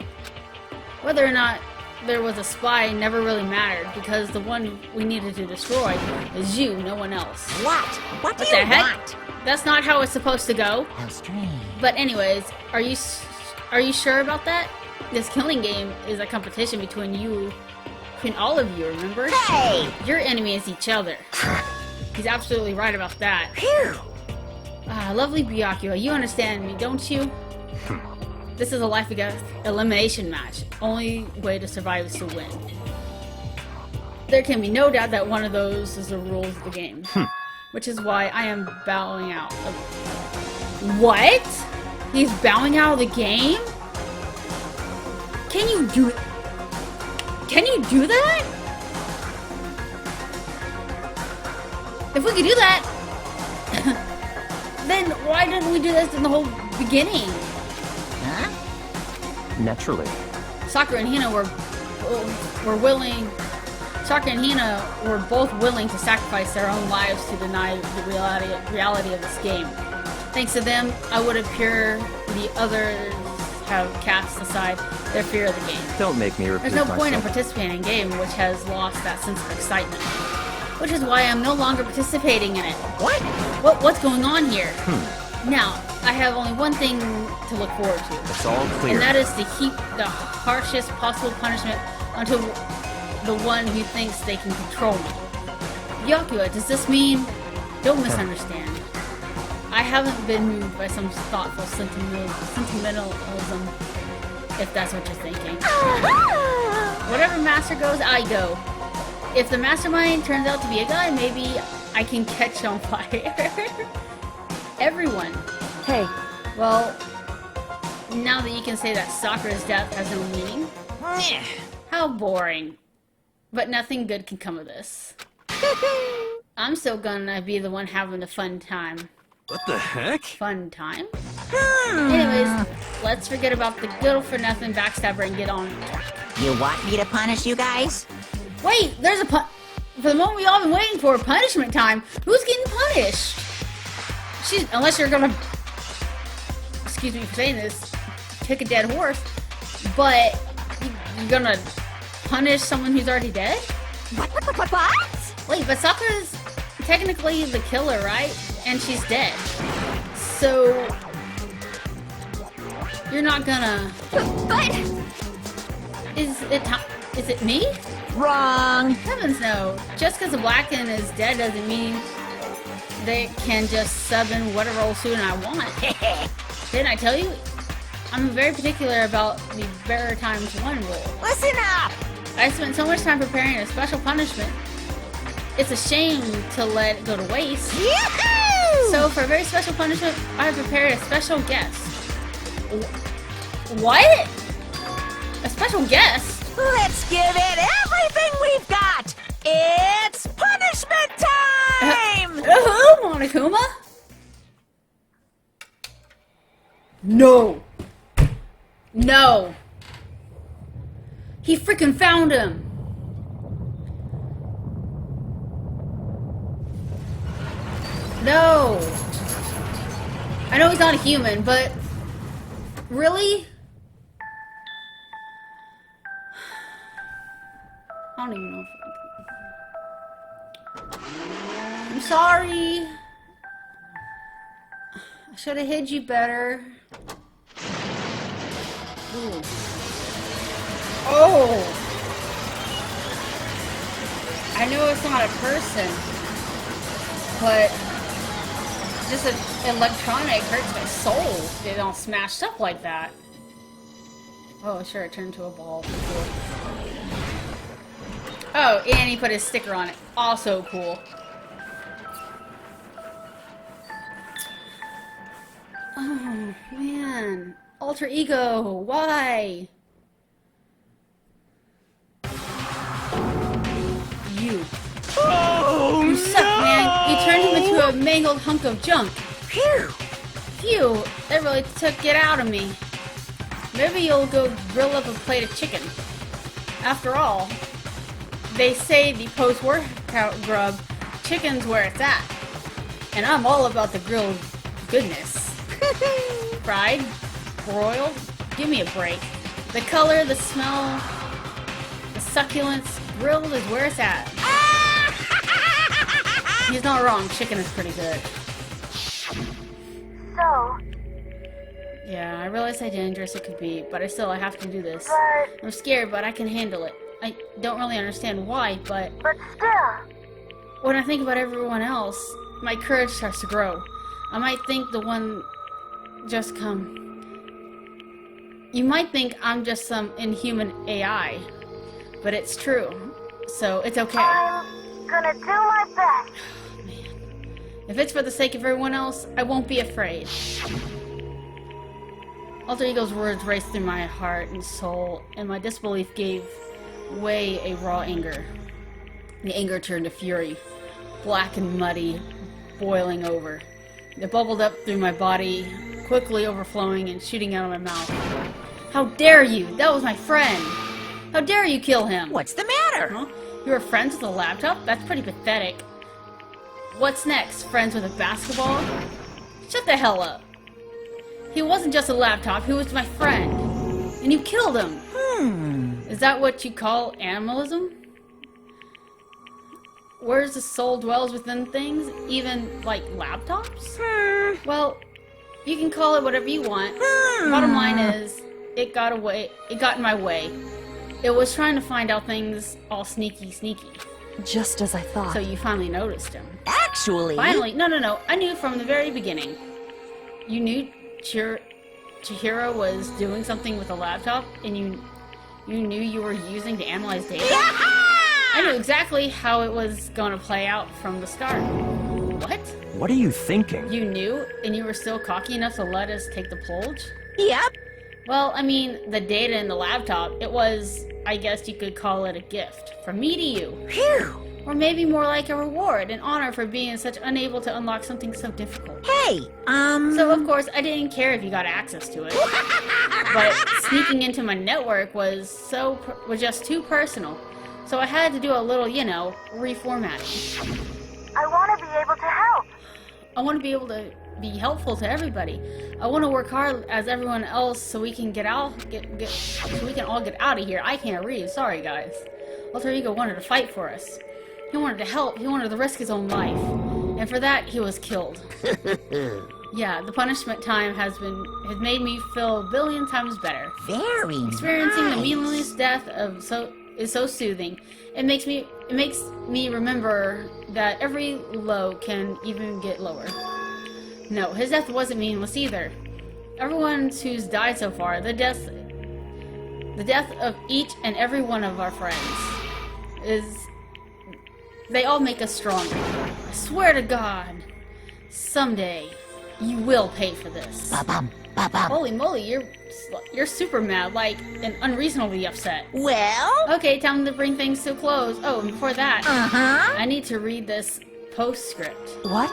Whether or not there was a spy never really mattered, because the one we needed to destroy is you, no one else. What? What do What you the heck? want? That's not how it's supposed to go. How strange. But anyways, are you sure about that? This killing game is a competition between all of you, remember? Hey! Your enemy is each other. He's absolutely right about that. Phew! Lovely Byakuya, you understand me, don't you? This is a life or death elimination match. Only way to survive is to win. There can be no doubt that one of those is the rules of the game. Which is why I am bowing out of... What? He's bowing out of the game? Can you do that? If we could do that, then why didn't we do this in the whole beginning? Huh? Naturally. Sakura and Hina were willing. Sakura and Hina were both willing to sacrifice their own lives to deny the reality of this game. Thanks to them, I would appear the others have cast aside their fear of the game. Don't make me repeat There's no point in myself. participating in a game which has lost that sense of excitement. Which is why I'm no longer participating in it. What? What's going on here? Now, I have only one thing to look forward to. It's all clear. And that is to heap the harshest possible punishment onto the one who thinks they can control me. Byakuya, does this mean... Don't misunderstand. I haven't been moved by some thoughtful sentimentalism, if that's what you're thinking. Whatever master goes, I go. If the mastermind turns out to be a guy, maybe I can catch on fire. Everyone. Hey, Well, now that you can say that Sakura's death has no meaning, how boring. But nothing good can come of this. I'm still gonna be the one having a fun time. What the heck? Fun time? Anyways, let's forget about the good-for-nothing backstabber and get on track. You want me to punish you guys? Wait, there's a for the moment we all been waiting for, punishment time. Who's getting punished? Unless you're gonna, excuse me for saying this, kick a dead horse, but you're gonna punish someone who's already dead? What? Wait, but Sakura's technically the killer, right? And she's dead. So you're not gonna. But Is it me? Wrong. Heavens no. Just because the Blacken is dead doesn't mean they can just sub in whatever old student I want. Didn't I tell you? I'm very particular about the bearer times one rule. Listen up. I spent so much time preparing a special punishment. It's a shame to let it go to waste. Yoo-hoo! So for a very special punishment, I have prepared a special guest. What? A special guest? Let's give it everything we've got. It's punishment time. Who, Monokuma? No. No. He freaking found him. No. I know he's not a human, but really? I don't even know if... I'm sorry. I should have hid you better. Ooh. Oh! I know it's not a person, but just an electronic hurts my soul. They don't smash up like that. Oh, sure, it turned into a ball. Cool. Oh, and he put his sticker on it. Also cool. Oh, man. Alter ego. Why? You. Oh, You suck, man. You turned him into a mangled hunk of junk. Phew! Phew. That really took it out of me. Maybe you'll go grill up a plate of chicken. After all, they say the post-workout grub, chicken's where it's at. And I'm all about the grilled goodness. Fried, broiled, give me a break. The color, the smell, the succulence, grilled is where it's at. He's not wrong, chicken is pretty good. So, Yeah, I realize how dangerous it could be, but I have to do this. I'm scared, but I can handle it. I don't really understand why, but still. when I think about everyone else, my courage starts to grow. I might think the one just come. You might think I'm just some inhuman AI, but it's true, so it's okay. I'm gonna do my best. Man. If it's for the sake of everyone else, I won't be afraid. Alter Ego's words raced through my heart and soul, and my disbelief gave way a raw anger. The anger turned to fury, black and muddy, boiling over. It bubbled up through my body, quickly overflowing and shooting out of my mouth. How dare you! That was my friend! How dare you kill him! What's the matter? Huh? You were friends with a laptop? That's pretty pathetic. What's next? Friends with a basketball? Shut the hell up. He wasn't just a laptop, he was my friend. And you killed him! Is that what you call animalism? Where's the soul dwells within things, even like laptops? Well, you can call it whatever you want. Bottom line is, it got in my way. It was trying to find out things all sneaky. Just as I thought. So you finally noticed him. Actually... Finally, no. I knew from the very beginning. You knew Chihiro was doing something with a laptop, and you knew you were using to analyze data? I knew exactly how it was gonna play out from the start. What? What are you thinking? You knew, and you were still cocky enough to let us take the plunge? Yep. Well, I mean, the data in the laptop, it was, I guess you could call it a gift. From me to you. Phew! Or maybe more like a reward, an honor for being such unable to unlock something so difficult. Hey, So, of course, I didn't care if you got access to it. But sneaking into my network was just too personal. So I had to do a little, reformatting. I want to be able to help. I want to be able to be helpful to everybody. I want to work hard as everyone else so we can so we can all get out of here. I can't read. Sorry, guys. Alter Ego wanted to fight for us. He wanted to help. He wanted to risk his own life. And for that, he was killed. Yeah, the punishment time has made me feel a billion times better. very Experiencing nice. the meaningless death is so soothing. It makes me remember that every low can even get lower. No, his death wasn't meaningless either. Everyone who's died so far, the death of each and every one of our friends they all make us stronger. I swear to God, someday you will pay for this. Ba-bum, ba-bum. Holy moly, you're super mad, like, and unreasonably upset. Well? Okay, time to bring things to a close. Oh, and before that, Uh-huh. I need to read this postscript. What?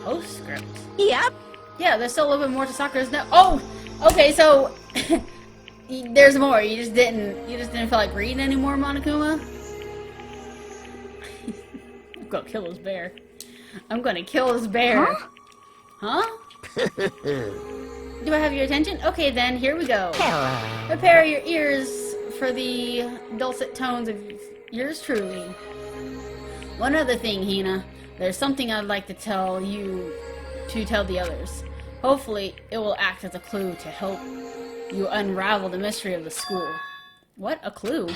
Postscript? Yep. Yeah, there's still a little bit more to Sakura's now. Oh! Okay, so there's more. You just didn't feel like reading anymore, Monokuma? I'm gonna kill this bear. I'm gonna kill this bear. Huh? Do I have your attention? Okay then, here we go. Hello. Prepare your ears for the dulcet tones of yours truly. One other thing, Hina. There's something I'd like to tell you to tell the others. Hopefully, it will act as a clue to help you unravel the mystery of the school. What? A clue?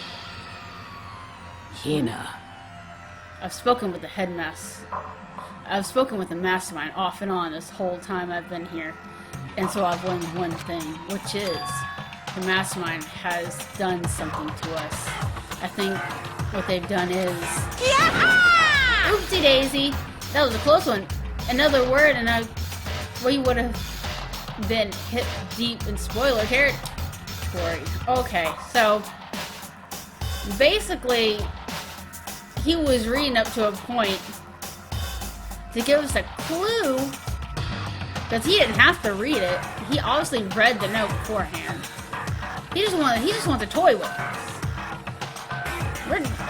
Hina. I've spoken with the headmaster. I've spoken with the mastermind off and on this whole time I've been here. And so I've learned one thing, which is the mastermind has done something to us. I think what they've done is... Oopsie daisy! That was a close one. Another word and we would have been hit deep in spoiler territory. Okay, so basically he was reading up to a point to give us a clue, because he didn't have to read it. He obviously read the note beforehand. He just wants a toy with us.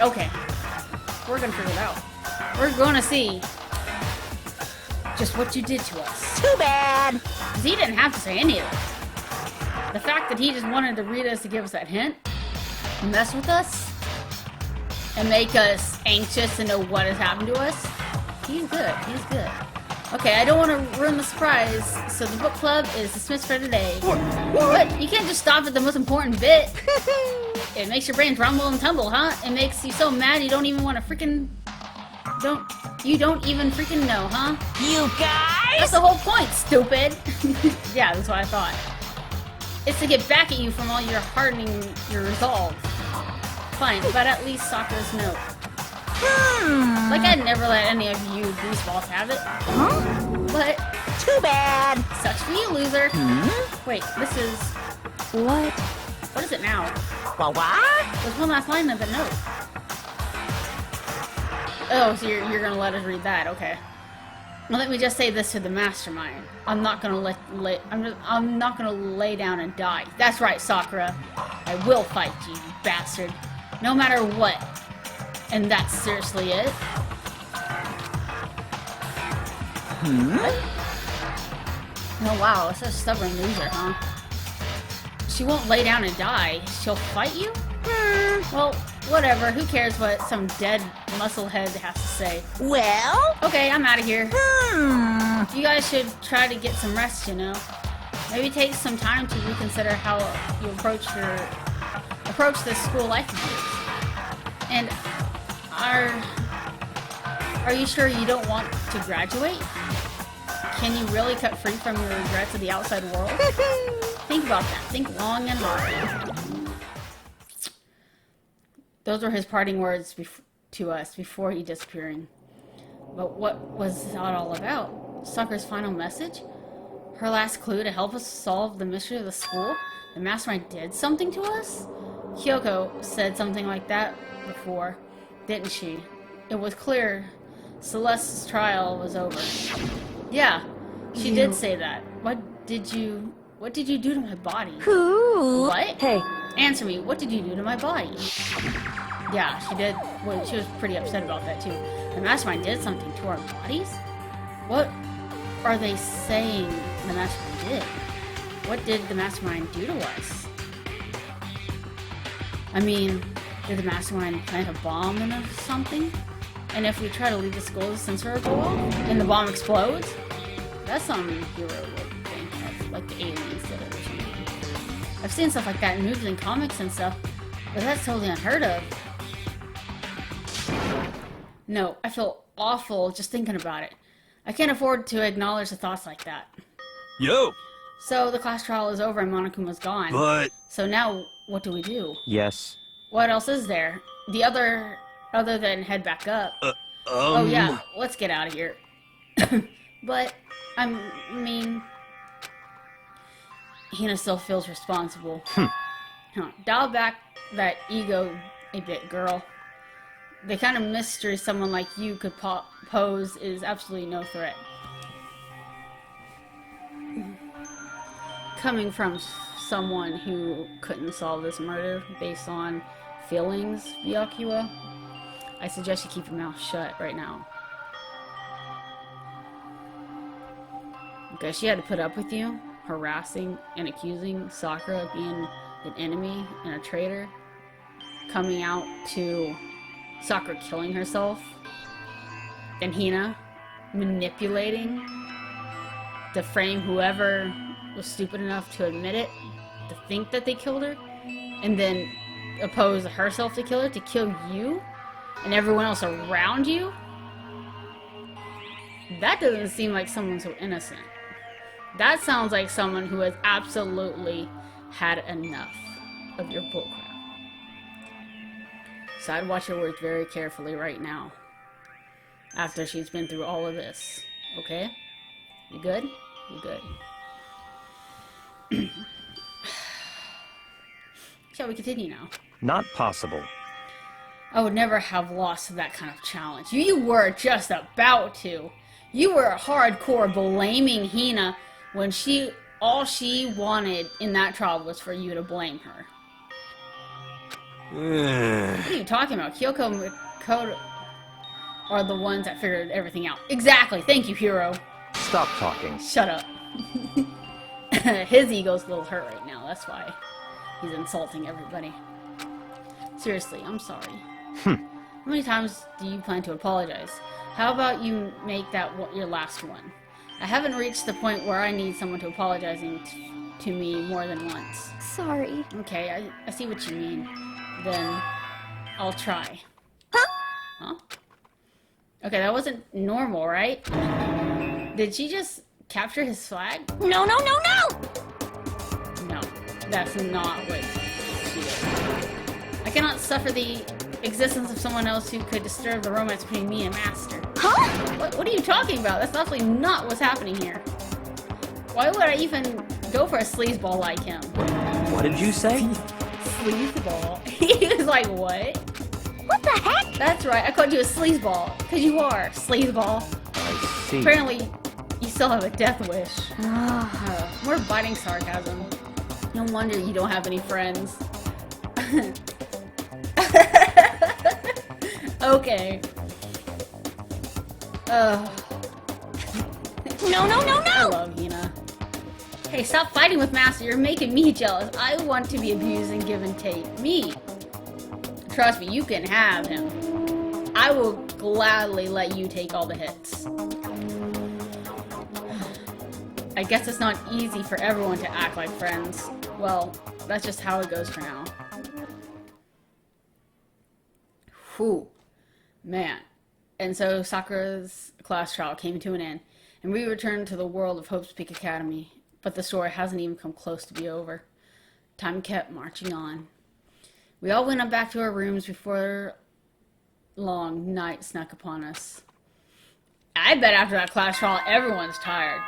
Okay. We're gonna figure it out. We're gonna see just what you did to us. Too bad. 'Cause he didn't have to say any of it. The fact that he just wanted to read us to give us that hint, mess with us, and make us anxious to know what has happened to us, he's good. He's good. Okay, I don't want to ruin the surprise, so the book club is dismissed for today. But you can't just stop at the most important bit. It makes your brains rumble and tumble, huh? It makes you so mad you don't even want to freaking... You don't even freaking know, huh? You guys? That's the whole point, stupid! Yeah, that's what I thought. It's to get back at you from all your hardening your resolve. Fine, but at least Sakura's note. Like, I'd never let any of you greaseballs have it. But... Too bad. Sucks for you, loser. Wait, this is... What? What is it now? What? There's one last line of the note. Oh, so you're gonna let us read that? Okay. Well, let me just say this to the mastermind. I'm not gonna I'm not gonna lay down and die. That's right, Sakura. I will fight you, you bastard. No matter what. And that's seriously it? Oh wow, such a stubborn loser, huh? She won't lay down and die. She'll fight you? Well, whatever. Who cares what some dead musclehead has to say? Well? Okay, I'm out of here. You guys should try to get some rest, you know? Maybe take some time to reconsider how you approach this school life of yours. And are you sure you don't want to graduate? Can you really cut free from your regrets of the outside world? Think about that. Think long and hard. Those were his parting words to us before he disappearing. But what was that all about? Sakura's final message? Her last clue to help us solve the mystery of the school? The mastermind did something to us? Kyoko said something like that before, didn't she? It was clear Celeste's trial was over. Yeah, she did say that. What did you do to my body? Who? What? Hey, Answer me, what did you do to my body? Yeah, she did. Well, she was pretty upset about that too. The mastermind did something to our bodies? What are they saying the mastermind did? What did the mastermind do to us? I mean, did the mastermind plant a bomb in us or something? And if we try to leave the school, the sensor will go off? And the bomb explodes? That's something hero would think of, like the aliens did it or something. I've seen stuff like that in movies and comics and stuff, but that's totally unheard of. No, I feel awful just thinking about it. I can't afford to acknowledge the thoughts like that. Yo! So the class trial is over and Monokuma's gone. But... So now, what do we do? Yes. What else is there? Other than head back up. Oh yeah, let's get out of here. But, I mean... Hina still feels responsible. Dial back that ego a bit, girl. The kind of mystery someone like you could pose is absolutely no threat. Coming from someone who couldn't solve this murder based on feelings, Byakuya, I suggest you keep your mouth shut right now. Because she had to put up with you harassing and accusing Sakura of being an enemy and a traitor, coming out to Sakura killing herself, and Hina manipulating to frame whoever was stupid enough to admit it, to think that they killed her, and then oppose herself to kill her, to kill you and everyone else around you? That doesn't seem like someone so innocent. That sounds like someone who has absolutely had enough of your bullcrap. So I'd watch her words very carefully right now, after she's been through all of this. Okay? You good? You good. Shall we continue now? Not possible. I would never have lost to that kind of challenge. You were just about to. You were hardcore blaming Hina when all she wanted in that trial was for you to blame her. What are you talking about? Kyoko and Makoto are the ones that figured everything out. Exactly. Thank you, Hero. Stop talking. Shut up. His ego's a little hurt right now. That's why he's insulting everybody. Seriously, I'm sorry. How many times do you plan to apologize? How about you make that your last one? I haven't reached the point where I need someone to apologizing to me more than once. Sorry. Okay, I see what you mean. Then I'll try. Huh? Okay, that wasn't normal, right? Did she just capture his flag? No, no, no, no! No, that's not what she did. I cannot suffer the existence of someone else who could disturb the romance between me and Master. Huh? What are you talking about? That's absolutely not what's happening here. Why would I even go for a sleazeball like him? What did you say? Sleazeball? He was like, what? What the heck? That's right, I called you a sleazeball. Because you are, sleazeball. I see. Apparently, you still have a death wish. More biting sarcasm. No wonder you don't have any friends. Okay. No, no, no, I no! love Hina. Hey, stop fighting with Master. You're making me jealous. I want to be abused and give and take. Me. Trust me, you can have him. I will gladly let you take all the hits. I guess it's not easy for everyone to act like friends. Well, that's just how it goes for now. Whew. Man. And so Sakura's class trial came to an end, and we returned to the world of Hope's Peak Academy. But the story hasn't even come close to be over. Time kept marching on. We all went up back to our rooms before long. Night snuck upon us. I bet after that class trial, everyone's tired.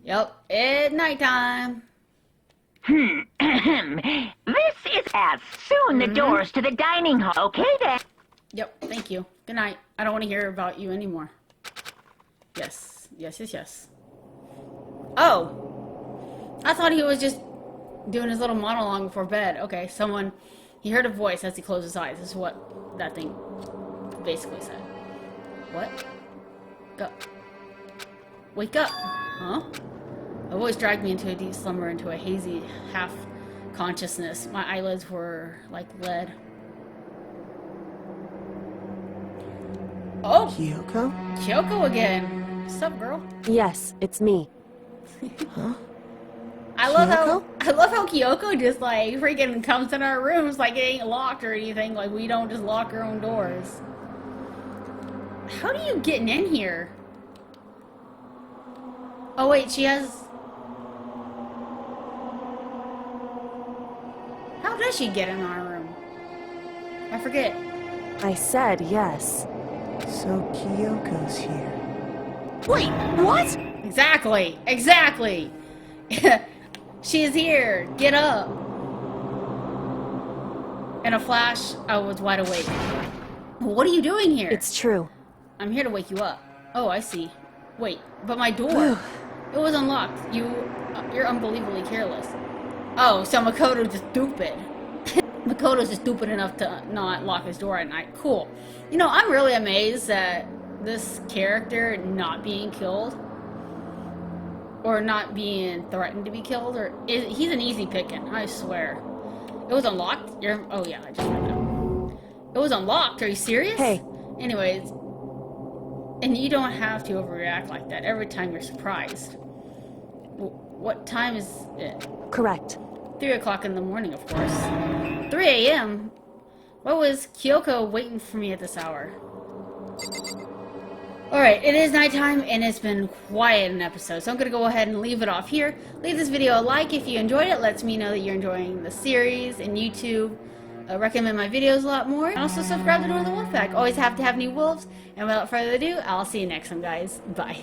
Yep, it's nighttime. This is as soon the doors to the dining hall. Okay then. Yep, thank you. Good night. I don't want to hear about you anymore. Yes, yes, yes, yes. Oh! I thought he was just doing his little monologue before bed. Okay, he heard a voice as he closed his eyes. This is what that thing basically said. What? Go. Wake up! Huh? A voice dragged me into a deep slumber, into a hazy half-consciousness. My eyelids were like lead. Oh! Kyoko? Kyoko again! What's up, girl? Yes, it's me. Huh? I love how Kyoko just like freaking comes in our rooms like it ain't locked or anything. Like we don't just lock our own doors. How do you get in here? Oh wait, she has... How does she get in our room? I forget. I said yes. So Kyoko's here. Wait, what? Exactly! Exactly! She is here! Get up! In a flash, I was wide awake. What are you doing here? It's true. I'm here to wake you up. Oh, I see. Wait, but my door... It was unlocked. You're unbelievably careless. Oh, so Makoto's just stupid. Makoto's just stupid enough to not lock his door at night. Cool. You know, I'm really amazed that this character not being killed, or not being threatened to be killed, he's an easy picking, I swear. It was unlocked? Oh yeah, I just read that. It was unlocked? Are you serious? Hey. Anyways, and you don't have to overreact like that every time you're surprised. What time is it? Correct. 3 o'clock in the morning, of course. 3 a.m.? Why was Kyoko waiting for me at this hour? Alright, it is nighttime and it's been quite an episode, so I'm gonna go ahead and leave it off here. Leave this video a like if you enjoyed it. Lets me know that you're enjoying the series, and YouTube recommend my videos a lot more. And also subscribe to Door of the Wolf Pack. Always have to have new wolves. And without further ado, I'll see you next time, guys. Bye.